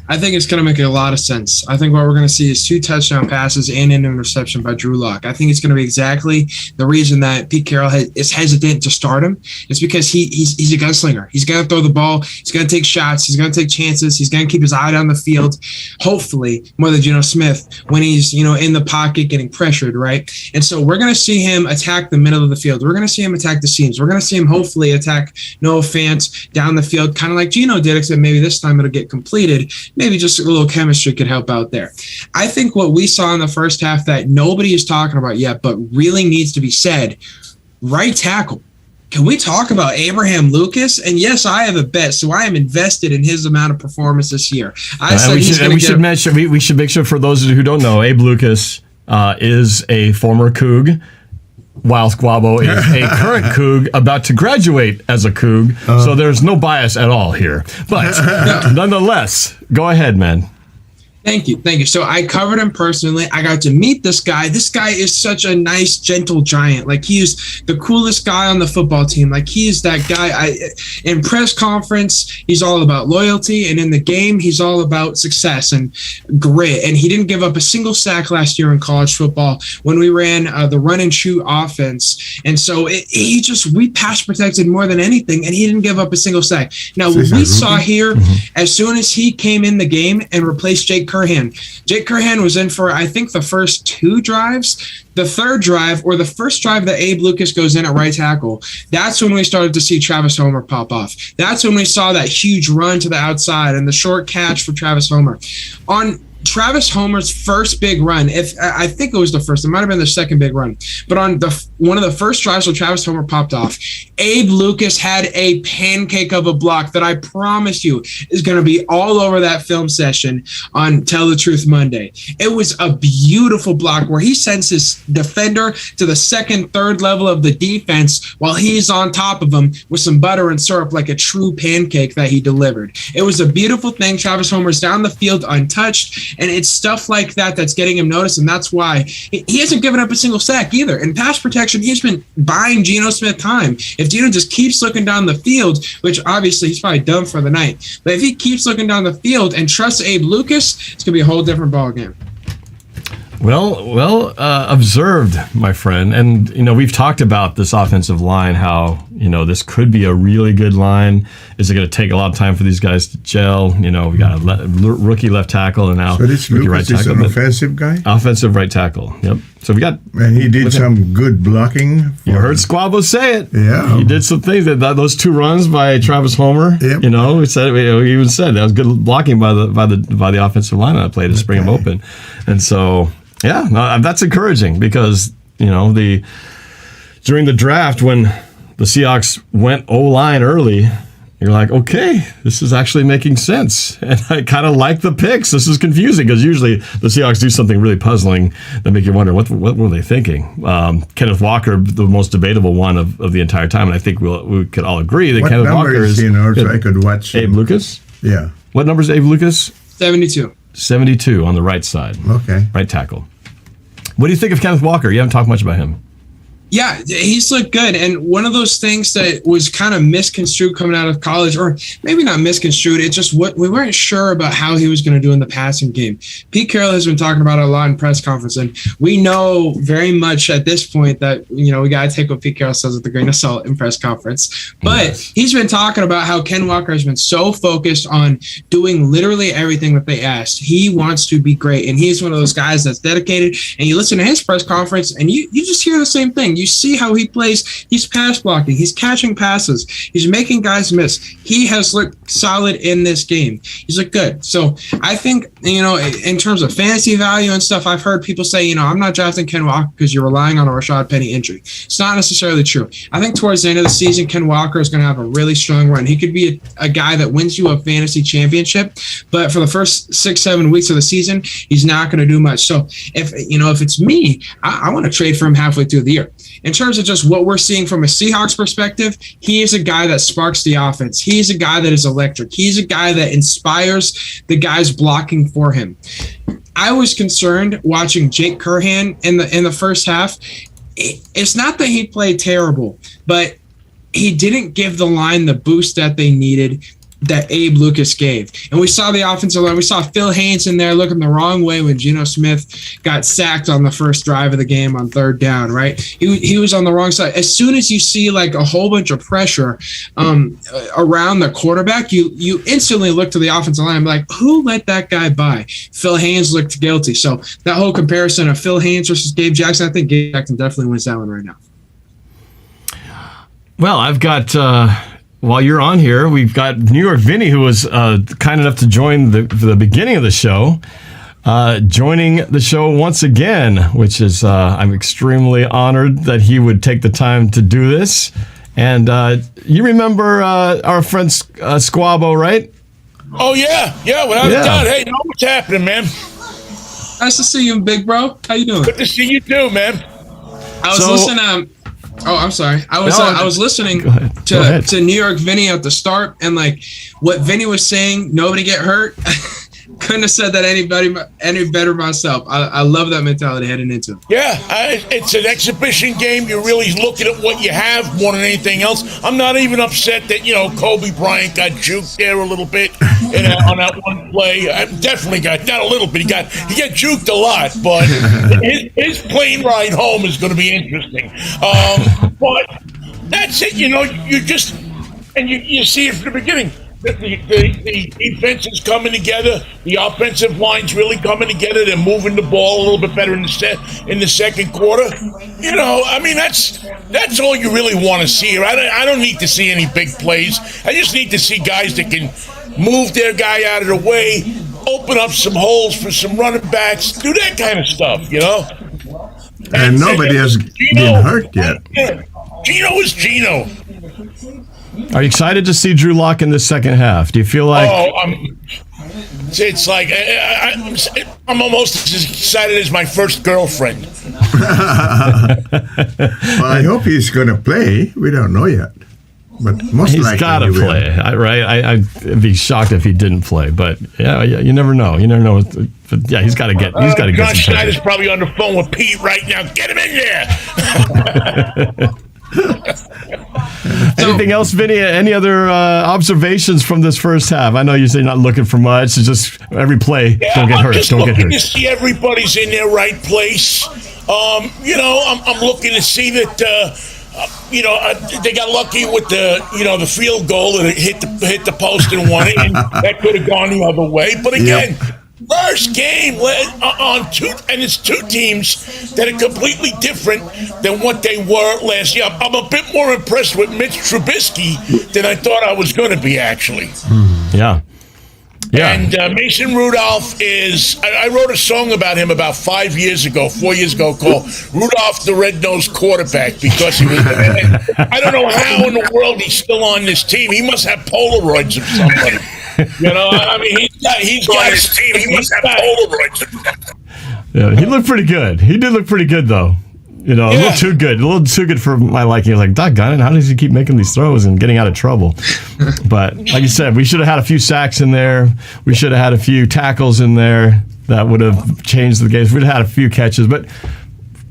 I think it's going to make a lot of sense. I think what we're going to see is 2 touchdown passes and an interception by Drew Lock. I think it's going to be exactly the reason that Pete Carroll is hesitant to start him. It's because he's a gunslinger. He's going to throw the ball. He's going to take shots. He's going to take chances. He's going to keep his eye down the field, hopefully, more than Geno Smith when he's in the pocket getting pressured, right? And so we're going to see him attack the middle of the field. We're going to see him attack the seams. We're going to see him hopefully attack Noah Fant down the field, kind of like Geno did, except maybe this time it'll get completed. Maybe just a little chemistry could help out there. I think what we saw in the first half that nobody is talking about yet, but really needs to be said, right tackle. Can we talk about Abraham Lucas? And yes, I have a bet, so I am invested in his amount of performance this year. We should make sure for those who don't know, Abe Lucas is a former Coug, while Squabo is a current Coug about to graduate as a Coug. So there's no bias at all here. But nonetheless, go ahead, man. Thank you. So I covered him personally. I got to meet this guy. This guy is such a nice, gentle giant. Like, he's the coolest guy on the football team. Like, he is that guy. In press conference, he's all about loyalty, and in the game, he's all about success and grit. And he didn't give up a single sack last year in college football when we ran the run and shoot offense. And so we pass protected more than anything, and he didn't give up a single sack. Now, what we saw here, as soon as he came in the game and replaced Jake Curhan. Jake Curhan was in for, I think, the first 2 drives. The third drive, or the first drive that Abe Lucas goes in at right tackle, that's when we started to see Travis Homer pop off. That's when we saw that huge run to the outside and the short catch for Travis Homer. On Travis Homer's first big run, I think it was the first, it might have been the second big run, but on one of the first drives where Travis Homer popped off, Abe Lucas had a pancake of a block that I promise you is going to be all over that film session on Tell the Truth Monday. It was a beautiful block where he sends his defender to the second, third level of the defense while he's on top of him with some butter and syrup like a true pancake that he delivered. It was a beautiful thing. Travis Homer's down the field untouched. And it's stuff like that that's getting him noticed, and that's why he hasn't given up a single sack either. In pass protection, he's been buying Geno Smith time. If Geno just keeps looking down the field, which obviously he's probably done for the night, but if he keeps looking down the field and trusts Abe Lucas, it's going to be a whole different ballgame. Well observed, my friend. And, we've talked about this offensive line, how, this could be a really good line. Is it going to take a lot of time for these guys to gel? We got a rookie left tackle and now So this rookie Lucas right is tackle. an offensive guy? Offensive right tackle, yep. So we got... And he did some good blocking. You heard Squabo say it. Yeah. He did some things. Those 2 runs by Travis Homer, he even said that was good blocking by the offensive line on that play to spring him open. And so... Yeah, no, that's encouraging because, during the draft when the Seahawks went O-line early, you're like, okay, this is actually making sense. And I kind of like the picks. This is confusing because usually the Seahawks do something really puzzling that make you wonder, what were they thinking? Kenneth Walker, the most debatable one of the entire time, and I think we could all agree that Kenneth Walker is... What number is so I could watch Abe Lucas? Yeah. What number is Abe Lucas? 72. 72 on the right side. Okay. Right tackle. What do you think of Kenneth Walker? You haven't talked much about him. Yeah, he's looked good. And one of those things that was kind of misconstrued coming out of college, or maybe not misconstrued, it's just what we weren't sure about how he was going to do in the passing game. Pete Carroll has been talking about it a lot in press conference, and we know very much at this point that, we got to take what Pete Carroll says with a grain of salt in press conference. But he's been talking about how Ken Walker has been so focused on doing literally everything that they asked. He wants to be great, and he's one of those guys that's dedicated. And you listen to his press conference, and you just hear the same thing. You see how he plays. He's pass blocking. He's catching passes. He's making guys miss. He has looked solid in this game. He's looked good. So I think, in terms of fantasy value and stuff, I've heard people say, I'm not drafting Ken Walker because you're relying on a Rashad Penny injury. It's not necessarily true. I think towards the end of the season, Ken Walker is going to have a really strong run. He could be a guy that wins you a fantasy championship, but for the first 6-7 weeks of the season, he's not going to do much. So if it's me, I want to trade for him halfway through the year. In terms of just what we're seeing from a Seahawks perspective, he is a guy that sparks the offense. He's a guy that is electric. He's a guy that inspires the guys blocking for him. I was concerned watching Jake Curhan in the first half. It's not that he played terrible, but he didn't give the line the boost that they needed, that Abe Lucas gave. And we saw the offensive line. We saw Phil Haynes in there looking the wrong way when Geno Smith got sacked on the first drive of the game on 3rd down, right? He was on the wrong side. As soon as you see like a whole bunch of pressure around the quarterback, you instantly look to the offensive line and be like, who let that guy by? Phil Haynes looked guilty. So that whole comparison of Phil Haynes versus Gabe Jackson, I think Gabe Jackson definitely wins that one right now. Well, I've got... while you're on here, we've got New York Vinnie, who was kind enough to join the beginning of the show, joining the show once again, which is I'm extremely honored that he would take the time to do this. And you remember our friend Squabo, right? Oh, yeah, without a doubt. Hey, know what's happening, man? Nice to see you, big bro. How you doing? Good to see you too, man. I was listening. Oh, I'm sorry. I was listening to New York Vinnie at the start, and like what Vinnie was saying, nobody get hurt. Couldn't have said that any better myself. I love that mentality heading into it. Yeah, it's an exhibition game. You're really looking at what you have more than anything else. I'm not even upset that Kobe Bryant got juked there a little bit on that one play. I definitely got not a little bit. He got juked a lot, but his plane ride home is going to be interesting. But that's it. You just and you see it from the beginning. The defense is coming together. The offensive line's really coming together. They're moving the ball a little bit better in the second quarter. That's all you really want to see here. I don't need to see any big plays. I just need to see guys that can move their guy out of the way, open up some holes for some running backs, do that kind of stuff, And nobody has been hurt yet. Geno is Geno. Are you excited to see Drew Lock in the second half? Do you feel like... It's like I'm almost as excited as my first girlfriend. Well, I hope he's going to play. We don't know yet. But most likely he's got to play, right? I'd be shocked if he didn't play, but yeah, you never know. You never know. But yeah, he's got to get. John Schneider's probably on the phone with Pete right now. Get him in there. Anything else, Vinny? Any other observations from this first half? I know you say you're not looking for much. It's just every play, don't get hurt. Just Don't get looking hurt. to see everybody's in their right place. I'm looking to see that. They got lucky with the field goal that hit the post and won it, and that could have gone the other way. But again, first game on two, and it's two teams that are completely different than what they were last year. I'm a bit more impressed with Mitch Trubisky than I thought I was going to be, actually. Yeah. Yeah. And Mason Rudolph I wrote a song about him about 4 years ago, called Rudolph the Red-Nosed Quarterback, because he was, I don't know how in the world he's still on this team. He must have Polaroids of somebody. He's got his team. He must have Polaroids of somebody. Yeah, he looked pretty good. He did look pretty good, though. A little too good. A little too good for my liking. I was like, doggone it, how does he keep making these throws and getting out of trouble? But like you said, we should have had a few sacks in there. We should have had a few tackles in there that would have changed the game. We'd have had a few catches, but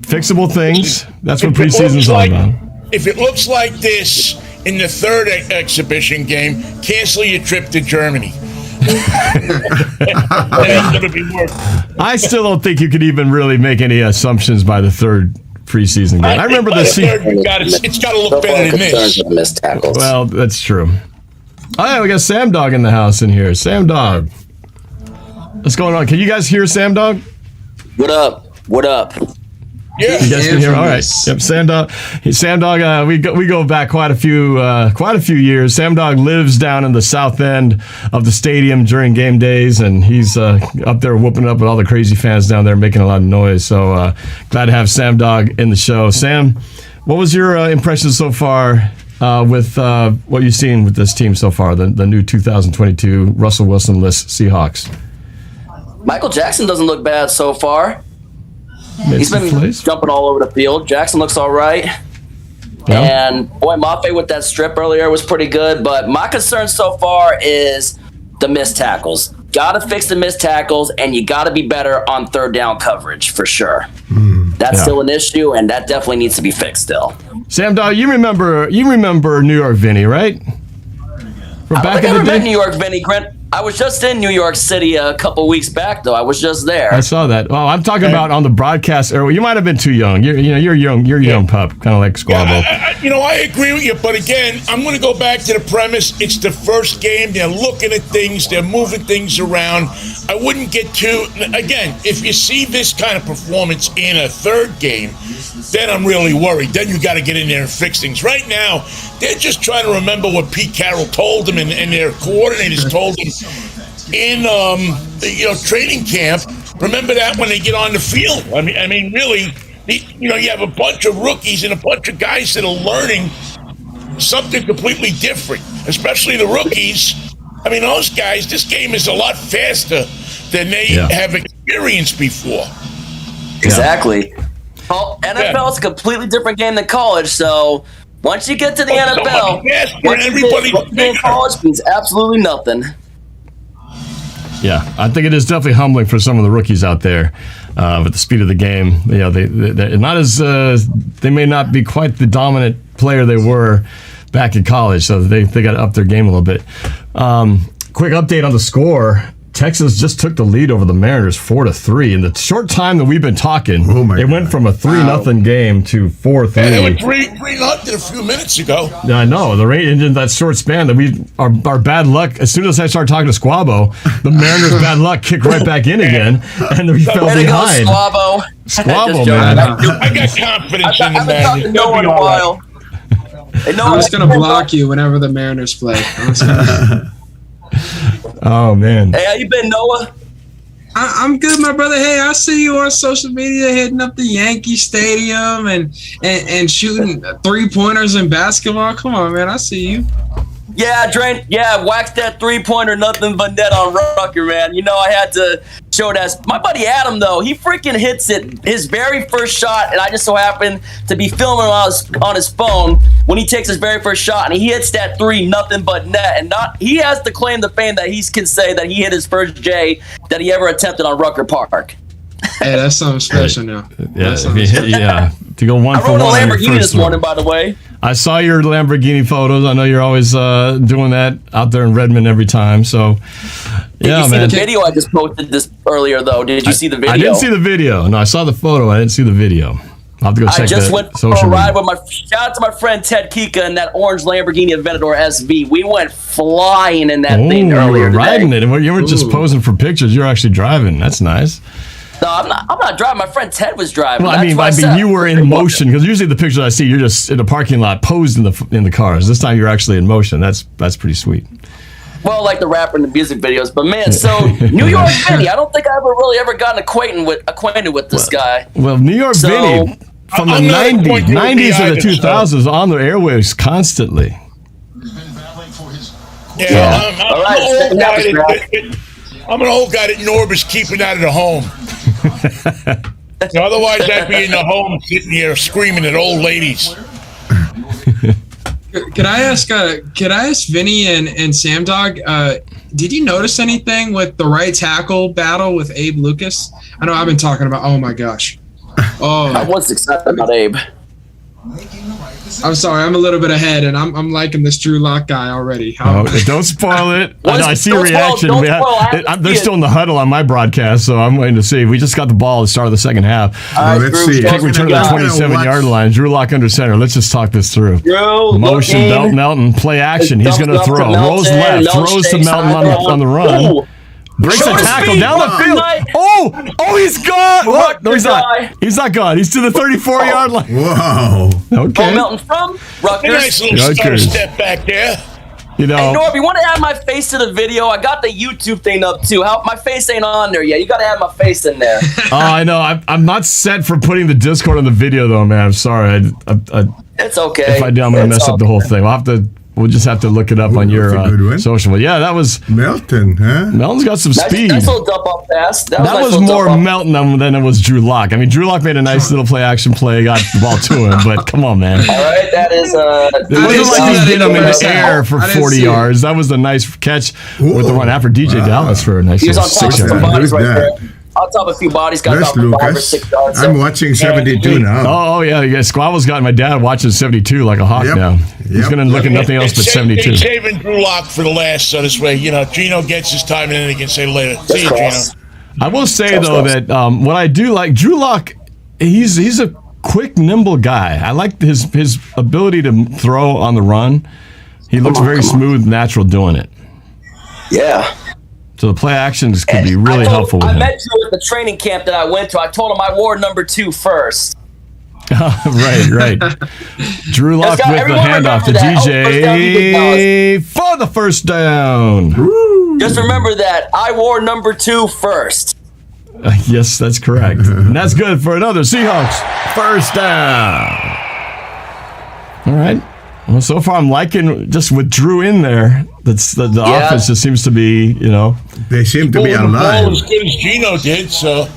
fixable things. That's what preseason's all about. If it looks like this in the third exhibition game, cancel your trip to Germany. I still don't think you could even really make any assumptions by the third preseason game. I remember it's got to look better than this. Missed tackles. Well, that's true. Oh, yeah, we got Sam Dog in the house in here. Sam Dog. What's going on? Can you guys hear Sam Dog? What up? What up? Yeah, you guys can hear. All right. Yep, Sam Dog. Sam Dog. We go back quite a few years. Sam Dog lives down in the south end of the stadium during game days, and he's up there whooping up with all the crazy fans down there, making a lot of noise. So glad to have Sam Dog in the show. Sam, what was your impression so far with what you've seen with this team so far? The new 2022 Russell Wilson-less Seahawks. Michael Jackson doesn't look bad so far. He's been jumping all over the field. Jackson looks all right. Yeah. And boy, Mafe with that strip earlier was pretty good. But my concern so far is the missed tackles. Got to fix the missed tackles, and you got to be better on third down coverage for sure. That's still an issue, and that definitely needs to be fixed still. Sam Dog, you remember New York Vinnie, right? From back in the day? New York Vinnie, Grant. I was just in New York City a couple weeks back, though. I was just there. I saw that. Oh, I'm talking about on the broadcast era. You might have been too young. You're young. You're a young pup, kind of like Squabo. I agree with you, but again, I'm going to go back to the premise. It's the first game. They're looking at things. They're moving things around. I wouldn't get too. Again, if you see this kind of performance in a third game, then I'm really worried. Then you got to get in there and fix things. Right now, they're just trying to remember what Pete Carroll told them and their coordinators told them in training camp. Remember that when they get on the field. I mean, really, you have a bunch of rookies and a bunch of guys that are learning something completely different, especially the rookies. I mean, those guys, this game is a lot faster than they have experienced before. Exactly. Well, NFL is a completely different game than college, so once you get to the NFL, everybody college means absolutely nothing. Yeah, I think it is definitely humbling for some of the rookies out there with the speed of the game. They're not as they may not be quite the dominant player they were back in college, so they got to up their game a little bit. Quick update on the score. Texas just took the lead over the Mariners 4-3. In the short time that we've been talking, it went from a 3-0 game to 4-3. They were 3-0 a few minutes ago. Yeah, I know. The rate in that short span that our bad luck. As soon as I started talking to Squabo, the Mariners' bad luck kicked right back in again, and we fell behind. Squabo, man. I got confidence in the Mariners. No one in a while. I'm just gonna block you whenever the Mariners play. Oh man! Hey, how you been, Noah? I'm good, my brother. Hey, I see you on social media hitting up the Yankee Stadium and shooting 3-pointers in basketball. Come on, man, I see you. Yeah, waxed that 3-pointer, nothing but net on Rucker, man. I had to show that. My buddy Adam, though, he freaking hits it his very first shot, and I just so happened to be filming on his phone when he takes his very first shot, and he hits that 3, nothing but net. And he has to claim the fame that he can say that he hit his first J that he ever attempted on Rucker Park. Hey, that's something special now. Yeah, to go one I for rode a one. Lamborghini this morning, by the way. I saw your Lamborghini photos. I know you're always doing that out there in Redmond every time. So, Did yeah, you see man. the video I just posted this earlier, though? Did you see the video? I didn't see the video. No, I saw the photo. I didn't see the video. I'll have to go check I just that went for social a ride media. with shout out to my friend Ted Kika in that orange Lamborghini Aventador SV. We went flying in that thing you earlier were today. riding it. You weren't just posing for pictures. You're actually driving. That's nice. No, I'm not driving. My friend Ted was driving. Well, I mean, you were in motion because usually the pictures I see, you're just in a parking lot posed in the cars. This time you're actually in motion. That's pretty sweet. Well, like the rapper and the music videos, but man, so New York Vinnie, I don't think I ever gotten acquainted with this guy. Well, New York Vinnie from the 90s to the 2000s on the airwaves constantly. Yeah, I'm an old guy that Norb is keeping out of the home. Otherwise, I'd be in the home sitting here screaming at old ladies. Could I ask Vinny and Sam Dog, did you notice anything with the right tackle battle with Abe Lucas? I know I've been talking about, oh my gosh. Oh, I was excited about Abe. I'm sorry, I'm a little bit ahead, and I'm liking this Drew Lock guy already. Don't spoil it. I see a reaction. They're still in the huddle on my broadcast, so I'm waiting to see. We just got the ball at the start of the second half. Let's see. I think we turned to the 27-yard line. Drew Lock under center. Let's just talk this through. Motion, Melton, play action. He's going to throw. Rolls left, throws to Melton on the run. Ooh. Breaks a tackle down the field. Oh, he's gone. What? No, he's not. He's not gone. He's to the 34-yard line. Whoa. Okay. Melton from Rutgers. Nice little step back there. You know, hey, Norb, you want to add my face to the video? I got the YouTube thing up too. My face ain't on there yet. You got to add my face in there. I know. I'm not set for putting the Discord on the video though, man. I'm sorry. It's okay. If I do, I'm gonna mess up the whole thing. We'll just have to look it up on your social. But yeah, that was Melton, huh? Melton's got some speed. Nice little dump off pass. That was more Melton than it was Drew Lock. I mean, Drew Lock made a nice little play-action play, got the ball to him, but come on, man. All right, that is... it wasn't like he hit him in the air for 40 yards. That was a nice catch with the run after DJ Dallas for a nice 6-yard. On top of a few bodies, got about 5 or 6 yards. I'm watching 72 now. Oh yeah. Squabo's got my dad watching 72 like a hawk now. He's going to look at nothing else but 72. He's saving Drew Lock for the last, so this way, Geno gets his time and then he can say later. See you, Geno. I will say though that what I do like Drew Lock, he's a quick, nimble guy. I like his ability to throw on the run. He looks very smooth, natural doing it. Yeah. So the play actions could be really helpful with him. I met you at the training camp that I went to. I told him I wore number 2 first. Right. Drew Lock with the handoff to DJ for the first down. Just remember that I wore number 2 first. Yes, that's correct. And that's good for another Seahawks first down. All right. Well, so far I'm liking just with Drew in there. That's the offense just seems to be, They seem to be alive. As good as Geno did, so.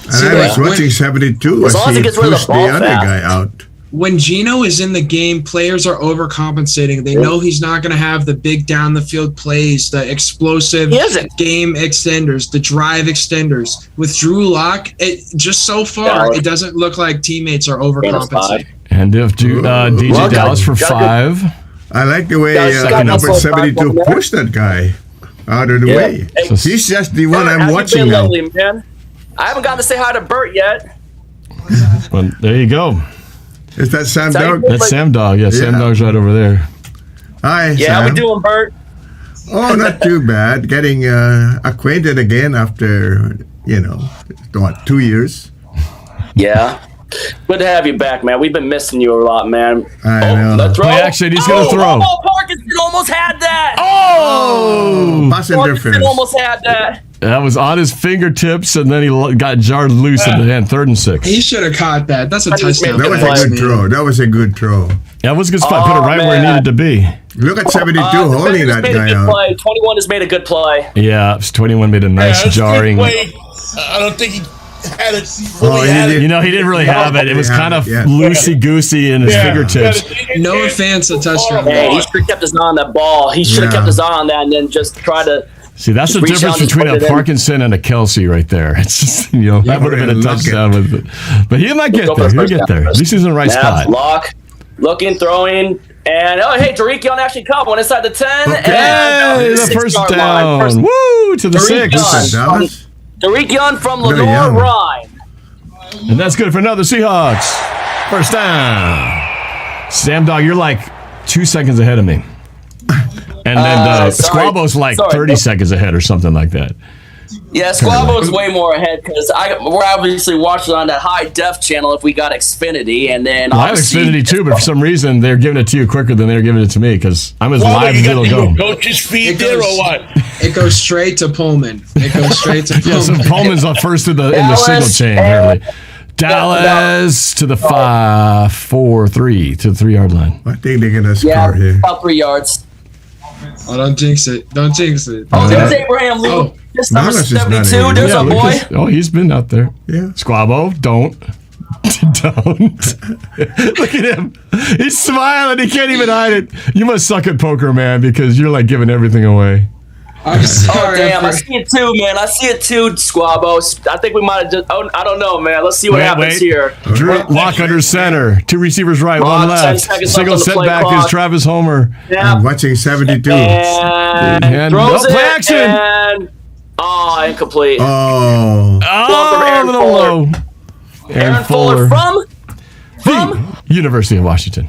And I was watching 72 as he pushed the other guy out. When Geno is in the game, players are overcompensating. They know he's not going to have the big down the field plays, the explosive game extenders, the drive extenders. With Drew Lock, it doesn't look like teammates are overcompensating. And if DJ Dallas for 5. I like the way number 72 pushed that guy out of the way. He's just the one I'm watching now. Lovely, man. I haven't gotten to say hi to Bert yet. Well, there you go. Is that Sam Dog? That's Sam Dog. Yeah, Sam Dog's right over there. Hi, Yeah, Sam. how we doing, Bert? Oh, not too bad. Getting acquainted again after, 2 years. Yeah. Good to have you back, man. We've been missing you a lot, man. I know. The throw. Actually, he's going to throw. Parkinson almost had that. Pass interference. Almost had that. That was on his fingertips, and then he got jarred loose at the end, 3rd and 6. He should have caught that. That's a touchdown. That was a good throw. That was a good throw. That was a good spot. Put it right where it needed to be. Look at 72 holding that guy out. Play. 21 has made a good play. Yeah, 21 made a nice jarring. I don't think he had it fully. He didn't really have it. It was kind of loosey-goosey in his fingertips. No offense, a touchdown. Hey, he should have kept his eye on that ball. He should have kept his eye on that and then just try to See, that's the Just reach difference out and between put a it in. Parkinson and a Kelsey right there. It's just, that would have been a touchdown with it. But he might get there. He'll get there. At least he's in the right spot. Lock, looking, throwing, and hey, Tariq Ashton Cobb went inside the 10. Hey, the first down. Woo, to the 6. Tariq from Lenore Rhine. And that's good for another Seahawks. First down. Sam Dog, you're like 2 seconds ahead of me. And then Squabo's like 30 seconds ahead or something like that. Yeah, Squabo's way more ahead because we're obviously watching on that high def channel if we got Xfinity, and then I have Xfinity too, but for some reason they're giving it to you quicker than they're giving it to me because I'm as live as it'll go. Coach's feed there or what? It goes straight to Pullman. It goes straight to Pullman. Yeah, so Pullman's up first in the signal chain, apparently. Dallas to the 5-4-3 to the 3-yard line. I think they're gonna score here. About 3 yards. Oh, don't jinx it! Don't jinx it! Oh, there's Abraham Lou. This number 72. There's a boy. Oh, he's been out there. Yeah. Squabo, don't. Look at him. He's smiling. He can't even hide it. You must suck at poker, man, because you're like giving everything away. I'm sorry. Oh, damn. I see it too, man. I see it too, Squabo. I think we might have just. Oh, I don't know, man. Let's see what happens here. Drew, lock under center. 2 receivers right, 1 left. Single setback is Travis Homer. Yeah. I'm watching 72. And throws play it, action. And, incomplete. Oh. Aaron Fuller. Aaron Fuller from University of Washington.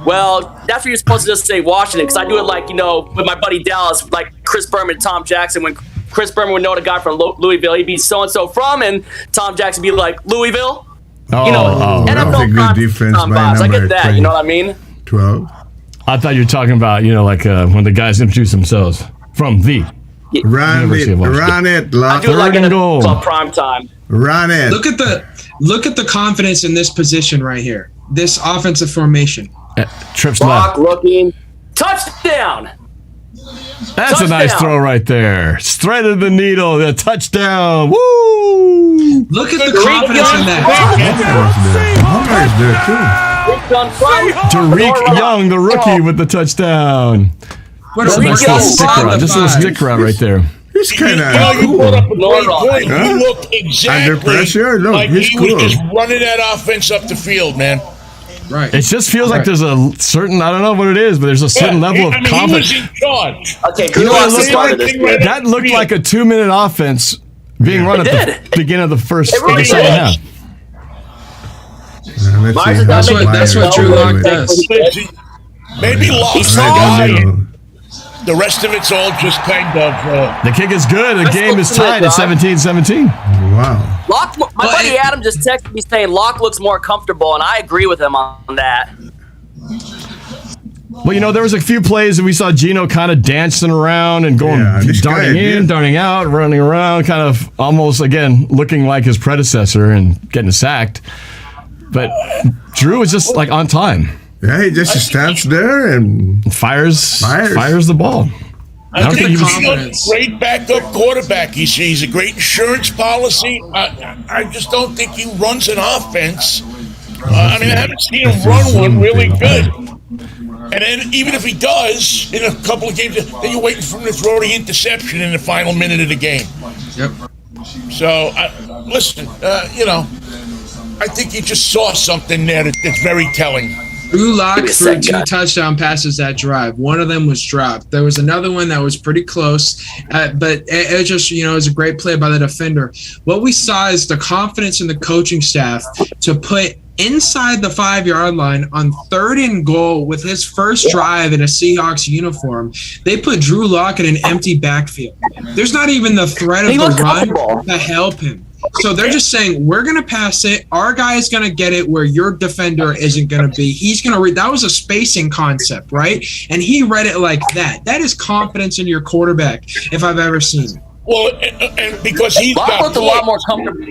Well, that's what you're supposed to just say Washington, because I do it like, with my buddy Dallas, like Chris Berman, Tom Jackson. When Chris Berman would know the guy from Louisville, he'd be so-and-so from, and Tom Jackson would be like, Louisville? That was a good defense by I get number that, 20. you know what I mean? 12. I thought you were talking about, when the guys introduce themselves from the University of Washington. Run it, lock. I do like in a goal. club prime time. Run it. Look at the confidence in this position right here. This offensive formation. Trips Lock, left. looking, touchdown. That's a nice throw right there. Straight to the needle. The touchdown. Woo! Look at the confidence in that. Tariq Young, the rookie, with the touchdown. What Just a nice little sticker out. Just a little sticker out right there. He's kind of You brought up a great Huh? point. He looked exactly under pressure. Look, like he's he cool. was just running that offense up the field, man. Right. It just feels like there's a certain, I don't know what it is, but there's a certain level of confidence. He was in charge. Okay, That looked like a 2-minute offense being run at the beginning of the first really second half. That's what Drew Lock does. Maybe Lock's the guy. The rest of it's all just kind of. The kick is good. The game is tied at 17-17. Wow. Locke, my buddy Adam just texted me saying Locke looks more comfortable, and I agree with him on that. Well, there was a few plays that we saw Geno kind of dancing around and going, darting in, darting out, running around, kind of almost, again, looking like his predecessor and getting sacked. But Drew was just like on time. Yeah, he just stands there and fires the ball. I think he's a great backup quarterback. He's a great insurance policy. I just don't think he runs an offense. I haven't seen him run one really good. And then even if he does, in a couple of games, then you're waiting for him to throw the interception in the final minute of the game. Yep. So, listen, I think you just saw something there that's very telling. Drew Lock threw 2 touchdown passes that drive. One of them was dropped. There was another one that was pretty close, but it just, it was a great play by the defender. What we saw is the confidence in the coaching staff to put inside the 5-yard line on 3rd and goal with his first drive in a Seahawks uniform. They put Drew Lock in an empty backfield. There's not even the threat of the run to help him. So they're just saying, we're going to pass it. Our guy is going to get it where your defender isn't going to be. He's going to read. That was a spacing concept, right? And he read it like that. That is confidence in your quarterback, if I've ever seen it. Well, and because he's Locke looked a lot more comfortable.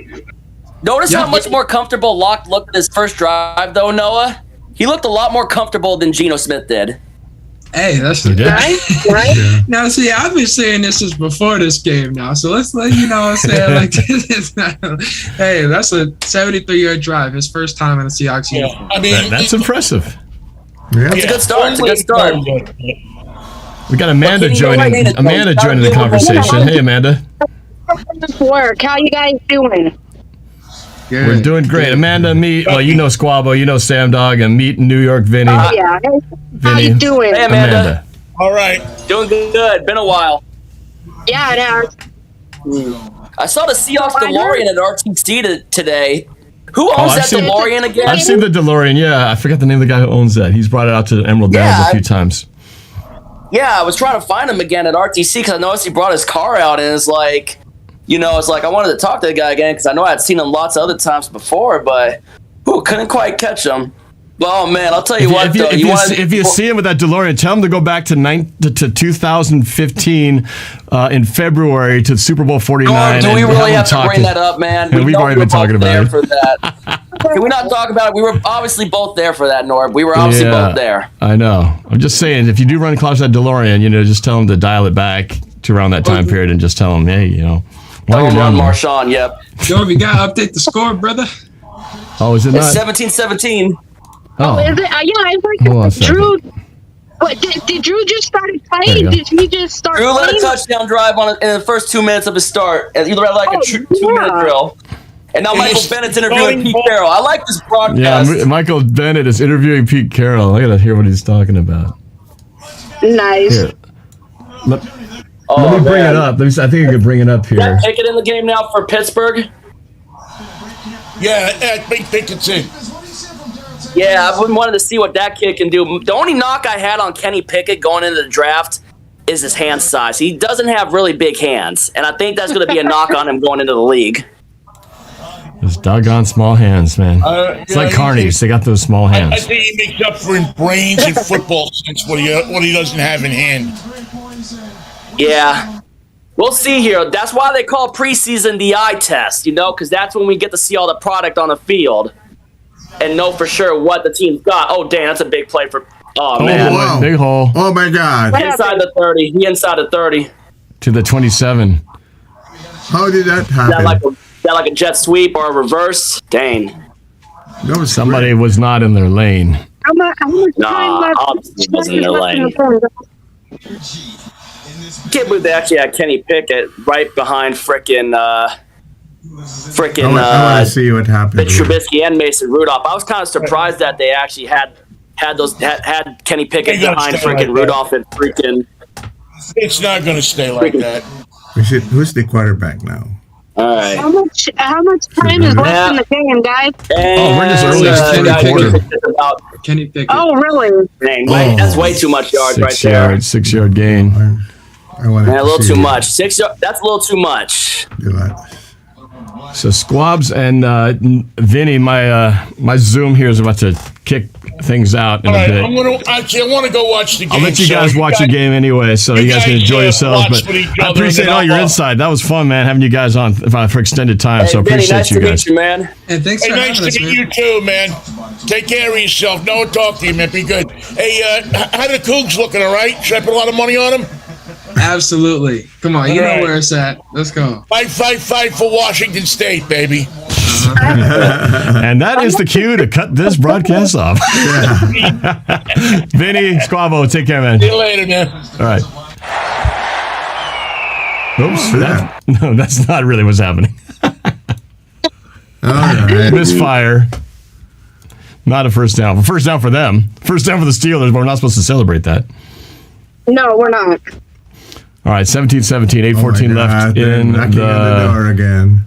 Notice how much more comfortable Locke looked at his first drive, though, Noah? He looked a lot more comfortable than Geno Smith did. Hey, that's right. Yeah. Now, see, I've been saying this is before this game now, so let's let you know what I'm saying. Like, hey, that's a 73-yard drive, his first time in a Seahawks uniform. That's impressive. Yeah. It's a good start. It's a good start. We got Amanda Kenny, joining. you're right, Amanda joining the conversation. Hey, Amanda. Work. How you guys doing? Good. We're doing great. Amanda, meet. Well, you know Squabo, you know Sam Dog, and meet New York Vinny. Oh yeah. Hey, how you doing? Hey, Amanda. All right. Doing good. Been a while. Yeah, it has. I saw the Seahawks DeLorean at RTC today. Who owns I've that DeLorean again? I've seen the DeLorean, yeah. I forgot the name of the guy who owns that. He's brought it out to Emerald Downs a few times. Yeah, I was trying to find him again at RTC because I noticed he brought his car out, and it's like, it's like I wanted to talk to the guy again because I know I'd seen him lots of other times before, but couldn't quite catch him. Well, man, I'll tell you what, though. If you see him with that DeLorean, tell him to go back to 2015 in February to Super Bowl 49. Do we really have to bring that up, man? We've already been talking about it. For that. Can we not talk about it? We were obviously both there for that, Norb. We were obviously both there. I know. I'm just saying, if you do run across that DeLorean, just tell him to dial it back to around that time period and just tell him, hey, while you're down there. Marshawn, yep. Yo, we got to update the score, brother. Oh, is it not? It's 17-17. Oh, is it? Yeah, I Hold think Drew. What, did Drew just start playing? Did he just start Drew playing? led a touchdown drive in the first 2 minutes of his start. He led like a 2-minute drill. And now Michael Bennett's interviewing Pete Carroll. I like this broadcast. Yeah, Michael Bennett is interviewing Pete Carroll. I got to hear what he's talking about. Nice. Here. Let me bring it up. I think I could bring it up here. Is that Pickett in the game now for Pittsburgh? Yeah, I think Pickett's in. Yeah, I've been wanting to see what that kid can do. The only knock I had on Kenny Pickett going into the draft is his hand size. He doesn't have really big hands, and I think that's going to be a knock on him going into the league. Those doggone small hands, man. It's like carnies. They got those small hands. I think he makes up for in brains and football sense what he doesn't have in hand. Yeah. We'll see here. That's why they call preseason the eye test, because that's when we get to see all the product on the field and know for sure what the team's got. Oh, dang, that's a big play for... Oh, man. Wow. Big hole. Oh, my God. Inside the 30. He inside the 30. To the 27. How did that happen? Is that like a jet sweep or a reverse? Dang. Somebody was not in their lane. How much time left? Obviously wasn't in their lane. Can't believe they actually had Kenny Pickett right behind frickin' I want to see what happened. Mitch Trubisky and Mason Rudolph. I was kind of surprised that they actually had Kenny Pickett behind frickin' Rudolph and frickin'. It's not going to stay like that. Who's the quarterback now? All right. How much time is left in the game, guys? We're just early as third quarter. Kenny Pickett. Oh, really? Dang, that's way too much yards right there. 6-yard gain. I want a little too much. 6 yards. That's a little too much. So Squabs and Vinny, my Zoom here is about to kick things out in a bit. I want to go watch the game. I'll let you guys watch the game anyway, so you guys can enjoy yourselves. But I appreciate all your insight. That was fun, man, having you guys on for extended time. So Vinny, appreciate nice you to guys. meet you, man. And thanks for nice having us, to meet man. you too, man. Take care of yourself. No one talk to you, man. Be good. Hey, how the Cougs looking? All right? Should I put a lot of money on them? Absolutely. Come on, you All know right. where it's at. Let's go. Fight for Washington State, baby. And that is the cue to cut this broadcast off. Vinny, Squabo, take care, man. See you later, man. All right. Oops. No, that's not really what's happening. All right. Misfire. Not a first down. First down for them. First down for the Steelers, but we're not supposed to celebrate that. No, we're not. All right, 17-17, 8:14 left in knocking on the door again.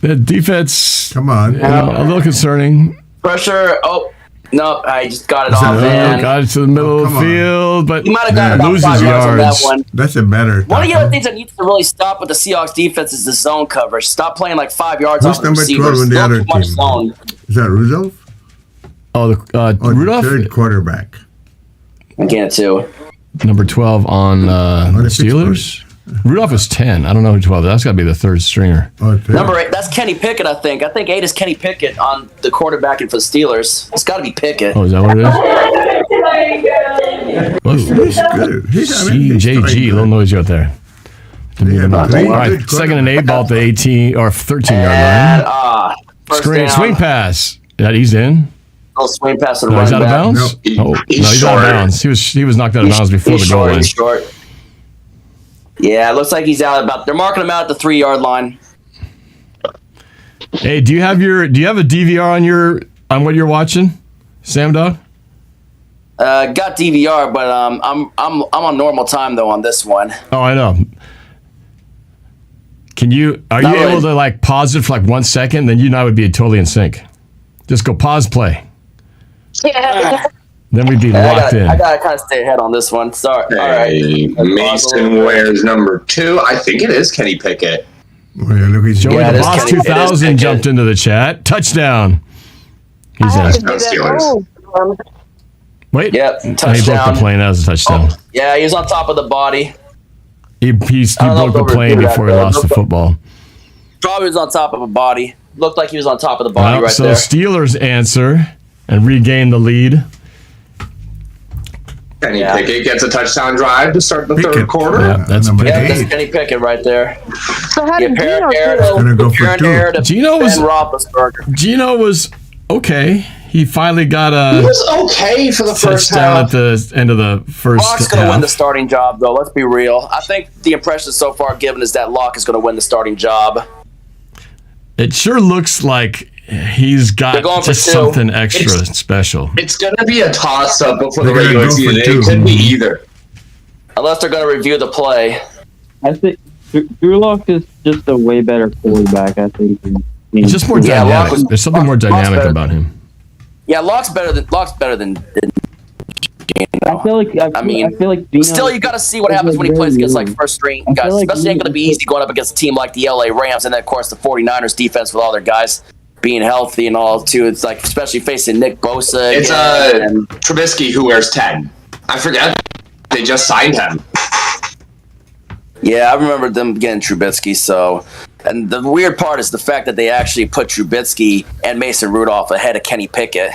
The defense. Come on. A little concerning. Pressure. Oh, no, I just got it off, man. Got it to the middle of the field, but He might have got about loses 5 yards on that one. That's a better. One of the other things that needs to really stop with the Seahawks defense is the zone coverage. Stop playing like 5 yards Who's off the number 12 receivers. in the Not other too much team? zone. Is that Rudolph? Oh, Rudolph? The third quarterback. I can't too. Number 12 on the Steelers. Rudolph is 10. I don't know who 12 is. That's got to be the third stringer. Number 8, that's Kenny Pickett, I think. I think 8 is Kenny Pickett on the quarterbacking for the Steelers. It's got to be Pickett. Oh, is that what it is? He's good. CJG, a little noisy out there. All right, second and 8, ball at the 18 or 13-yard line. First down. Swing pass. That he's in. little swing pass to the No, he's running out of back. bounds? No, Oh, he's no, he's out of short. bounds. He was knocked out of bounds before the goal line. He's short. Yeah, it looks like he's out about. They're marking him out at the 3-yard line. Hey, do you have a DVR on what you're watching, Sam Dog? Got DVR, but I'm on normal time though on this one. Oh, I know. Are you able to like pause it for like 1 second? Then you and I would be totally in sync. Just go pause play. Yeah. Then we'd be locked in. I gotta kind of stay ahead on this one. Sorry. All Hey, right. Mason wears number 2. I think it is Kenny Pickett. Well, look at Joey Yeah, the it is Boss Kenny. It is 2000 Pickett. jumped into the chat. Touchdown. He's in. Steelers. Wait. Yep. He broke Touchdown. the plane. That was a touchdown. Yeah, he was on top of the body. He don't know broke the if they'll plane review that, before he though. lost the football. Probably was on top of a body. Looked like he was on top of the body Well, right so there. Steelers answer and regain the lead. Kenny Pickett gets a touchdown drive to start the third quarter. Yeah, that's number Pickett. Yeah, that's 8. Kenny Pickett right there. So how did Geno Gonna go for Apparent 2. heir to Geno was- Ben Roethlisberger. Geno was okay. He finally got He a was okay for the first touchdown half. at the end of the first Locke's going to win half. the starting job, though. Let's be real. I think the impression so far given is that Locke is going to win the starting job. It sure looks like he's They're going got for just 2. something extra special. It's going to be a toss-up before They're the gonna regular go for season. 2. It could be either. Unless they're going to review the play. I think Drew Lock is just a way better quarterback. I think. He's just more Yeah, Locke dynamic. was- There's something more Locke's dynamic better. about him. Yeah, Locke's better than I feel like I feel like Geno, Still, you got to see what happens when he plays against like first string I guys. feel like Especially ain't Geno- going to be easy going up against a team like the LA Rams, and then of course the 49ers defense with all their guys being healthy and all too. It's like especially facing Nick Bosa. It's again, and Trubisky who wears 10. I forget. They just signed him. yeah, I remember them getting Trubisky. So, and the weird part is the fact that they actually put Trubisky and Mason Rudolph ahead of Kenny Pickett.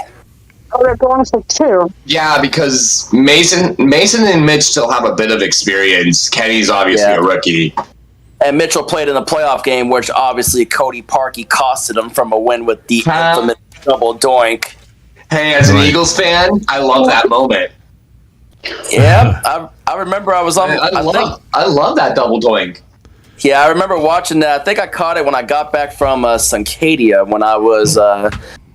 Oh, they're going for 2. Yeah, because Mason and Mitch still have a bit of experience. Kenny's obviously Yeah. a rookie. And Mitchell played in a playoff game, which obviously Cody Parkey costed him from a win with the infamous double doink. Hey, as an Eagles fan, I love that moment. Yeah, I remember I was on. I love that double doink. Yeah, I remember watching that. I think I caught it when I got back from Suncadia when I was.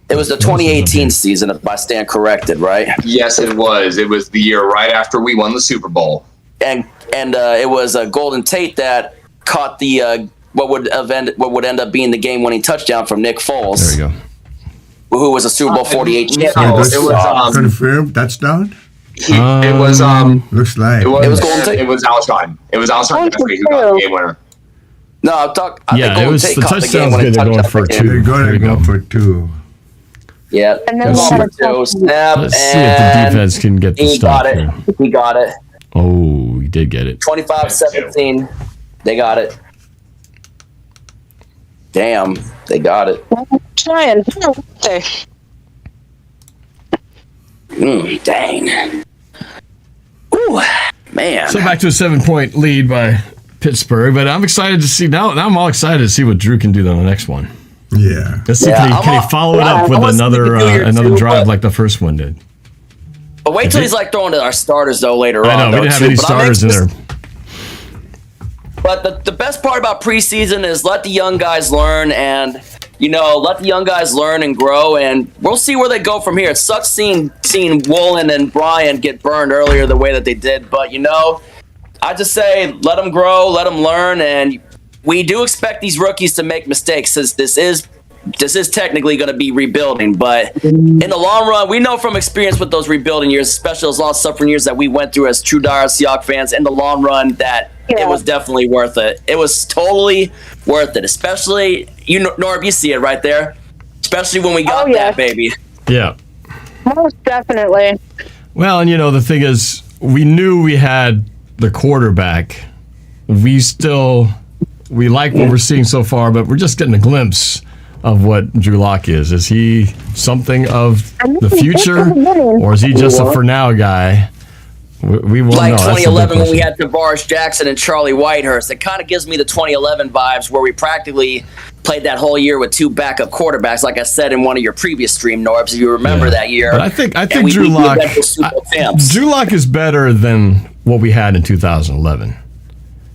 It was the 2018 season, if I stand corrected, right? Yes, it was. It was the year right after we won the Super Bowl. And it was Golden Tate that caught the what would end up being the game-winning touchdown from Nick Foles. There you go. Who was a Super Bowl 48 champion. It was confirmed touchdown. it was Looks like it was Golden Tate. It was Alshon. It was Alshon Jeffrey who got the game winner. No, I'm talking. I think Yeah, it Golden was Tate the caught the touchdown's game-winning good. They're going touchdown for that 2. game. they're going There to you go go. for 2. Yeah, And then it was they had number a 2. Snap, Let's see if the and defense can get the he stop got it. here. He got it. Oh, he did get it. 25-17. They got it. Damn, they got it. Trying. There. Dang. Ooh, man. So back to a 7-point lead by Pittsburgh, but I'm excited to see now. I'm all excited to see what Drew can do on the next one. Yeah. Let's see, can he follow it up with another drive like the first one did? But wait till he's like throwing to our starters though later on. I know we didn't have any starters in there. But the best part about preseason is let the young guys learn and let the young guys learn and grow, and we'll see where they go from here. It sucks seeing Woolen and Brian get burned earlier the way that they did, but I just say let them grow, let them learn, and we do expect these rookies to make mistakes, since this is technically going to be rebuilding. But in the long run, we know from experience with those rebuilding years, especially those long suffering years that we went through as true diehard Seahawks fans, in the long run, that it was definitely worth it. It was totally worth it, especially, Norb, you see it right there, especially when we got that baby. Yeah. Most definitely. Well, and the thing is, we knew we had the quarterback. We like what we're seeing so far, but we're just getting a glimpse of what Drew Lock is. Is he something of the future, or is he just a for now guy? We won't like know. That's the big 2011 when we question. had Tavares Jackson and Charlie Whitehurst. It kind of gives me the 2011 vibes, where we practically played that whole year with 2 backup quarterbacks, like I said in one of your previous stream, Norbs, if you remember that year. But I think Drew Lock. Drew Lock is better than what we had in 2011.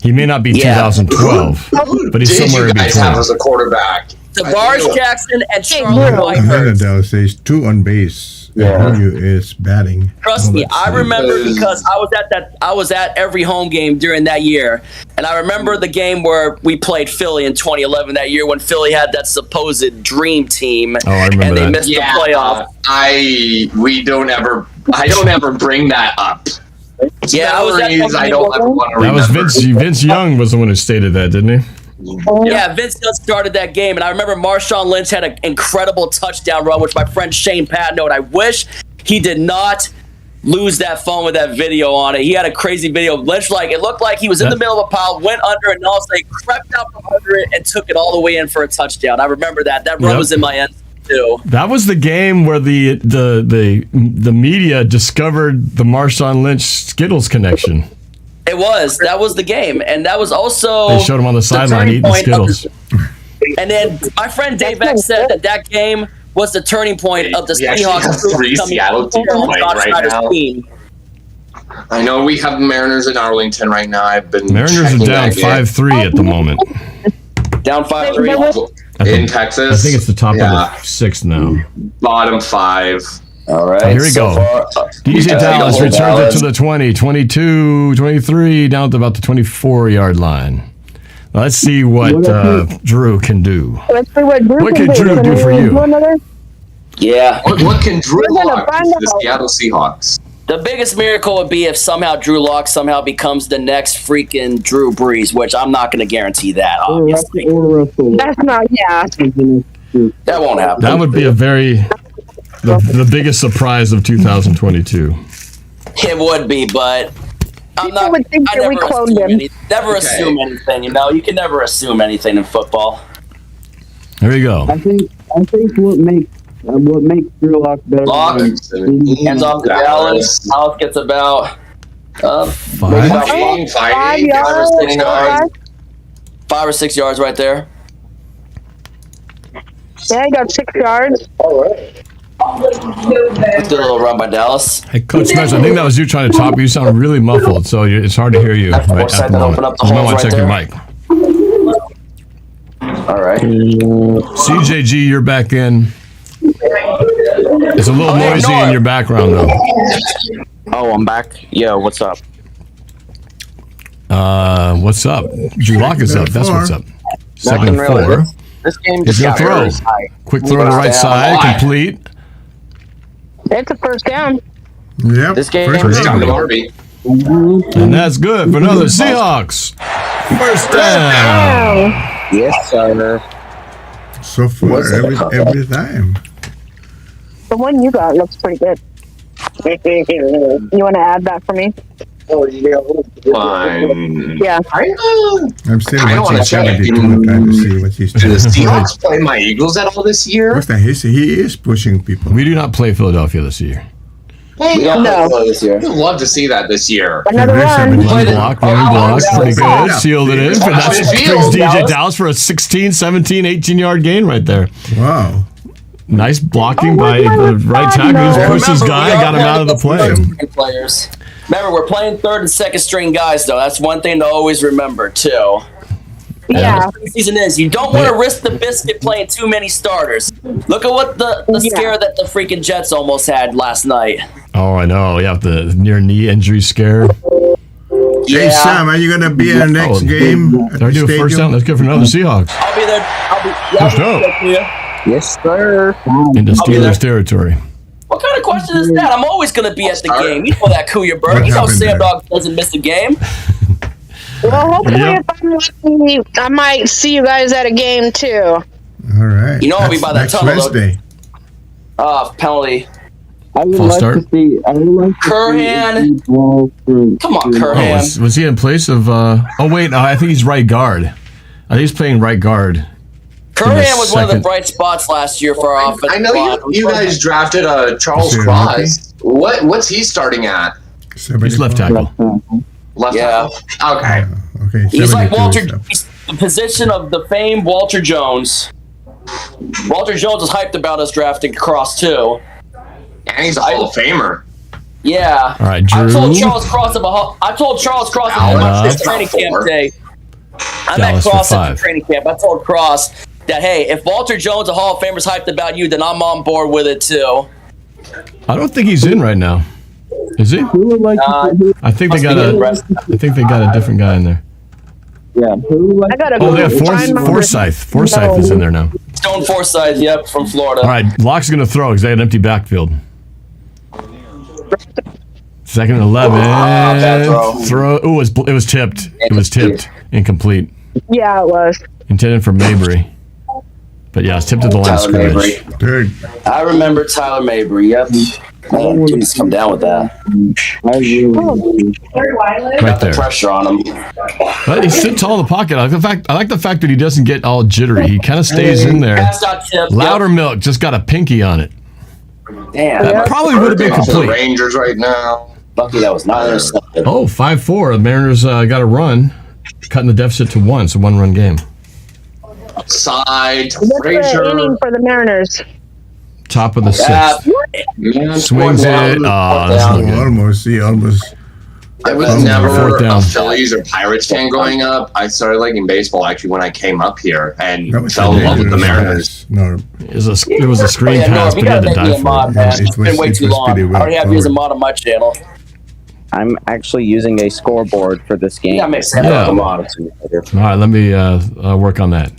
He may not be 2012, but he's somewhere in between. Have as a quarterback? Maraj Jackson and Charlie Whitehurst. Alena says 2 on base. Yeah. Who is batting. Trust me, I remember because I was at every home game during that year, and I remember the game where we played Philly in 2011 that year when Philly had that supposed dream team, and they missed the playoff. I don't ever bring that up. Yeah, I don't ever want to remember. That was Vince Young was the one who stated that, didn't he? Yeah, Vince Young started that game, and I remember Marshawn Lynch had an incredible touchdown run, which my friend Shane Patton noted. I wish he did not lose that phone with that video on it. He had a crazy video. Lynch, it looked like he was in the middle of a pile, went under it, and all of a sudden crept out from under it and took it all the way in for a touchdown. I remember that. That run was in my end too. That was the game where the media discovered the Marshawn Lynch Skittles connection. That was the game, and that was also they showed him on the sideline eating Skittles. And then my friend Dave Beck said that game was the turning point of the Seahawks. 3 Seattle teams right now. I know we have Mariners in Arlington right now. Mariners are down 5-3 at the moment. Down 5-3 in Texas. I think it's the top of the 6th now. Bottom 5. All right. Here we go. DJ Dallas returns it to the 20, 22, 23, down to about the 24-yard line. Let's see what Drew can do. Let's see what Drew can do for you. Yeah. What can Drew Lock do for the Seattle Seahawks? The biggest miracle would be if somehow Drew Lock somehow becomes the next freaking Drew Brees, which I'm not going to guarantee that, obviously. That's not, That won't happen. That would be the biggest surprise of 2022. It would be, but I'm not. Would think I that we cloned him. Never assume anything. You can never assume anything in football. There you go. I think what makes Drew Lock better. Lock hands off to Dallas. Dallas gets about 5 yards. 5 or 6 yards right there. Yeah, he got 6 yards. All right. Let's do a little run by Dallas. Hey, Coach Smith, I think that was you trying to talk. You sound really muffled, so it's hard to hear you right at the moment. You might want to check your mic. All right. CJG, you're back in. It's a little noisy in your background, though. Oh, I'm back. Yo, what's up? What's up? Drew Lock is up. That's what's up. Second and 4. This game He's just going to throw. Quick throw to the right side. Complete. It's a first down. Yep. This game first is down. And that's good for another Seahawks. First down. Yes, sir. So far, every time. The one you got looks pretty good. You want to add that for me? Fine. Yeah. I'm still I don't want watching to check 72 trying to see what he's Do doing. the Seahawks play my Eagles at all this year? What's that? He is pushing people. We do not play Philadelphia this year. Hey, No. This year. I'd love to see that this year. Another one. One block, pretty good. Yeah. Sealed it in. And that's brings DJ Dallas for a 16, 17, 18-yard gain right there. Wow. Nice blocking by the right tackle. Just pushed his guy, got him out of the play. Players. Remember, we're playing third and second string guys, though. That's one thing to always remember, too. Yeah. The season is. You don't want to risk the biscuit playing too many starters. Look at what the scare that the freaking Jets almost had last night. Oh, I know. Yeah, the near knee injury scare. Hey, Sam, are you going to be in the next game? Did I do a first down? That's good for another Seahawks. I'll be there. First down. Yes, sir. Into Steelers territory. What kind of question is that? I'm always going to be at the game. You know that, Kuya Bert. You know Sam Dog doesn't miss a game. Well, hopefully if I'm lucky, I might see you guys at a game, too. All right. You know I'll be by that next tunnel, Wednesday. Penalty. I would False like start? to see. I would like to Curhan. see ball through. Come on, Oh, Curhan. was he in place of... oh, wait. I think he's right guard. I think he's playing right guard. Curhan was one of the bright spots last year for our offense. I know you guys drafted Charles Is he Cross. What's he starting at? He's left tackle. Left Yeah. tackle. Okay. Okay. He's like 72 Walter. stuff. the position of the famed Walter Jones. Walter Jones was hyped about us drafting Cross too. And he's a Hall of Famer. Yeah. All right, Drew. I told Charles Cross at his training camp day. I met Cross at the training camp. I told Cross that, hey, if Walter Jones, a Hall of Famer, is hyped about you, then I'm on board with it too. I don't think he's in right now. Is he? I think they got a different guy in there. Yeah. I gotta Oh, go they have find my- Forsyth. Forsyth is in there now. Stone Forsyth, yep, from Florida. All right, Locke's going to throw because they had an empty backfield. Second and 11. bad Throw. Oh, it was tipped. It was tipped. Incomplete. Yeah, it was. Intended for Mabry. But yeah, it's tipped at the line of Tyler scrimmage. Third. I remember Tyler Mabry, yep. Man, please come down with that. Right there. Pressure on him. But he's sitting tall in the pocket. I like the fact that he doesn't get all jittery. He kind of stays in there. Pass got tipped, Louder Milk just got a pinky on it. Damn. That probably would have been The complete. Rangers right now. Lucky that was not intercepted. Oh, 5-4. The Mariners got a run, cutting the deficit to 1. It's a one-run game. Side. What's the Frazier. inning for the Mariners? Top of the 6th. Man, Swings it. That's not good. Almost. I was Fourth never down. a Phillies or Pirates fan growing up. I started liking baseball actually when I came up here and fell in love with the Mariners. No, It was a screen pass, but he had to dive for it. It's been way too long. I already have to use a mod on my channel. I'm actually using a scoreboard for this game. Yeah, makes sense. Yeah. All right, let me work on that.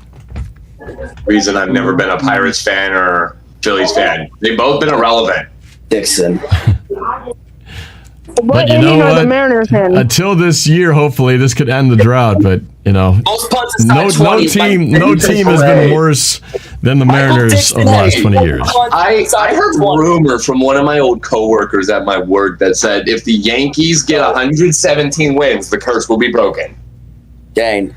Reason I've never been a Pirates fan or Phillies fan. They've both been irrelevant. Dixon. What you inning know are what? the Mariners in? Until this year, hopefully, this could end the drought. But Most punts no inside 20, team has been worse than the Mariners of the last 20 years. I heard a rumor from one of my old coworkers at my work that said if the Yankees get 117 wins, the curse will be broken. Dang.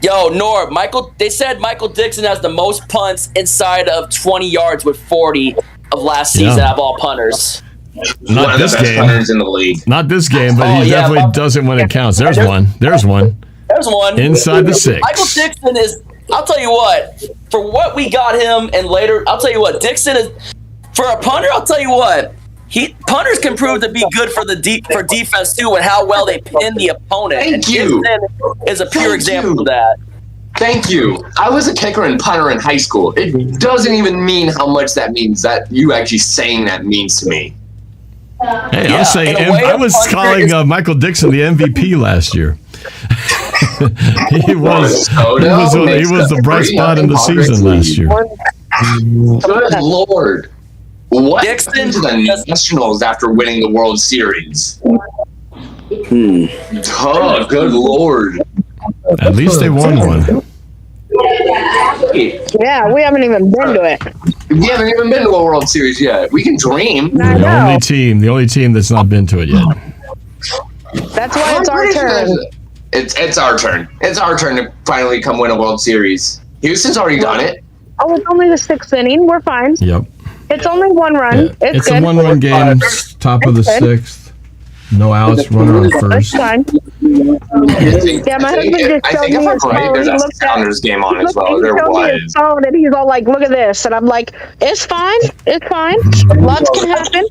Yo, Norb, they said Michael Dixon has the most punts inside of 20 yards with 40 of last season out of all punters. One of the best punters in the league. Not this game, but he definitely does it when it counts. There's one. There's one. Inside the 6. Michael Dixon is, I'll tell you what, for what we got him and later, I'll tell you what, Dixon is, for a punter, I'll tell you what, punters can prove to be good for defense too and how well they pin the opponent. Thank you. Dixon is a pure example of that. Thank you. I was a kicker and punter in high school. It doesn't even mean how much that means that you actually saying that means to me. Hey, I was calling Michael Dixon the MVP last year. he was the bright spot in the season last year. Good Lord. What happened to the Nationals after winning the World Series? Oh, good Lord. At least they won one. Yeah, we haven't even been to it. We haven't even been to a World Series yet. We can dream. The only team that's not been to it yet. That's why it's our turn. It's our turn. It's our turn to finally come win a World Series. Houston's already done it. Oh, it's only the 6th inning. We're fine. Yep. It's only one run. Yeah. It's a one-run game. Top of the 6th. No outs. Runner on first. That's fine. Yeah, my husband just showed me his phone. There's a Sounders game on as well. There was. And he's all like, "Look at this," and I'm like, "It's fine. It's fine. Lots can happen."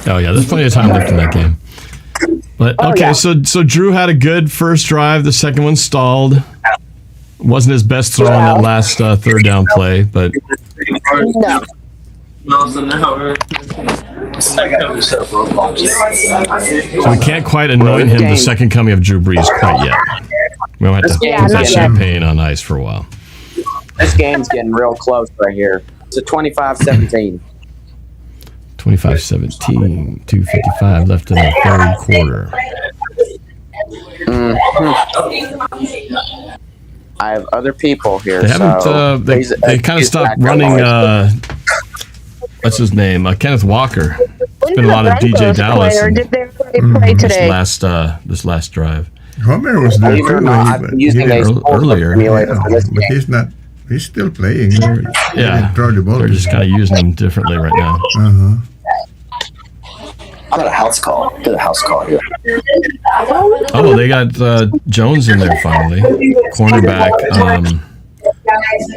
Oh yeah, there's plenty of time left in that game. But okay, so Drew had a good first drive. The second one stalled. Wasn't his best throw on that last third down play, but no. So we can't quite anoint him the second coming of Drew Brees quite yet. We don't have to put that champagne on ice for a while. This game's getting real close right here. It's a 25-17. 25-17, 2:55 left in the third quarter. I have other people here. They haven't. They kind of stopped running. What's his name? Kenneth Walker. It's been a lot of DJ Dallas. Did they play today? This last drive. Homer was there too. Earlier. But he's not. He's still playing. Yeah. Throw the ball. They're just kind of using him differently right now. I got a house call. Get a house call here. Oh, they got Jones in there finally. Cornerback.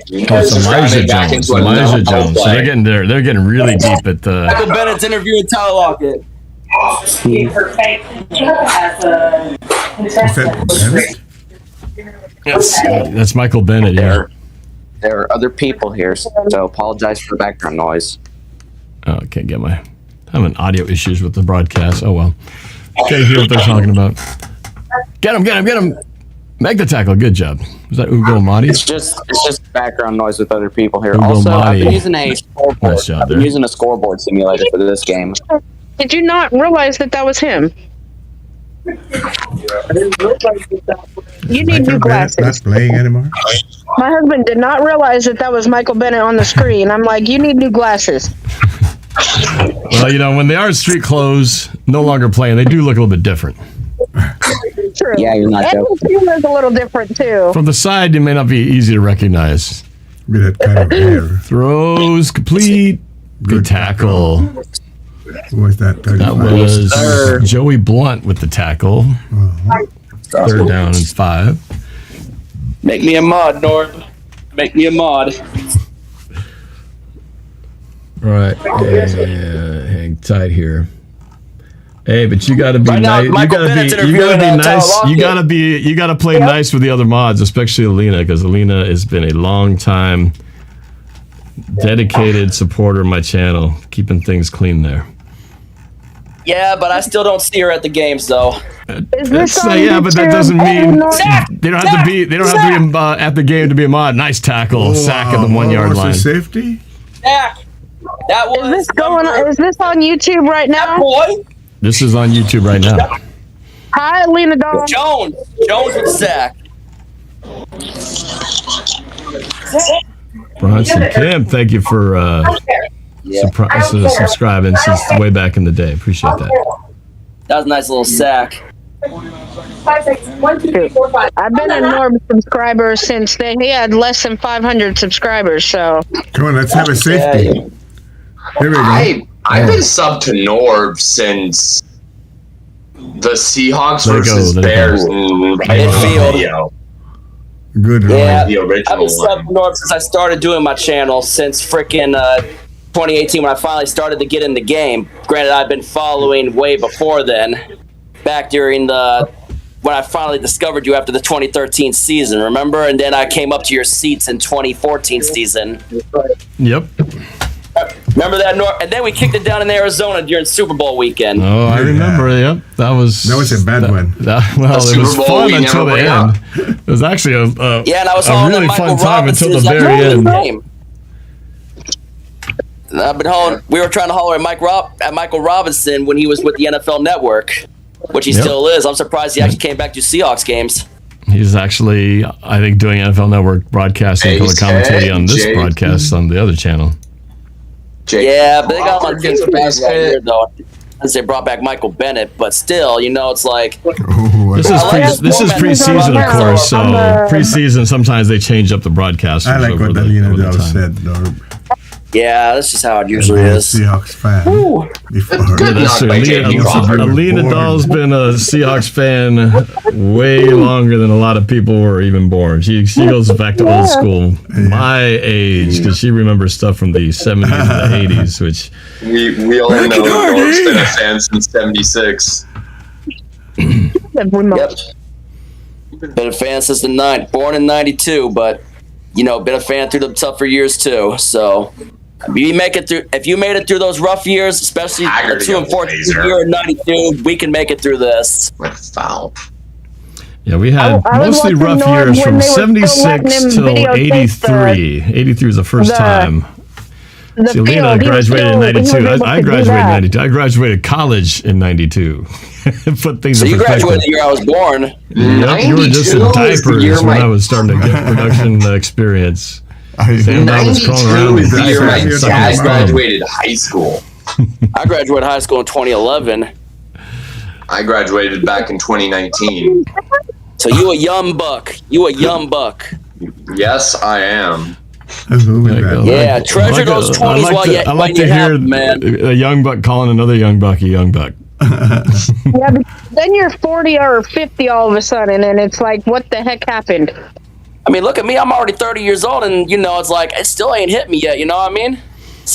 It's Elijah Jones. Elijah Jones. So they're getting there. They're getting really deep at the. Michael Bennett's interviewing Tyler Lockett. That's Michael Bennett. Yeah. There are other people here, so apologize for the background noise. Oh, I can't get my. I'm having audio issues with the broadcast. Oh well. Can't hear what they're talking about. Get him! Make the tackle. Good job. Was that Ugo Madi? It's just background noise with other people here. Ugo Also, Madi. I've been using a scoreboard. Nice job I've been there. using a scoreboard simulator for this game. Did you not realize that was him? You need new glasses. Not playing anymore. My husband did not realize that was Michael Bennett on the screen. I'm like, you need new glasses. Well, when they are in street clothes, no longer playing, they do look a little bit different. True. Yeah, you're not joking. And he was a little different too. From the side, it may not be easy to recognize. With that kind of hair. Throws complete. Good tackle. Who was that? That was Joey Blunt with the tackle. Third down and 5. Make me a mod, Norb. Make me a mod. All right. Yeah, hang tight here. Hey, but you got to be nice. You got to be nice. You got to play nice with the other mods, especially Alena, because Alena has been a long time dedicated supporter of my channel, keeping things clean there. Yeah, but I still don't see her at the games, though. But that doesn't mean they don't have to be. They don't have to be at the game to be a mod. Nice tackle, sack at the 1 yard line. Safety. Zach, that was. Is this going? Is this on YouTube right now? Boy. This is on YouTube right now. Hi, Alena Dahl. Jones with Zach. Bronson Kim, thank you for subscribing since way back in the day. Appreciate that. That was a nice little sack. I've been a Norb subscriber since he had less than 500 subscribers. So come on, let's have a safety. Here we go. I've been sub to Norb since the Seahawks versus Bears midfield. Good. Yeah, the original I've been sub to Norb since I started doing my channel since freaking 2018 when I finally started to get in the game. Granted, I've been following way before then, back during when I finally discovered you after the 2013 season, remember? And then I came up to your seats in 2014 season. Yep. Remember that, And then we kicked it down in Arizona during Super Bowl weekend. Oh, I remember. Yep, that was a bad one. It was fun until the end. It was actually a really fun time until the very end. We were trying to holler at Michael Robinson when he was with the NFL Network, which he still is. I'm surprised he actually came back to Seahawks games. He's actually, I think, doing NFL Network broadcasting, color commentating on this broadcast on the other channel. Yeah, but they got him on things here, though. Since they brought back Michael Bennett, but still, it's like this is preseason, of course. So preseason, sometimes they change up the broadcast. I like what Alena Dahl said, Norb. Yeah, that's just how it usually is. Seahawks fan. Alena Dahl's been a Seahawks fan way longer than a lot of people were even born. She goes back to old school, my age, because she remembers stuff from the 70s and the 80s, which we all know Norb's been a fan since '76. Yep. Been a fan since the 90s. Born in '92, but been a fan through the tougher years too. So. If you made it through those rough years, especially the 2 and 14 year in '92, we can make it through this. Foul. Yeah, we had mostly rough years from '76 till '83. '83 was the first time. Alena graduated in '92. I graduated in '92. I graduated college in '92. Put things so in you perspective. graduated the year I was born. Yep, you were just in diapers when I was starting to get production experience. '92 was the year my dad graduated high school. I graduated high school in 2011. I graduated back in 2019. So you a young buck. Yes, I am. Yeah, treasure those 20s while you I like to hear man. A young buck calling another young buck a young buck. Yeah, but then you're 40 or 50 all of a sudden, and it's like, what the heck happened? I mean, look at me. I'm already 30 years old, and it's like it still ain't hit me yet. You know what I mean?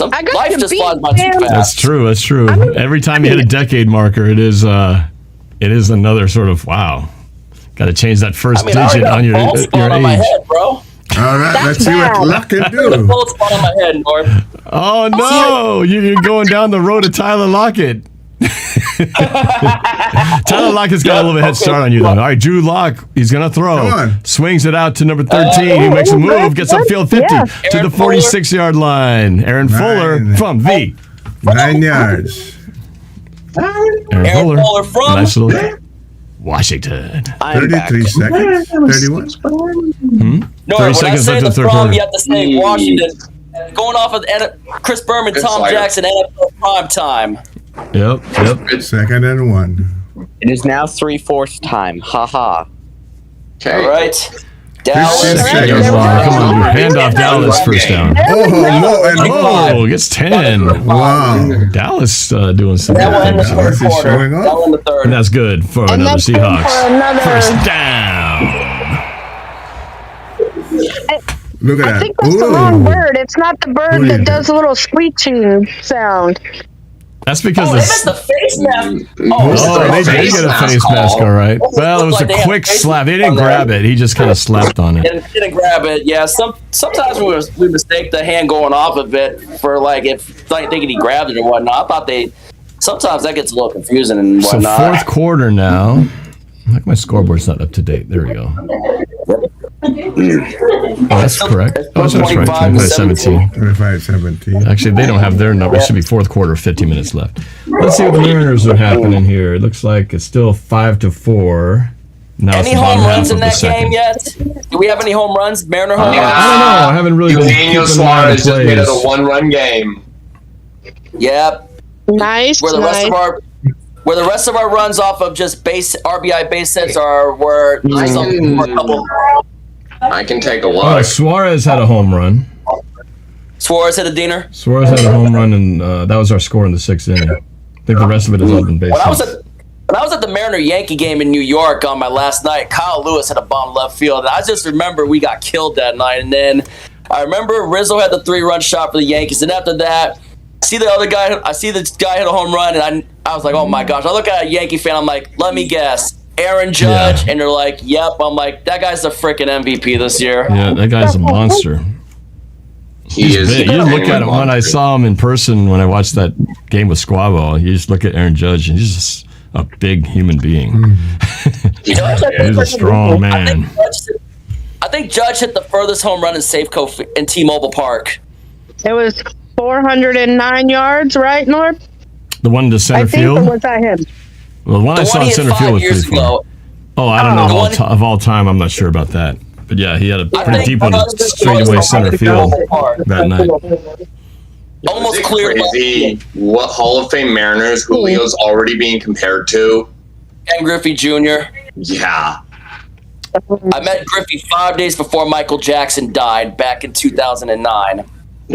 Life just flies by too fast. That's true. That's true. Every time you hit a decade marker, it is another sort of wow. Got to change that first digit on your age. On my head, bro. All right, let's see what luck can do. Bullet spot on my head, Norb. Oh no! You're going down the road to Tyler Lockett. Tyler Lockett's got a little bit head start on you, though. All right, Drew Lock, he's going to throw. Swings it out to number 13. He makes a move, gets upfield 50 to the 46-yard line. Aaron Fuller from the 9 yards. Aaron Fuller from nice little Washington. 33 seconds. 31. No, 30 seconds left in the third quarter. You have to say Washington. Going off of Chris Berman, Tom Jackson, NFL prime time. Yep. Second and 1. It is now 3/4 time. Ha ha. Okay. All right. Dallas. Come on, dude. Hand off Dallas first down. Oh, gets 10. Wow. Dallas doing some good things. Dallas is showing up. And that's good for another Seahawks. First down. Look at that. I think that's the wrong bird. It's not the bird that does a little screeching sound. That's because they missed the face mask. They did get a face mask, all right. Well, it was a quick slap. They didn't grab it. He just kind of slapped on it. Didn't grab it. Yeah. Sometimes we mistake the hand going off of it for thinking he grabbed it or whatnot. I thought sometimes that gets a little confusing and whatnot. So fourth quarter now. Like my scoreboard's not up to date. There we go. Oh, that's correct. Oh, that's right. 25-17. 25-17. Actually, they don't have their number. It should be fourth quarter, 50 minutes left. Let's see what the Mariners are happening here. It looks like it's still 5-4. Now any home runs in that game yet? Do we have any home runs? Mariner home runs? I don't know. I haven't really been Daniel Suarez just made it a one-run game. Yep. Nice. Where the rest of our runs off of just RBI base hits were a couple. I can take a look. Suarez had a home run. Suarez hit a dingers. Suarez had a home run, and that was our score in the 6th inning. I think the rest of it is all been base hits. When I was at the Mariner-Yankee game in New York on my last night, Kyle Lewis had a bomb left field. I just remember we got killed that night, and then I remember Rizzo had the 3-run shot for the Yankees, and after that, I see this guy hit a home run, and I was like, oh my gosh. I look at a Yankee fan, I'm like, let me guess. Aaron Judge, and they're like, yep. I'm like, that guy's the freaking MVP this year. Yeah, that guy's a monster. He is. You just look at him when I saw him in person when I watched that game with Squabo. You just look at Aaron Judge, and he's just a big human being. He's a strong man. I think Judge hit the furthest home run in Safeco in T-Mobile Park. It was 409 yards, right, Norb? The one to center field? I think, or was that him? Well, the one I saw in center field was pretty far. Oh, I don't know of all time. I'm not sure about that. But yeah, he had a pretty deep one straightaway center field that night. Almost clear. Crazy. What Hall of Fame Mariners Julio's already being compared to? Ken Griffey Jr. Yeah. I met Griffey 5 days before Michael Jackson died back in 2009.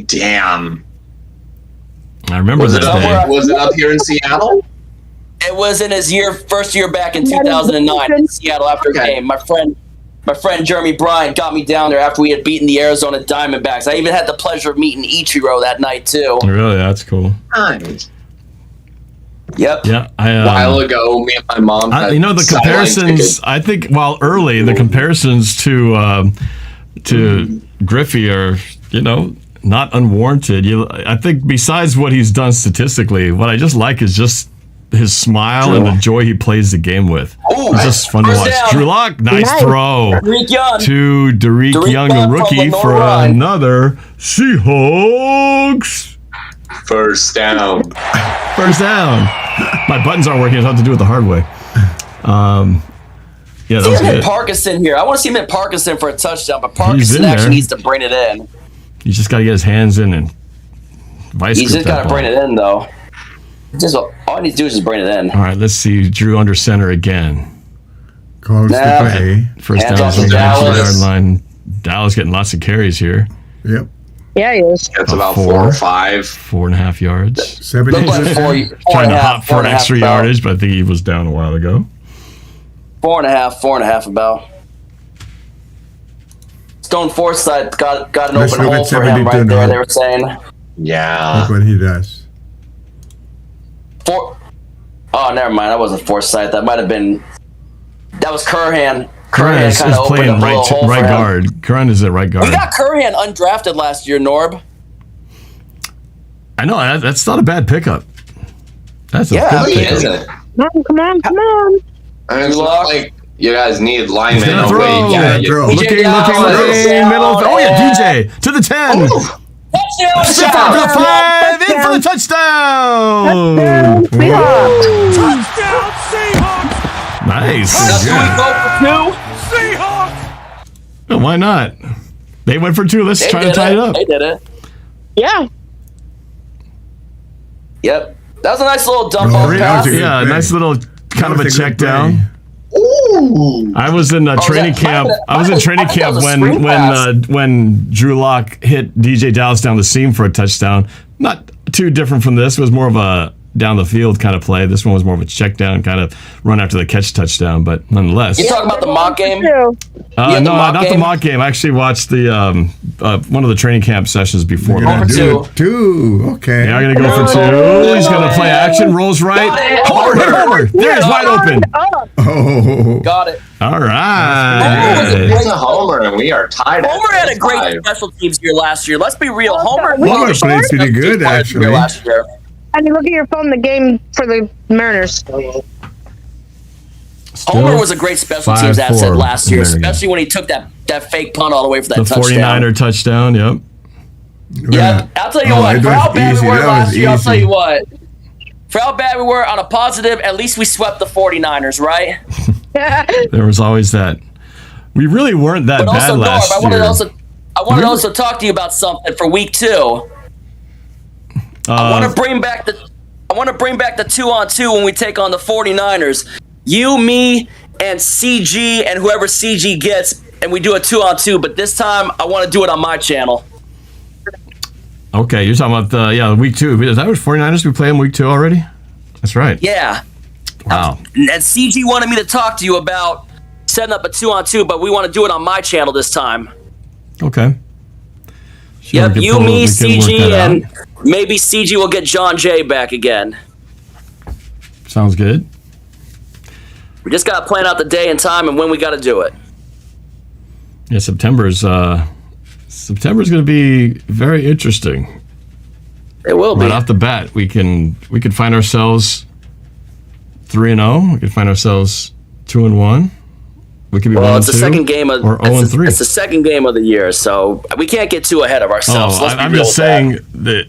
Damn. I remember that day. Was it up here in Seattle? It was in his first year back in 2009 in Seattle after a game. My friend Jeremy Bryant got me down there after we had beaten the Arizona Diamondbacks. I even had the pleasure of meeting Ichiro that night too. Really, that's cool. Nice. Yep. Yeah. A while ago, me and my mom had the comparisons. I think early the comparisons to Griffey are not unwarranted. I think besides what he's done statistically, what I just like is just his smile and the joy he plays the game with. It's just fun to watch. Down. Drew Lock, nice throw to Derek Young, a rookie, for another Seahawks. First down. My buttons aren't working. I have to do it the hard way. Yeah, that was good. Parkinson here. I want to see him hit Parkinson for a touchdown, but Parkinson actually needs to bring it in. He's just got to get his hands in and vice grip. He's just got to bring it in, though. All he needs to do is just bring it in. All right, let's see. Drew under center again. Calls the play. First down on the 19-yard line. Dallas getting lots of carries here. Yep. Yeah, he is. That's about 4 or 5. 4.5 yards. 7 Looked like Trying to hop for 4.5 extra about. yardage, but I think he was down a while ago. 4.5 about. Stone Forsythe got an Let's open look hole at for him 72 right there. now. They were saying. Yeah. Look what he does. Oh, never mind. That wasn't Forsythe. That might have been. That was Curhan. Curran is kind of opened playing up a little hole right for him. guard. Curran is at right guard. We got Curhan undrafted last year, Norb. I know, that's not a bad pickup. That's a Yeah, good I mean, pickup. Isn't it? Come on. I mean, it's not like you guys need linemen. Gonna Oh, throw. wait. Yeah, Looking, middle. Oh, yeah, DJ to the 10. Step up to the 5, in for the touchdown. Touchdown, Seahawks! Nice. That's who we vote for 2. Seahawks! Oh, why not? They went for 2. Let's They try to did tie it up. They did it. Yeah. Yep. That was a nice little dump off pass. Yeah, a nice little kind of a check down. Ooh. I was in training camp. I was in training camp when Drew Lock hit DJ Dallas down the seam for a touchdown. Not too different from this. It was more of a down the field kind of play. This one was more of a check down, kind of run after the catch touchdown, but nonetheless. You talking about the mock game? No, not the mock game. I actually watched the one of the training camp sessions before. You're gonna do it 2. Okay. Yeah, I'm gonna go for 2. He's gonna play action. Rolls right. Homer, hit Homer. There, it's wide open. Oh. Got it. All right. It's a homer, and we are tied. Homer had a great special teams year last year. Let's be real. Homer Homer played pretty good, actually. last year. And you look at your phone, the game for the Mariners. Homer was a great special teams asset last year, especially when he took that fake punt all the way for that The touchdown. 49er touchdown, yep. Yeah, I'll tell you what. For how bad we were last year, I'll tell you what. For how bad we were on a positive, at least we swept the 49ers, right? There was always that. We really weren't that bad also, last Norb, year. I wanted to also talk to you about something for week 2. I want to bring back the 2-on-2 when we take on the 49ers. You, me, and CG, and whoever CG gets, and we do a 2-on-2. But this time, I want to do it on my channel. Okay, you're talking about week 2. Is that what 49ers we play in week 2 already? That's right. Yeah. Wow. And CG wanted me to talk to you about setting up a 2-on-2, but we want to do it on my channel this time. Okay. Sure, Yep, you, me, CG, and out. maybe CG will get John Jay back again. Sounds good. We just got to plan out the day and time and when we got to do it. Yeah, September's going to be very interesting. It will be. Right off the bat, we could find ourselves 3-0. We could find ourselves 2-1. We could be 1-2. It's the second game of or 0-3. It's the second game of the year, so we can't get too ahead of ourselves. I'm just saying that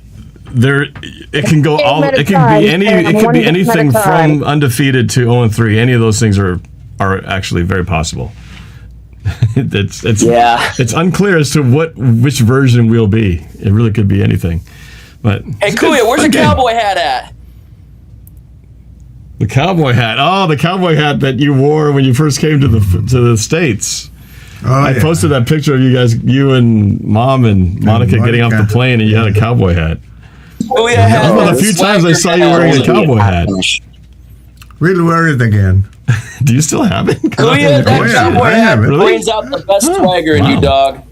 it can go all. It can be any. It could be anything from undefeated to 0-3. Any of those things are actually very possible. It's unclear as to which version we'll be. It really could be anything. But hey, Kuya, where's your cowboy hat at? The cowboy hat. Oh, the cowboy hat that you wore when you first came to the States. I posted that picture of you and Mom and Monica getting off the plane, and you had a cowboy hat. Oh yeah, that was one of the few times I saw you wearing a cowboy hat. We'll wear it again. Do you still have it? Kuya, that cowboy hat brings out the best swagger in you, dog.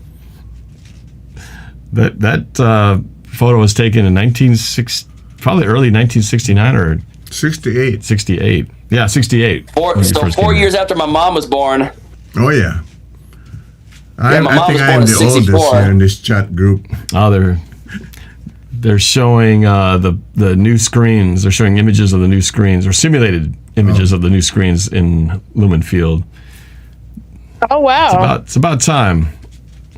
That photo was taken in probably early 1969 or 68. 68. Yeah, 68. 4 years after my mom was born. Oh, yeah. My mom I think was I born am in the 64. oldest here in this chat group. Oh, they're showing the new screens. They're showing images of the new screens, or simulated images of the new screens in Lumen Field. Oh, wow. It's about time.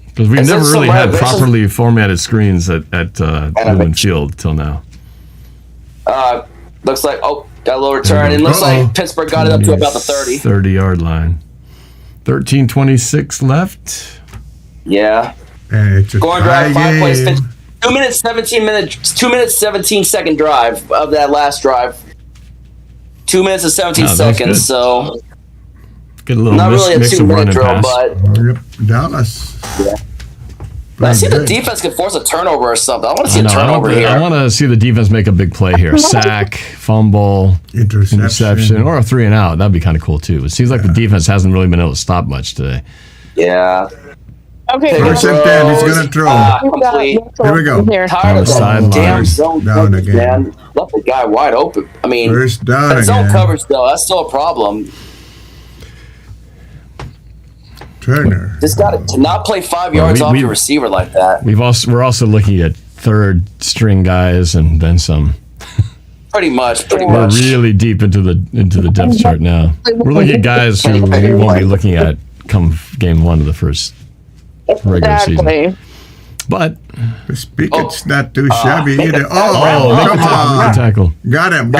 Because we've never really had properly formatted screens at Lumen Field till now. Looks like, got a little return. It looks like Pittsburgh got it up to about the 30. 30-yard line. 13:26 left. Yeah. It's a Going drive, 5 plays, 2 minutes, 17 second drive of that last drive. 2 minutes and 17 seconds, so get a little not really a 2 minute drill, pass. but Dallas. Yeah. Let's see if the defense can force a turnover or something. I want to see a I turnover here. I want to see the defense make a big play here. Sack, fumble, interception, or a 3 and out. That'd be kind of cool too. It seems like the defense hasn't really been able to stop much today. Yeah. Okay. First and 10. He's going to throw. Here we go. Tired of that damn zone down coverage, again. man. Left the guy wide open. I mean, First down that zone again. coverage, though, that's still a problem. Turner. Just got to not play 5 yards off your receiver like that. We're also looking at third string guys and then some. Pretty much. We're really deep into the depth chart now. We're looking at guys who we won't be looking at come game 1 of the first regular season. But this Pickett's not too shabby either. make Come on. tackle. Got him. You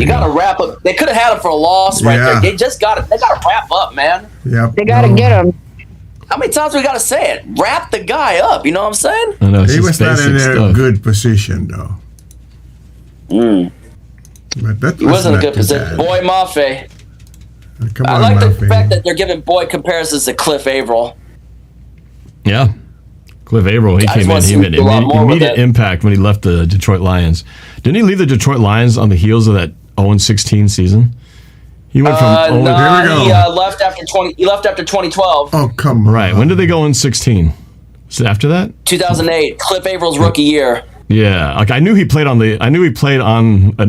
got to wrap up. They could have had him for a loss right there. They just got it. They got to wrap up, man. Yep. They got to get him. How many times we got to say it? Wrap the guy up. You know what I'm saying? I know, He was not in a good position, though. But that He wasn't in a not good too position. bad. Boy Mafe. Come I on, like the Murphy. fact that they're giving Boy comparisons to Cliff Averill. Yeah. Cliff Averill, he I just came in. want to He see made a lot more with immediate it. impact when he left the Detroit Lions. Didn't he leave the Detroit Lions on the heels of that 0-16 season? He went from He left after 20. He left after 2012. Oh, come on. Right. When did they go in 16? Was it after that? 2008. Cliff Averill's rookie year. Yeah. Like I knew he played on an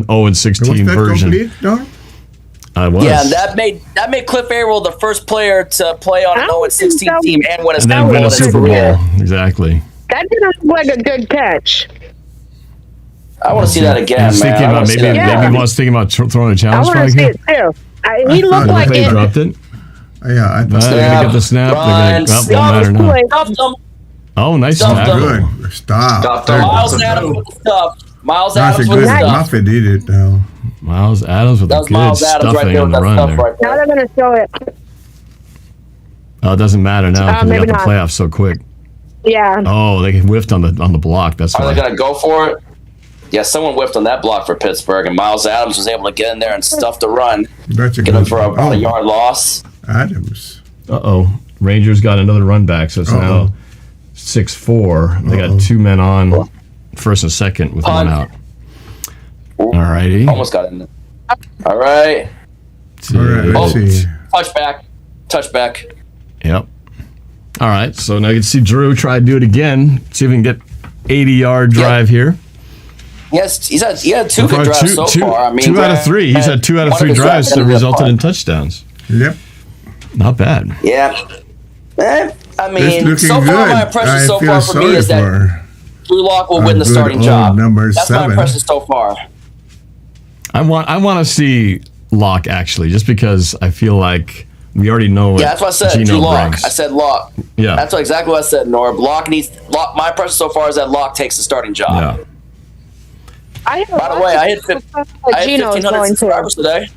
0-16 version. Complete, no? I was. Yeah, and that made Cliff Averill the first player to play on an 0-16 team and win a And then win a Super Bowl. career. Exactly. That didn't look like a good catch. I want to see that again, He's man. thinking I about wanna see maybe that again. he was thinking about throwing a I challenge want to flag see here. it too. He looked like They it. dropped it. Yeah, I They're gonna get the snap. Run, They're gonna, won't matter now. Stuffed him. Oh, nice Stuffed tackle. him. Good. Stop. Miles Adams with the stuff. Miles That's a Adams with good the stuff. Muffet did it now. Miles Adams with That a was good Miles Adams right stuffing there on with the that run stuff there. right Now there. they're going to show it. Oh, it doesn't matter now because we maybe got the not. playoffs so quick. Yeah. Oh, they whiffed on the block. That's Are why. they going to go for it? Yeah, someone whiffed on that block for Pittsburgh, and Miles Adams was able to get in there and stuff the run. That's a Get him good for about a yard loss. Adams. Rangers got another run back, so it's now 6-4. They got 2 men on, first and second with one out. All righty. Almost got in there. All right. All right, let's see. Touchback. Yep. All right, so now you can see Drew try to do it again. See if we can get 80-yard drive here. Yes, he had 2 good drives so far. I mean, 2 out of 3. He's had 2 out of 3 drives that resulted in touch. touchdowns. Yep. Not bad. Yeah. I mean, looking so far good. my impression I so feel far for me sorry is that for Drew Lock will our win the good starting old job. number That's 7. my impression so far. I want to see Locke actually, just because I feel like we already know what Yeah, that's what I said. Geno Drew Lock. brings. I said Lock. Yeah. That's exactly what I said, Norb. My impression so far is that Lock takes the starting job. Yeah. By the way, I hit 1,500 subscribers today.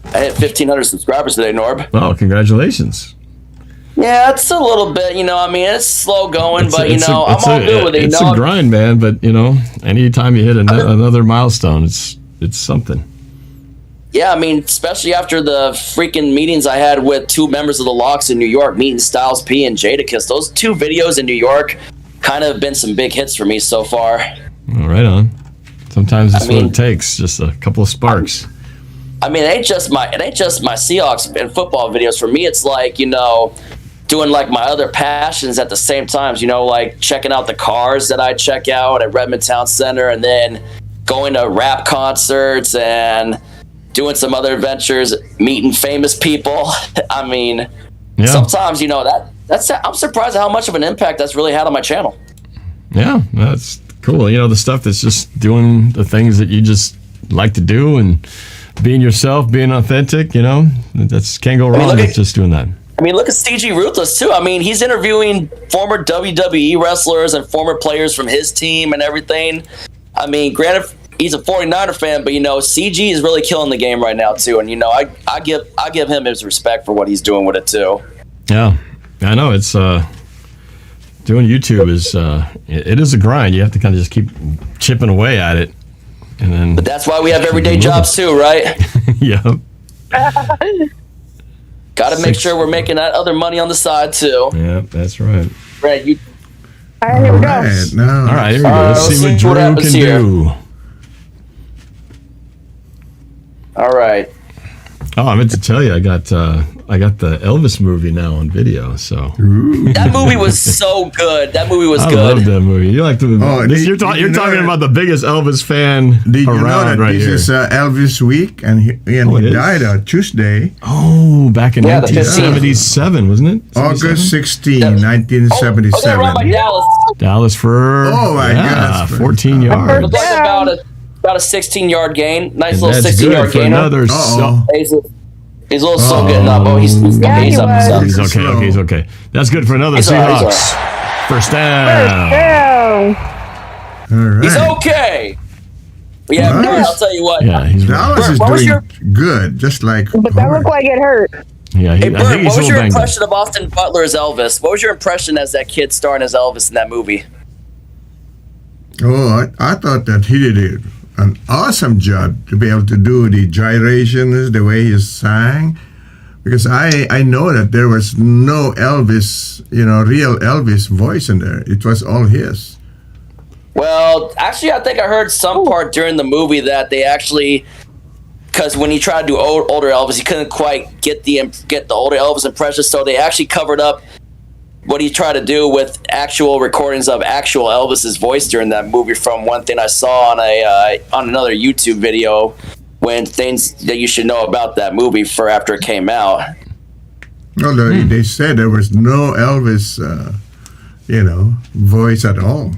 I hit 1,500 subscribers today, Norb. Well, congratulations. Yeah, it's a little bit, I mean, it's slow going, but, I'm all good with it. It's a grind, man, but, anytime you hit another milestone, it's something. Yeah, I mean, especially after the freaking meetings I had with 2 members of the Locks in New York, meeting Styles P and Jadakiss. Those 2 videos in New York kind of been some big hits for me so far. Well, right on. Sometimes that's what it takes, just a couple of sparks. I mean, it ain't just my Seahawks and football videos. For me, it's like, doing like my other passions at the same times, like checking out the cars that I check out at Redmond Town Center, and then going to rap concerts and doing some other adventures, meeting famous people. I mean, sometimes, that's I'm surprised at how much of an impact that's really had on my channel. Yeah, that's cool. The stuff that's just doing the things that you just like to do and being yourself, being authentic, that's can't go wrong with just doing that. I mean, look at CG Ruthless, too. I mean, he's interviewing former WWE wrestlers and former players from his team and everything. I mean, granted, he's a 49er fan, but, CG is really killing the game right now, too. And, I give him his respect for what he's doing with it, too. Yeah, I know. It's doing YouTube is it is a grind. You have to kind of just keep chipping away at it. And then, but that's why we have everyday jobs, too, right? Yeah. Got to make sure we're making that other money on the side too. Yeah, that's right. Brad, you. All right, here we go. All right, here we go. Let's see what Drew happens can here. do. All right. Oh, I meant to tell you, I got the Elvis movie now on video. So That movie was so good. That movie was I good. love that movie. You like the? you're did talking you know about the biggest Elvis fan Did you know around that right this here. is Elvis week, and he it is? died on Tuesday, Oh, back in Yeah, the 1977, wasn't it? August 16, Oh, 1977. right by Dallas. Dallas for Oh, my gosh. 14 yards. Looked like about a 16-yard gain. Nice And little that's 16-yard good for gainer. another. He's a little slow getting up. Oh, he's up. He's okay. Okay, he's okay. That's good for another He's all right, he's Seahawks. First down. All right. He's okay. Yeah, Nice. Bert, I'll tell you what. Yeah, he's Dallas is what was doing good, just like. But that looked like it hurt. Yeah, Hey, I Bert, think he's what was a little your banged up. impression of Austin Butler as Elvis? What was your impression as that kid starring as Elvis in that movie? Oh, I thought that he did an awesome job to be able to do the gyrations, the way he sang. Because I know that there was no Elvis, real Elvis voice in there. It was all his. Well, actually, I think I heard some part during the movie that they actually, because when he tried to do older Elvis, he couldn't quite get the older Elvis impression, so they actually covered up what he tried to do with actual recordings of actual Elvis's voice during that movie. From one thing I saw on another YouTube video, when things that you should know about that movie for after it came out. Although they said there was no Elvis, voice at all.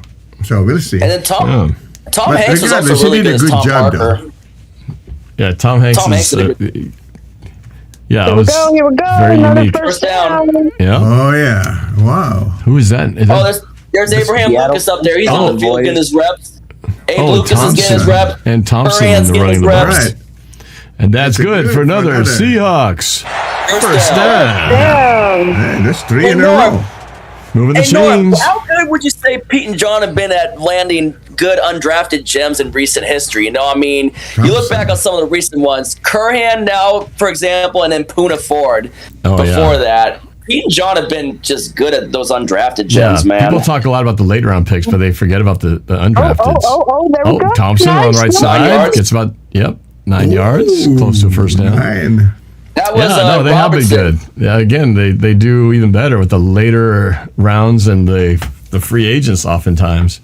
So we'll see. And then Tom But Hanks was regardless, also really he did a good as good Tom job, Parker. though. Yeah, Tom Hanks Tom Hanks is. did a Yeah, it Here we was go. Here we go. very Another unique. first down. Yeah. Oh yeah! Wow. Who is that? Is Oh, that there's Abraham Seattle. Lucas up there. He's Oh, on the field boys. getting his reps. Abe Lucas is getting his Thompson. reps. And Thompson Moran's in the getting running his the ball. reps. Right. And that's good for another Seahawks. First down. Hey, that's 3 in a Norm. row. Moving the Hey, Norm, chains. how good would you say Pete and John have been at landing good undrafted gems in recent history? You look back on some of the recent ones. Curhan now, for example, and then Puna Ford before that. Pete and John have been just good at those undrafted gems, man. People talk a lot about the late round picks, but they forget about the undrafted. There we go. Thompson on the right Nice. 9 side yards. gets about 9 yards, close to a first down. 9. That was Yeah, no, they have been good. Yeah, again, they do even better with the later rounds and the free agents oftentimes.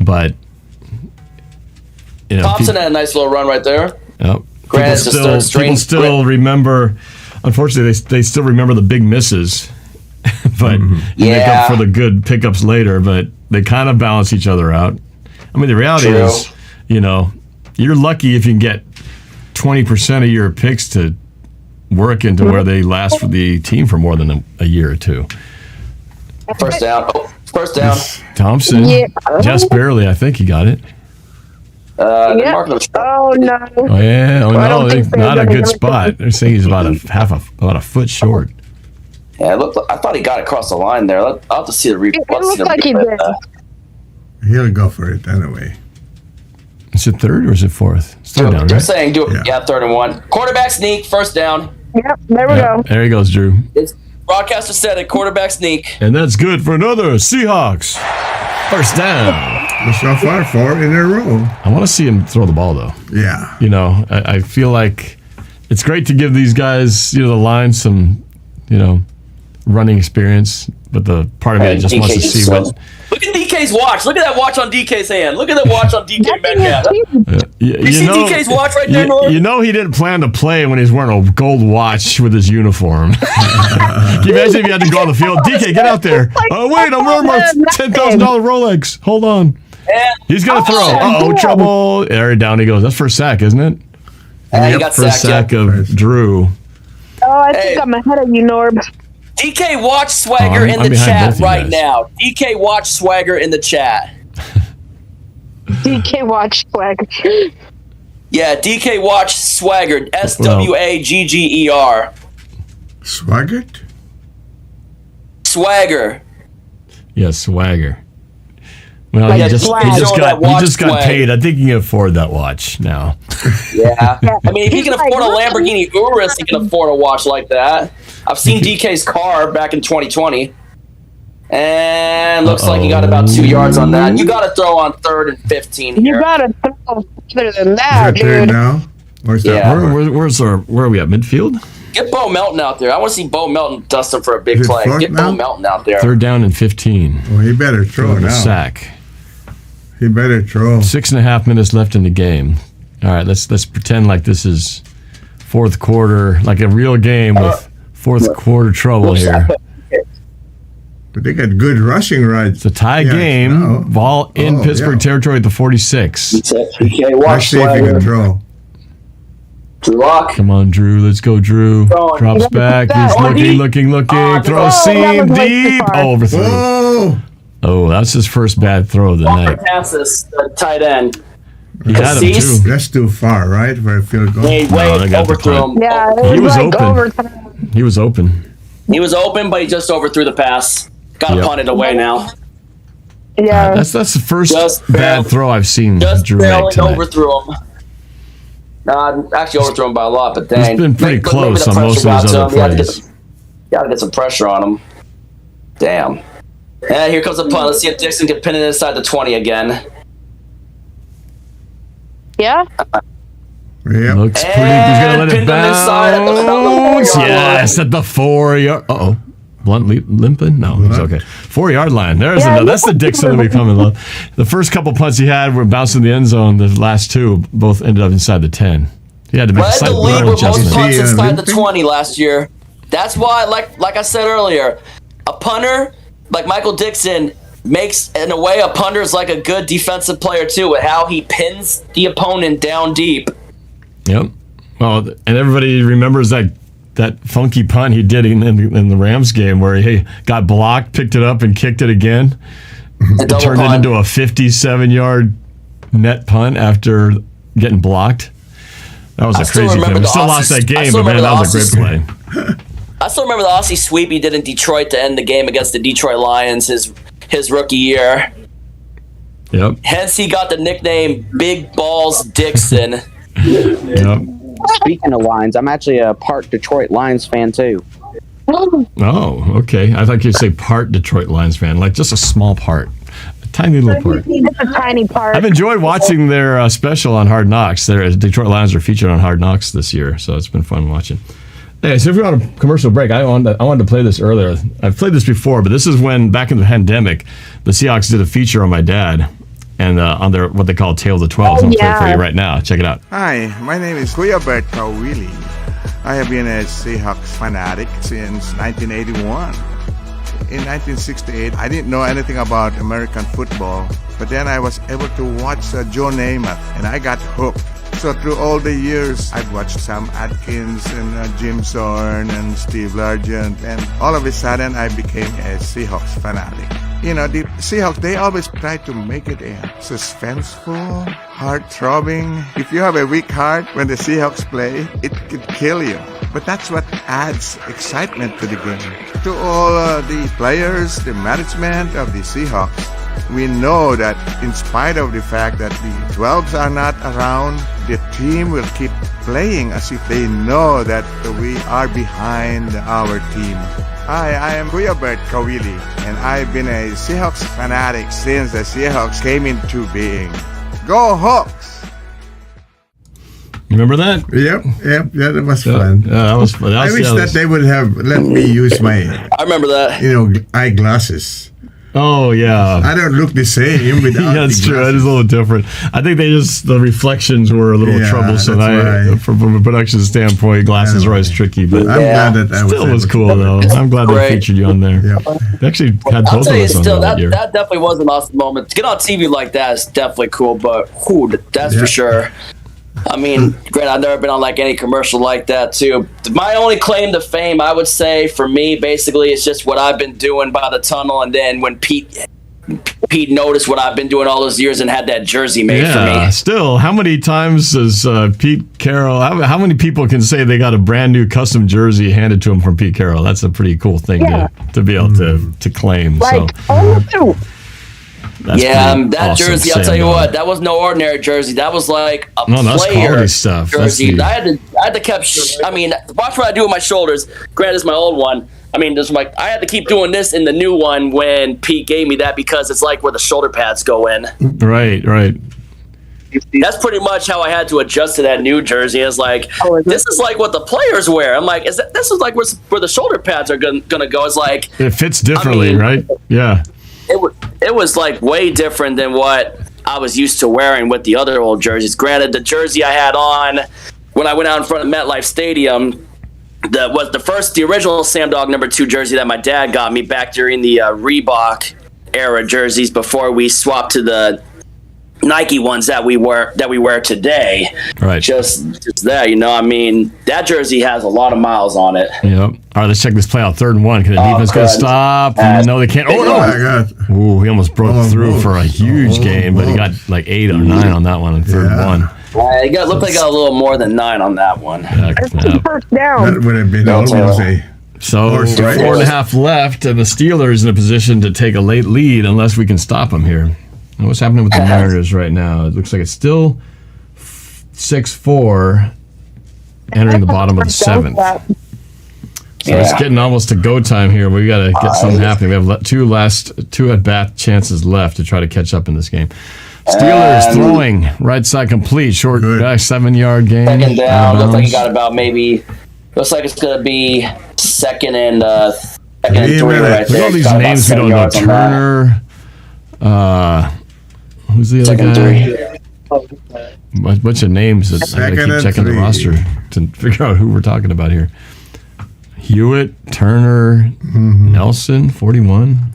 But Thompson had a nice little run right there. Yep. Granted, it's just a People strange still remember. Unfortunately, they still remember the big misses, but you make up for the good pickups later. But they kind of balance each other out. I mean, the reality is, you're lucky if you can get 20% of your picks to work into where they last for the team for more than a year or two. First down. Oh, first down. Thompson, Yeah. just barely. I think he got it. They're marking him. Oh no. Oh yeah. Oh I no, don't think not a they're good gonna spot. They're saying he's about a foot short. Yeah, I thought he got across the line there. I'll have to see the replay. It looked like he did. He'll go for it anyway. Is it third or is it fourth? It's third down, They're right? saying do it. Yeah, 3rd and 1. Quarterback sneak, first down. Yep, there we Yeah, go. there he goes, Drew. It's broadcaster said it. Quarterback sneak. And that's good for another Seahawks. First down. So far, 4 in a row. I want to see him throw the ball, though. Yeah. I feel like it's great to give these guys, the line some, running experience. But the part of me just wants to see what. Look at DK's watch. Look at that watch on DK's hand. Look at that watch on DK Metcalf. You see DK's watch right there, Norm? He didn't plan to play when he's wearing a gold watch with his uniform. Can you imagine if you had to go on the field? DK, get out there. Oh, wait, I'm wearing my $10,000 Rolex. Hold on. He's going to throw. Uh-oh, trouble. There, down he goes. That's first sack, isn't it? He got First sacked, sack of Drew. Oh, I think I'm ahead of you, Norb. DK watch swagger in I'm the behind chat both you right guys. now. DK watch swagger in the chat. DK watch swag. Yeah, DK watch swagger. SWAGGER. Swaggart? Swagger. Yeah, swagger. Well, Like he a just swag. got Swag. paid. I think he can afford that watch now. Yeah. I mean, if he can afford a Lamborghini Urus, he can afford a watch like that. I've seen DK's car back in 2020. And looks like he got about 2 yards on that. You got to throw on 3rd and 15 here. You gotta throw further than that, Is that third dude. now? Where's that? Yeah. Where are we at? Midfield? Get Bo Melton out there. I want to see Bo Melton dust him for a big Is it play. fourth Get now? Bo Melton out there. 3rd down and 15. Well, he better throw now. Sack. He better throw. 6.5 minutes left in the game. All right, let's pretend like this is fourth quarter, like a real game with fourth quarter trouble here. But they got good rushing rights. It's a tie game. Ball in Pittsburgh territory at the 46. Okay, Let's watch see if he can throw. Drew Lock. Come on, Drew. Let's go, Drew. Drops back. He's looking. Throw seam deep. Overthrow. Oh, Oh, that's his first bad throw of the night. Passes the tight end. He had him too. That's too far, right? For a field goal. Wait, they got the overthrew punt. him. Yeah, it was He was like open. overtime. He was open. He was open, but he just overthrew the pass. Got to Yep. punt it away now. Yeah. That's the first Just bad barely- throw I've seen Just Drew make barely tonight. overthrew him. Actually overthrew him by a lot, but dang. He's been pretty But close maybe the on most pressure of his got other to him. plays. Got to get some pressure on him. Damn. And here comes the punt. Let's see if Dixon can pin it inside the 20 again. Yeah. Yeah. Looks pretty. He's gonna let it pinned him inside at the bounce. 4-yard Yes, at the 4 yard. Uh-oh. Blunt limping? No, he's okay. 4 yard line. There's another. That's the Dixon that we come in love. The first couple punts he had were bouncing the end zone. The last two both ended up inside the 10. He had to make a Led slight the league with most adjustment. punts inside the 20 last year. That's why, like I said earlier, a punter like Michael Dixon makes, in a way, a punter is like a good defensive player too, with how he pins the opponent down deep. Yep. Well, and everybody remembers that funky punt he did in the Rams game where he got blocked, picked it up, and kicked it again. It turned it into a 57-yard net punt after getting blocked. That was a crazy play. We still lost that game, but man, that was a great play. I still remember the Aussie sweep he did in Detroit to end the game against the Detroit Lions his rookie year. Yep. Hence, he got the nickname Big Balls Dixon. Yep. Speaking of Lions, I'm actually a part Detroit Lions fan too. Oh, okay. I thought you'd say part Detroit Lions fan, like just a small part. A tiny little part. It's a tiny part. I've enjoyed watching their special on Hard Knocks. Their Detroit Lions are featured on Hard Knocks this year, so it's been fun watching. Hey, so if you're on a commercial break, I wanted to play this earlier. I've played this before, but this is when, back in the pandemic, the Seahawks did a feature on my dad and on their, what they call Tale of the 12. I'm going to play it for you right now. Check it out. Hi, my name is Kuya Bert. I have been a Seahawks fanatic since 1981. In 1968, I didn't know anything about American football, but then I was able to watch Joe Namath, and I got hooked. So through all the years, I've watched Sam Atkins and Jim Zorn and Steve Largent, and all of a sudden, I became a Seahawks fanatic. You know, the Seahawks, they always try to make it suspenseful, heart-throbbing. If you have a weak heart when the Seahawks play, it could kill you. But that's what adds excitement to the game. To all the players, the management of the Seahawks, we know that in spite of the fact that the 12s are not around, the team will keep playing as if they know that we are behind our team. Hi, I am Kuya Bert-caoili, and I've been a Seahawks fanatic since the Seahawks came into being. Go Hawks! Remember that? Yep. Yeah, that was fun. Yeah, that was fun. I wish that they would have let me use my, I remember that. eyeglasses. Oh, yeah. I don't look the same without Yeah, that's the true. That is a little different. I think the reflections were a little Yeah, troublesome. that's right. From a production standpoint, glasses are always tricky, but I'm glad that I still was able cool, though. I'm glad they Great. featured you on there. They actually had I'll both tell of you us on still, that year. that definitely was an awesome moment. To get on TV like that is definitely cool, but that's for sure. I mean, granted, I've never been on like any commercial like that too. My only claim to fame, I would say, for me, basically, is just what I've been doing by the tunnel, and then when Pete noticed what I've been doing all those years and had that jersey made for me. Still, how many times does Pete Carroll, how many people can say they got a brand new custom jersey handed to them from Pete Carroll? That's a pretty cool thing to be able to claim. Like, That's that awesome, jersey, I'll Sam tell you Dog. what, that was no ordinary jersey. That was like a that's player quality stuff. jersey. I had to keep, watch what I do with my shoulders. Granted, it's my old one. I mean, just like I had to keep doing this in the new one when Pete gave me that because it's like where the shoulder pads go in. Right. That's pretty much how I had to adjust to that new jersey. It's like, this is like what the players wear. I'm like, this is like where the shoulder pads are gonna go. It's like It fits differently, right? Yeah. it was like way different than what I was used to wearing with the other old jerseys. Granted, the jersey I had on when I went out in front of MetLife Stadium, that was the original Sam Dog #2 jersey that my dad got me back during the Reebok era jerseys before we swapped to the Nike ones that we wear today. Right. Just that, I mean, that jersey has a lot of miles on it. Yep. All right, let's check this play out. 3rd and 1. Can the defense go stop? No, they can't. Oh, no. my God. Ooh, he almost broke through for a huge gain, but he got like 8 or 9 on that one on 3rd and 1. Looked like he got a little more than 9 on that one. First down. That would have been almost a. So 4.5 left, and the Steelers in a position to take a late lead unless we can stop them here. And what's happening with the Mariners right now? It looks like it's still 6-4, entering the bottom of the 7th. So it's getting almost to go time here. We got to get something happening. We have two at-bat chances left to try to catch up in this game. Steelers throwing right side complete, short 7-yard gain. 2nd down. Looks like he got about looks like it's going to be 2nd and 3 right there. Look at all these names we don't know. Turner. Who's the other guy? A bunch of names that I gotta keep checking the roster to figure out who we're talking about here. Hewitt, Turner, Nelson, 41.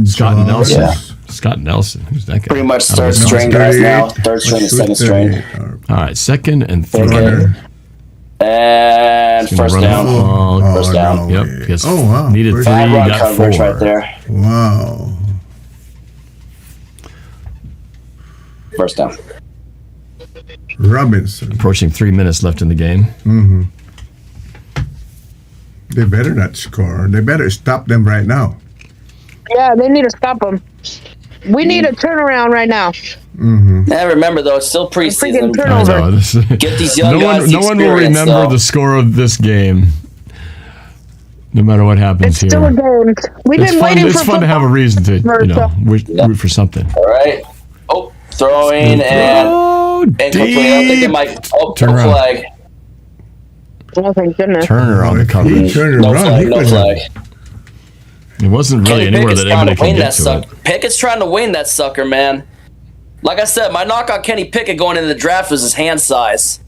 Scott Nelson. Yeah. Scott Nelson. Who's that guy? Pretty much 3rd string guys now. 3rd string and 2nd string. All right, 2nd and 3. And first down. First down. Yep. Yes. Oh, wow. Needed 3, got 4. Right there. Wow. First down. Robinson. Approaching 3 minutes left in the game. Mm-hmm. They better not score. They better stop them right now. Yeah, they need to stop them. We need a turnaround right now. Mm-hmm. And remember, though, it's still preseason. Get these young no guys. No one will remember the score of this game, no matter what happens here. Still a game. We've been waiting It's for fun to have a reason to, root for something. All right. Oh, throwing and complete. I think it might. Turn around. Flag. Oh, thank goodness. Turner on the coverage. No flag. It wasn't really anywhere Pickett's that trying anybody to win could get that to sucker. Pickett's trying to win that sucker, man. Like I said, my knock on Kenny Pickett going into the draft was his hand size.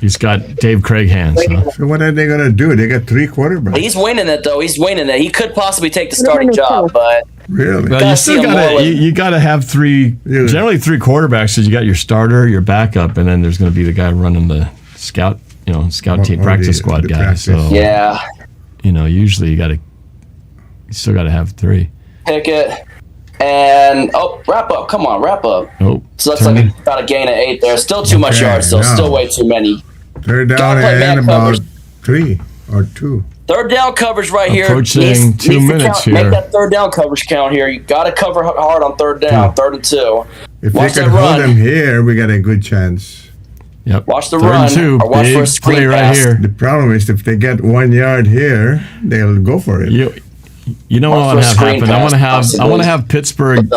He's got Dave Craig hands. Huh? So what are they going to do? They got 3 quarterbacks. He's winning it, though. He's winning it. He could possibly take the starting job, but really, well, you still got to have 3. Generally 3 quarterbacks. Because you got your starter, your backup, and then there's going to be the guy running the scout team practice squad guy. Practice. So yeah, usually you still got to have 3. Pickett. And wrap up! Come on, wrap up. Oh, so that's like about a gain of 8 there. Still too much yards. Still way too many. 3rd down and about 3 or 2. 3rd down coverage right here. Approaching 2 minutes here. Make that 3rd down coverage count here. You got to cover hard on 3rd down. 3rd and 2. If they can hold them here, we got a good chance. Yep. Watch the 3rd run. and 2. Or watch Big for a screen play right pass. here. The problem is if they get 1 yard here, they'll go for it. You know what I want to have happen? I want to have Pittsburgh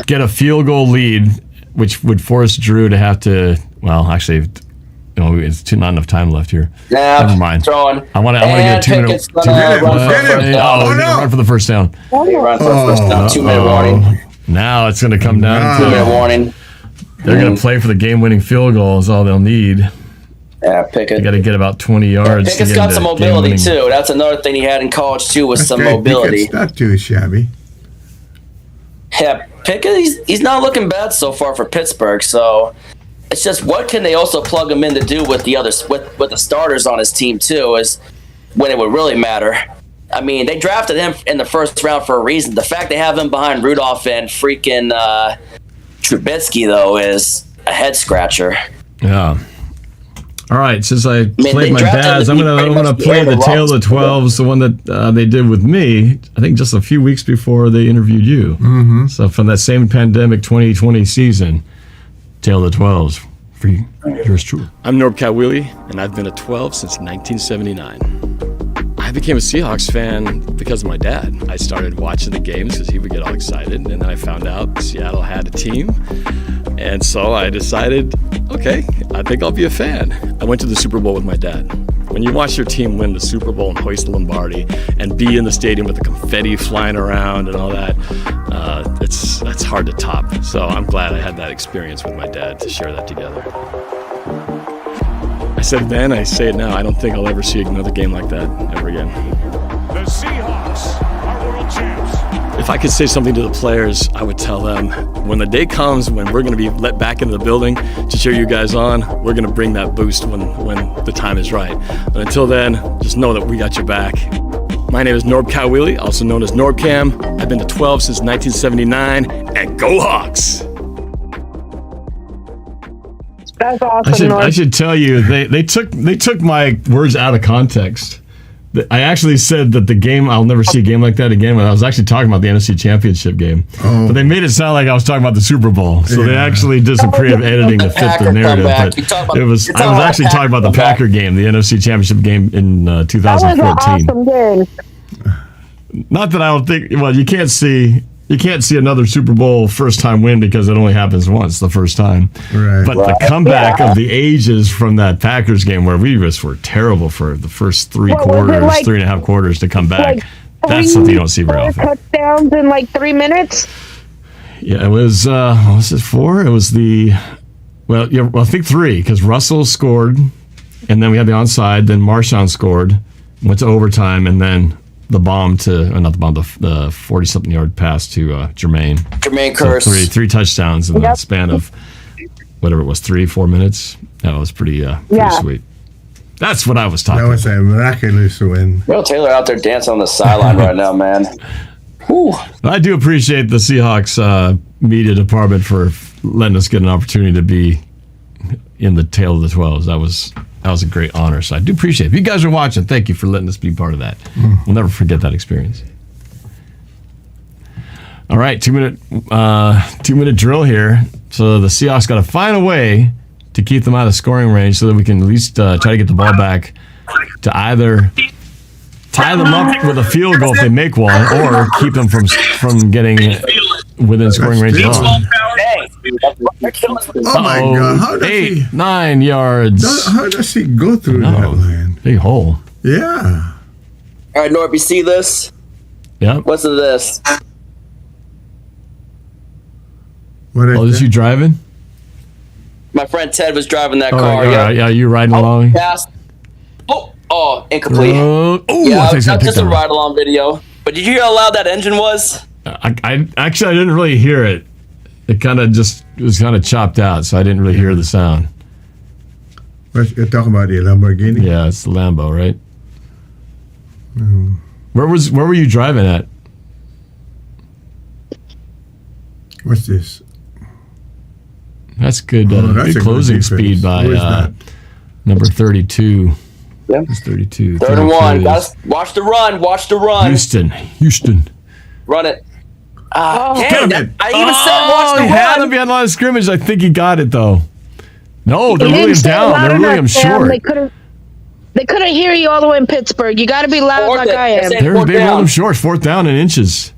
get a field goal lead, which would force Drew to have to. Well, actually, it's not enough time left here. Yeah, never mind. Throwing. I want to get a 2 minute. Run for the first down. Run for the first down. 2 minute warning. Now it's going to come down to 2 minute warning. They're going to play for the game-winning field goal. Is all they'll need. Yeah, Pickett. You got to get about 20 yards. Pickett's got some mobility too. That's another thing he had in college too, was some mobility. Pickett's not too shabby. Yeah, Pickett. He's not looking bad so far for Pittsburgh. So it's just what can they also plug him in to do with the others, with the starters on his team too, is when it would really matter. I mean, they drafted him in the 1st round for a reason. The fact they have him behind Rudolph and freaking Trubisky though is a head scratcher. Yeah. All right, since I Man, played they my drafted dad's, I'm me gonna pretty much play the before Tale of the 12s, the one that they did with me. I think just a few weeks before they interviewed you. Mm-hmm. So from that same pandemic 2020 season, Tale of the 12s for you, yours truly. I'm norbert-caoili, and I've been a 12 since 1979. I became a Seahawks fan because of my dad. I started watching the games because he would get all excited, and then I found out Seattle had a team, and so I decided, okay, I think I'll be a fan. I went to the Super Bowl with my dad. When you watch your team win the Super Bowl and hoist the Lombardi and be in the stadium with the confetti flying around and all that, that's hard to top. So I'm glad I had that experience with my dad to share that together. I said it then, I say it now, I don't think I'll ever see another game like that ever again. The Seahawks are world champs. If I could say something to the players, I would tell them, when the day comes when we're going to be let back into the building to cheer you guys on, we're going to bring that boost when the time is right. But until then, just know that we got your back. My name is norbert-caoili, also known as NorbCam. I've been to 12 since 1979, and go Hawks! That's awesome. I should tell you, they took my words out of context. I actually said that the game, I'll never see a game like that again, when I was actually talking about the NFC Championship game. Oh. But they made it sound like I was talking about the Super Bowl. So they actually did some creative editing to fit the narrative. But I was actually talking about the Packer game, the NFC Championship game in 2014. That was an awesome game. Not that I don't think, well, you can't see another Super Bowl first-time win because it only happens once the first time. Right. But the comeback of the ages from that Packers game where we just were terrible for the first three quarters, 3.5 quarters to come back. That's something you don't see very often. Touchdowns in like 3 minutes. Yeah, it was, what was it for? It was I think 3, because Russell scored, and then we had the onside, then Marshawn scored, went to overtime, and then the 40-something yard pass to Jermaine. Jermaine Curse. So three touchdowns in the span of whatever it was, 3-4 minutes. That was pretty sweet. That's what I was talking about. That was a miraculous win. Will Taylor out there dancing on the sideline right now, man. Whew. I do appreciate the Seahawks media department for letting us get an opportunity to be in the Tale of the 12s. That was a great honor, so I do appreciate it. If you guys are watching, thank you for letting us be part of that. We'll never forget that experience. All right, 2-minute drill here. So the Seahawks got to find a way to keep them out of scoring range so that we can at least try to get the ball back to either tie them up with a field goal if they make one, or keep them from getting within scoring range at all. Oh my God! How does 9 yards. How does he go through that line? Big hole. Yeah. All right, Norb, you see this? Yeah. What's this? Is you driving? My friend Ted was driving that All car. right, yeah, you riding along? Pass. Oh, incomplete. I that's just a ride-along video. But did you hear how loud that engine was? I didn't really hear it. It was kind of chopped out, so I didn't really hear the sound. You're talking about the Lamborghini? Yeah, it's the Lambo, right? Mm. Where were you driving at? What's this? That's good. That's good closing speed by number 32. Yeah. It's 32. 3rd and 1. Guys, watch the run. Watch the run. Houston. Run it. I even said watch the he had run. him behind the line of scrimmage. I think he got it though. No, they're really down. They're really him short. They couldn't hear you all the way in Pittsburgh. You got to be loud like I am. They rolled him short. 4th down in inches.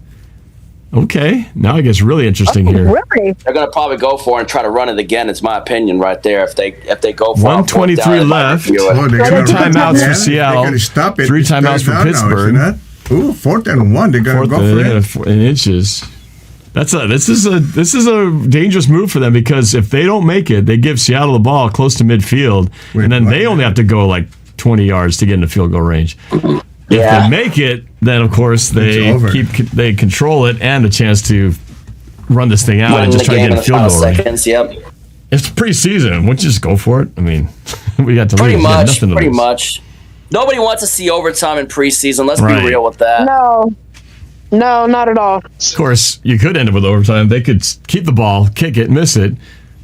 Okay, now it gets really interesting here. Really? They're gonna probably go for it and try to run it again. It's my opinion right there. If they go for 1:23 left. 3 timeouts for Seattle. They're gonna stop it. 3 timeouts for Pittsburgh. Ooh, 4th and 1. They're gonna go for it in inches. This is a dangerous move for them, because if they don't make it, they give Seattle the ball close to midfield, and then they only have to go like 20 yards to get into field goal range. If they make it, then of course they control it and a chance to run this thing out and just try to get a field goal range. It's preseason. Why don't you just go for it? I mean, we got to pretty much. Nobody wants to see overtime in preseason. Let's be real with that. No, not at all. Of course, you could end up with overtime. They could keep the ball, kick it, miss it,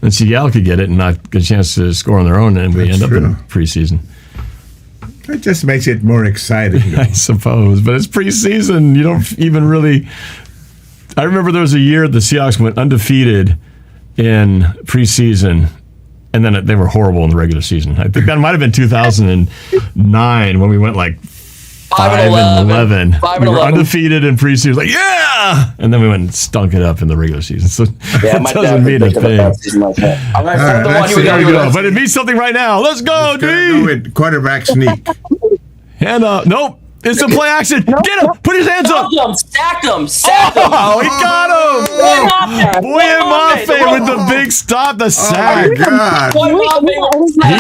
And Seattle could get it and not get a chance to score on their own, and we end up in preseason. It just makes it more exciting. I suppose, but it's preseason. You don't even really. I remember there was a year the Seahawks went undefeated in preseason, and then they were horrible in the regular season. I think that might have been 2009 when we went like 5-11. We were undefeated in preseason, like yeah, and then we went and stunk it up in the regular season. So that doesn't mean a thing. All right, Here we go. But it means something right now. Let's go, D. Go with quarterback sneak. And nope. It's a play action. Get him! Put his hands up! Stack him! Stack him! Oh, he got him! Boy Mafe with the big stop, the sack.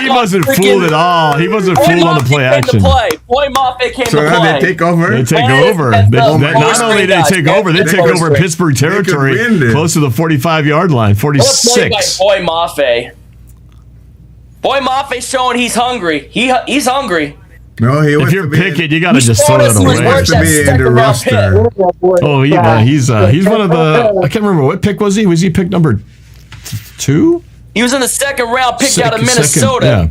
He wasn't fooled at all. He wasn't fooled on the play action. Boy Mafe came to play. So they take over? They take over. Not only did they take over, they take over Pittsburgh territory close to the 45-yard line, 46. Boy Mafe. Boy Mafe's showing he's hungry. He's hungry. No, if you're Pickett, you got to just throw it away. He wants to be in the roster. Oh, he's one of the. I can't remember what pick was he. Was he pick number 2? He was in the second round, picked out of Minnesota. Yeah.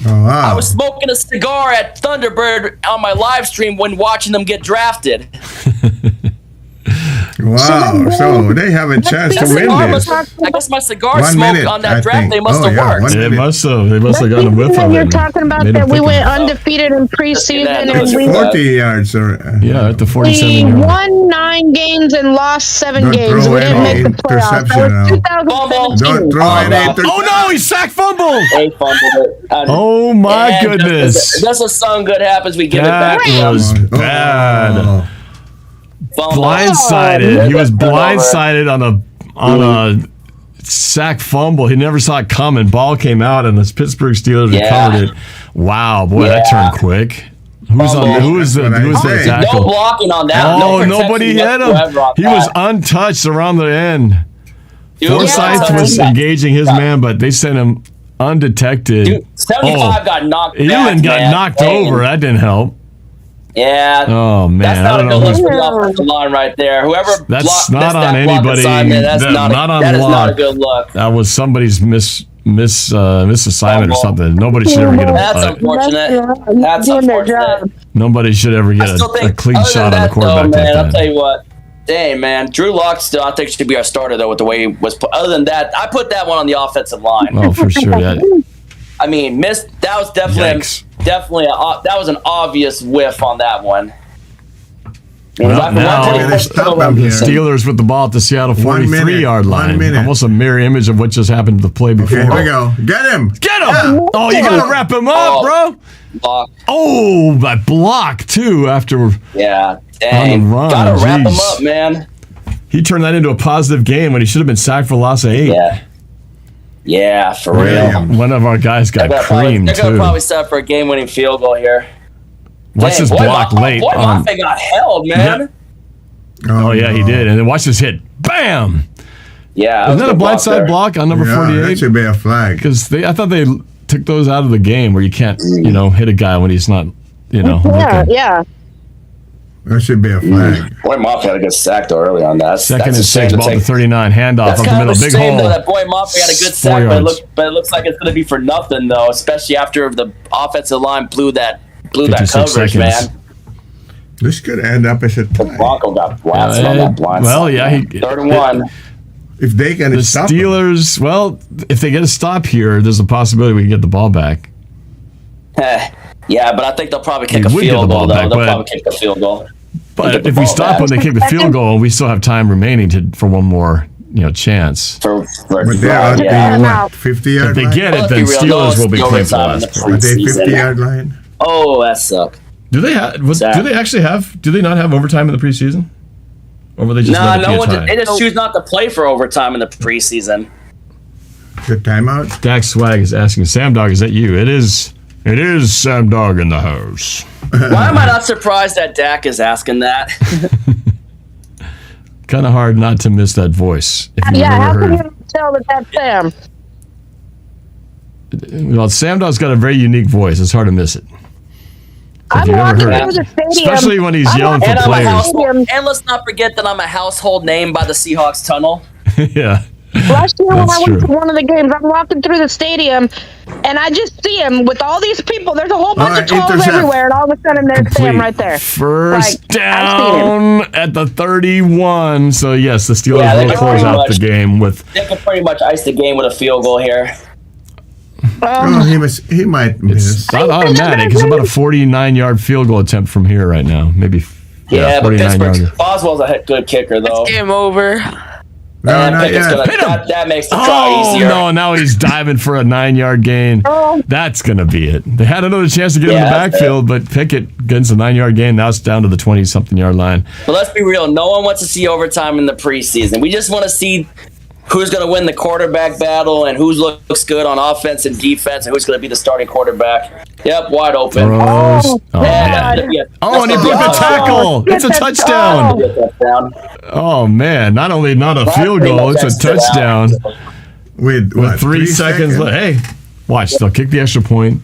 Oh, wow. I was smoking a cigar at Thunderbird on my live stream when watching them get drafted. Wow, so they have a chance to win this. I guess my cigar smoke on that draft, they must have worked. They must have gotten a whiff of it. You're talking about that we went undefeated in preseason and we 40 yards. At the 47 we yard. won 9 games and lost 7 games. We didn't make the playoffs. That was 2017. Don't throw any. Oh no, he sacked fumbled. They fumbled it. Oh my goodness. That's what something good happens. We give it back. That was bad. Blindsided. He was blindsided on a sack fumble. He never saw it coming. Ball came out, and the Pittsburgh Steelers recovered it. Wow, boy, that turned quick. Who was the tackle? No blocking on that. Oh, nobody hit him. He was untouched around the end. Forsyth was engaging his man, but they sent him undetected. Dude, 75 got knocked back. Ewan got knocked over. That didn't help. Yeah. Oh man, that's not a good look for the offensive line right there. Whoever that's not on anybody. That's not a good look. That was somebody's misassignment or something. Nobody should ever get That's unfortunate. That's unfortunate. Nobody should ever get a clean shot on the quarterback. Though, man, I'll tell you what. Dang, man. Drew Lock still, I think, should be our starter, though, with the way he was put. Other than that, I put that one on the offensive line. Oh, for sure. Yeah. I mean, that was definitely that was an obvious whiff on that one. Well, now the Steelers with the ball at the Seattle 43-yard line. Almost a mirror image of what just happened to the play before. Here we go. Get him! Get him! Yeah. Oh, you got to wrap him up, bro. Block. Oh, that block, too, after dang. On the run. Got to wrap him up, man. He turned that into a positive game when he should have been sacked for loss of 8. Yeah, for real. One of our guys got creamed, They're going to probably set up for a game-winning field goal here. Watch this block late. Boy, Mafe got held, man. Oh, yeah, he did. And then watch this hit. Bam! Yeah. Isn't that a blindside block on number 48? That should be a flag. Because I thought they took those out of the game where you can't, hit a guy when he's not, looking. Yeah. That should be a flag. Boy Mafe had a good sack, though, early on that. Second and 6, ball to 39, handoff up the middle, big hole. Though, that Boy Mafe had a good sack, but it looks like it's going to be for nothing, though, especially after the offensive line blew that coverage, man. This could end up as a tie. Bronco got blasted on that blind side. 3rd and 1. If they can stop the Steelers, if they get a stop here, there's a possibility we can get the ball back. Yeah, but I think they'll probably kick a field goal, though. They'll probably kick the field goal. But if we stop when they kick the field goal, we still have time remaining for one more, chance. But they're out 50-yard line? If they get it, then Steelers will be playing for last. Are they 50-yard line? Oh, that sucked. Do they not have overtime in the preseason? Or were they just they just choose not to play for overtime in the preseason. Good timeout. Dak Swag is asking, Sam Dog, is that you? It is Sam Dog in the house. Why am I not surprised that Dak is asking that? Kind of hard not to miss that voice. How can you tell that that's Sam? Well, Sam Dog's got a very unique voice. It's hard to miss it. I'm walking through the stadium. Especially when he's yelling for players. And let's not forget that I'm a household name by the Seahawks tunnel. Yeah. Last year when That's I went true. to one of the games, I'm walking through the stadium, and I just see him with all these people. There's a whole bunch of calls intercept. everywhere, and all of a sudden there's Sam right there. First Like, I've seen him. down at the 31. So, yes, the Steelers Yeah, they will can close pretty out the much- game with. They could pretty much ice the game with a field goal here. Oh, he might miss. It's not automatic. It's about a 49-yard field goal attempt from here right now. Maybe. Yeah, but 49 Pittsburgh, yarder. Boswell's a good kicker, though. Game over. No, And not Pickett's yet. gonna, that makes the try easier. No, now he's diving for a 9-yard gain. That's going to be it. They had another chance to get in the that's backfield, but Pickett gets a 9-yard gain. Now it's down to the 20-something yard line. But let's be real. No one wants to see overtime in the preseason. We just want to see who's going to win the quarterback battle and who looks good on offense and defense and who's going to be the starting quarterback. Yep, wide open. Throws. Oh, man. Oh, and he broke the tackle. It's a touchdown. Oh, man. Not only not a field goal, it's a touchdown. With 3 seconds left. Hey, watch. They'll kick the extra point,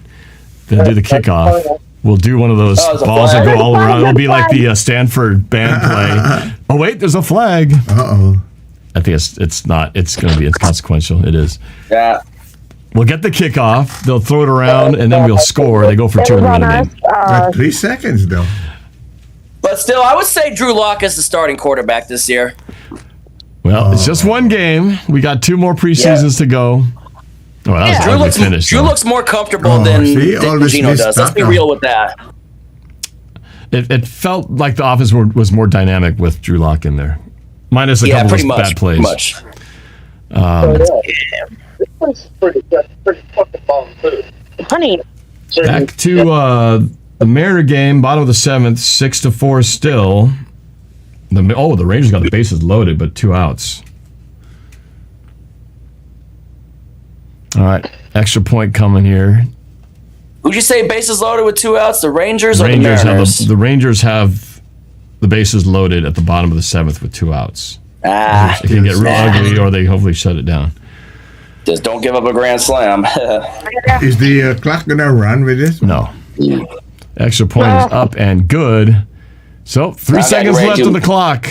then do the kickoff. We'll do one of those balls that go all around. It'll be like the Stanford band play. Oh, wait, there's a flag. Uh-oh. I think it's not. It's going to be inconsequential. It is. Yeah. We'll get the kickoff. They'll throw it around, and then we'll score. They go for 2 and win the game. 3 seconds, though. But still, I would say Drew Lock is the starting quarterback this year. Well, it's just one game. We got 2 more preseasons to go. Oh, that was Drew ugly looks, finish. Drew though. looks more comfortable than Geno does. Let's be real with that. It felt like the offense was more dynamic with Drew Lock in there. Minus a couple of those bad plays. Much. This one's pretty fucking bomb, too. Honey. Back to the Mariner game, bottom of the 7th, 6-4 still. The Rangers got the bases loaded, but 2 outs. All right, extra point coming here. Who'd you say bases loaded with 2 outs? The Rangers or the Rangers Mariners? the Rangers have the bases loaded at the bottom of the 7th with 2 outs. It can get real ugly, or they hopefully shut it down. Just don't give up a grand slam. Is the clock going to run with this? No. Extra point is up and good. So, 3 seconds left on the clock.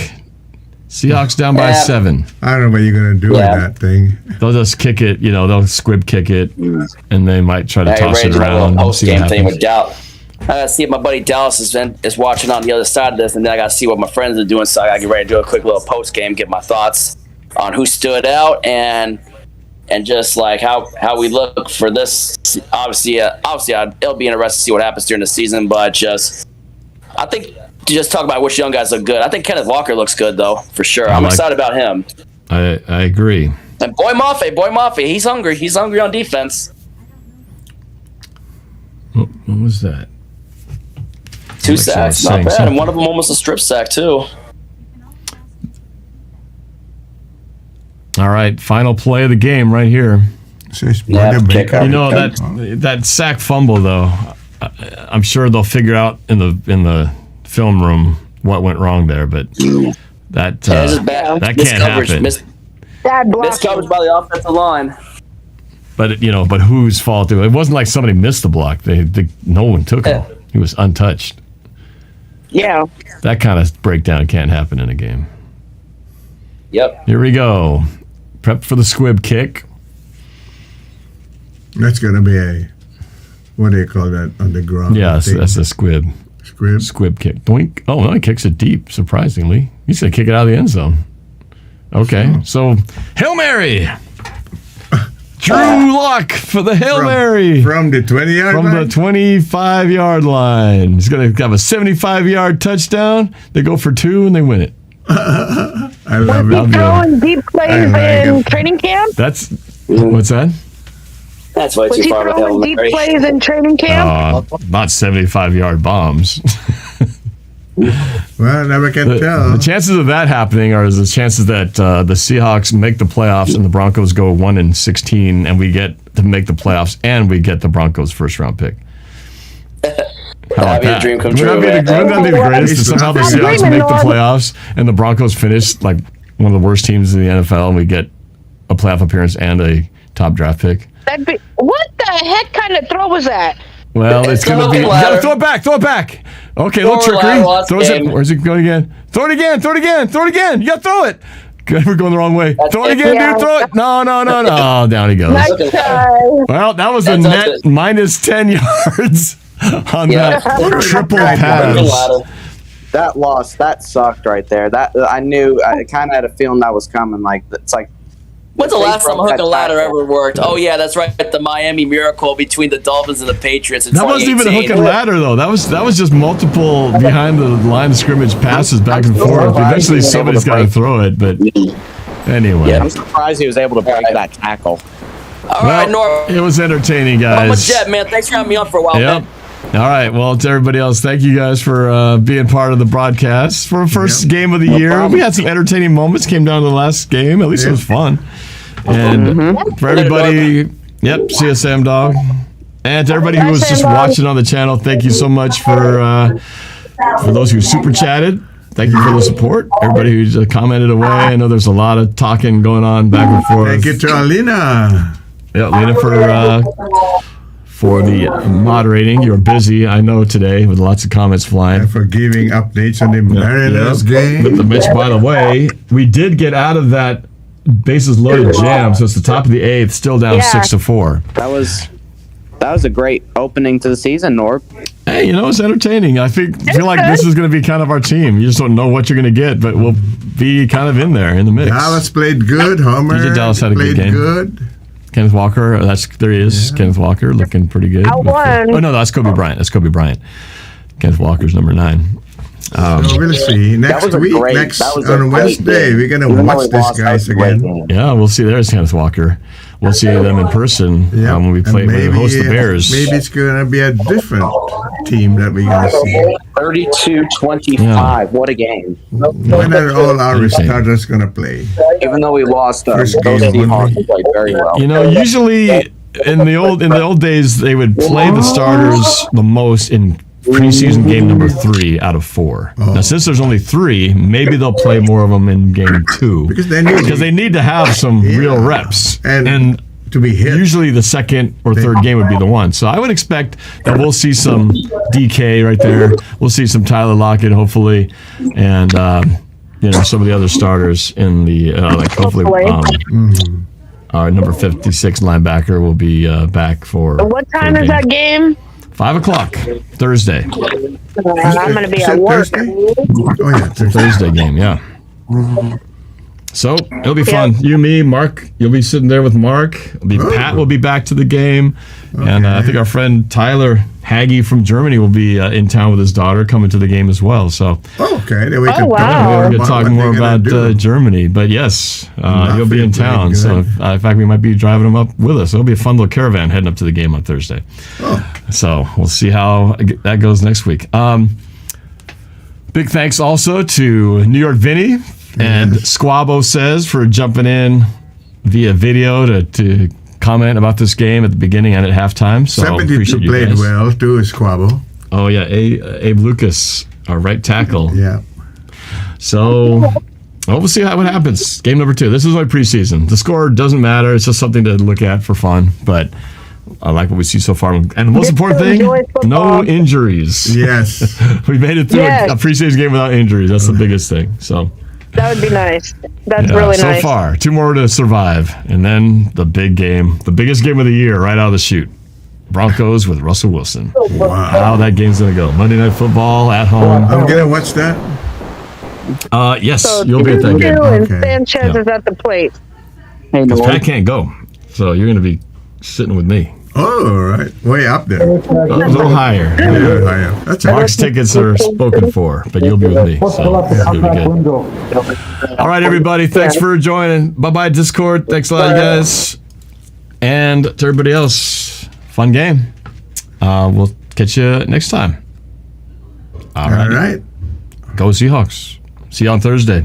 Seahawks down by 7. I don't know what you're going to do with that thing. They'll just kick it, they'll squib kick it, and they might try to toss it around. Post game thing with Dallas. I gotta see if my buddy Dallas is watching on the other side of this, and then I gotta see what my friends are doing. So I gotta get ready to do a quick little post game, get my thoughts on who stood out and just like how we look for this. Obviously, it'll be interesting to see what happens during the season. But I think to just talk about which young guys look good. I think Kenneth Walker looks good though, for sure. I'm excited about him. I agree. And Boy Mafe, he's hungry. He's hungry on defense. What was that? 2 sacks, not bad, and one of them almost a strip sack too. All right, final play of the game right here. That sack fumble though. I'm sure they'll figure out in the film room what went wrong there, but that can't happen. Missed coverage by the offensive line. But but whose fault? It wasn't like somebody missed the block. No one took him. He was untouched. Yeah. That kind of breakdown can't happen in a game. Yep. Here we go. Prep for the squib kick. That's going to be what do you call that on the ground? Yes, that's a squib. Squib kick. Doink. Oh, no, he kicks it deep, surprisingly. He's going to kick it out of the end zone. Okay, so Hail Mary. Drew Lock for the Hail Mary. From the 20-yard line? From the 25-yard line. He's going to have a 75-yard touchdown. They go for 2, and they win it. I love it. Throwing deep plays in training camp? What's that? That's way Was too he far of a throwing deep plays in training camp? Not 75-yard bombs. Well, never can tell. The chances of that happening are the chances that the Seahawks make the playoffs and the Broncos go 1-16, and we get to make the playoffs and we get the Broncos first-round pick. How about That'd be a that? dream come Wouldn't true, that be the greatest? If somehow the I'm Seahawks dreaming, make the Norb. playoffs and the Broncos finish like one of the worst teams in the NFL, and we get a playoff appearance and a top draft pick. What the heck kind of throw was that? Well, it's going to be. You gotta throw it back. Okay, a little trickery. Throws it. Where's it going again? Throw it again. You got to throw it. We're going the wrong way. Throw it again, dude. Throw it. No. Oh, down he goes. Nice try. Well, that was a net minus 10 yards on that triple pass. That sucked right there. That I knew. I kind of had a feeling that was coming. Like it's like. When's the last time a hook and ladder ever worked? Oh yeah, that's right. The Miami Miracle between the Dolphins and the Patriots in That wasn't even a hook and ladder though. That was just multiple behind the line of scrimmage passes back and forth. Eventually, somebody's got to throw it. But anyway, I'm surprised he was able to break that tackle. All right, Norb. It was entertaining, guys. I'm a Jet, man. Thanks for having me on for a while, man. All right. Well, to everybody else, thank you guys for being part of the broadcast for our first game of the year. We had some entertaining moments. Came down to the last game. At least it was fun. And for everybody, CSM dog. And to everybody who was just watching on the channel, thank you so much for those who super chatted. Thank you for the support. Everybody who commented away. I know there's a lot of talking going on back and forth. Thank you to Alena. Yeah, Alena for the moderating. You're busy, I know, today with lots of comments flying. And for giving updates on the Mariners game. But Mitch, by the way, we did get out of that bases loaded jam, so it's the top of the 8th, still down 6-4. That was a great opening to the season, Norb. Hey, it's entertaining. I feel like this is going to be kind of our team. You just don't know what you're going to get, but we'll be kind of in there in the mix. Dallas played good. Homer Dallas had a good game. Good. Kenneth Walker, there he is. Yeah. Kenneth Walker looking pretty good. I won. Oh no, that's Kobe Bryant. Kenneth Walker's number 9. So we'll see. Next week, on Wednesday, we're going to watch these guys again. Yeah, we'll see. There's Kenneth Walker. We'll see them in person when we play. When we host the Bears. Maybe it's going to be a different team that we're going to see. 32-25. Yeah. What a game! When are all our starters going to play? Even though we lost, those Seahawks played very well. Usually in the old days, they would play the starters the most in preseason game number 3 out of 4. Now, since there's only 3, maybe they'll play more of them in game 2 because they need to have some real reps and to be hit. Usually, the second or third game would be the one. So I would expect that we'll see some DK right there. We'll see some Tyler Lockett, hopefully, and some of the other starters in the hopefully. Our number 56 linebacker will be back for. What time is that game? 5 o'clock, Thursday. I'm going to be at work. Thursday game, yeah. So it'll be fun. You, me, Mark. You'll be sitting there with Mark. Pat will be back to the game, and I think our friend Tyler Haggy from Germany will be in town with his daughter, coming to the game as well. So then we can talk more about Germany. But yes, you'll be in town. So in fact, we might be driving him up with us. It'll be a fun little caravan heading up to the game on Thursday. So we'll see how that goes next week. Big thanks also to New York Vinnie and SquaboSays for jumping in via video to comment about this game at the beginning and at halftime. So 72 played well too, Squabo. Oh yeah, Abe Lucas, our right tackle. Yeah. So we'll see what happens. Game number 2. This is only preseason. The score doesn't matter. It's just something to look at for fun. But I like what we see so far. And the most important thing, no injuries. Yes. We made it through a preseason game without injuries. That's the biggest thing. So that would be nice. That's really nice. So far, 2 more to survive. And then the big game, the biggest game of the year right out of the chute. Broncos with Russell Wilson. Wow. How that game's going to go. Monday Night Football at home. I'm going to watch that. Yes, so you'll be at that game. And Sanchez is at the plate. Because Pat can't go. So you're going to be sitting with me. Oh, all right. Way up there. A little higher. Higher. That's Mark's tickets are spoken for, but you'll be with me. So it'll be good. All right, everybody. Thanks for joining. Bye-bye, Discord. Thanks a lot, you guys. And to everybody else, fun game. We'll catch you next time. All right. Go Seahawks. See you on Thursday.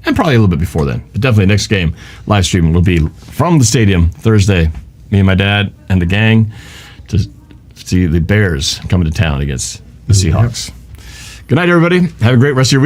And probably a little bit before then. But definitely next game, live streaming will be from the stadium Thursday. Me and my dad and the gang to see the Bears coming to town against the Seahawks. Good night, everybody. Have a great rest of your week.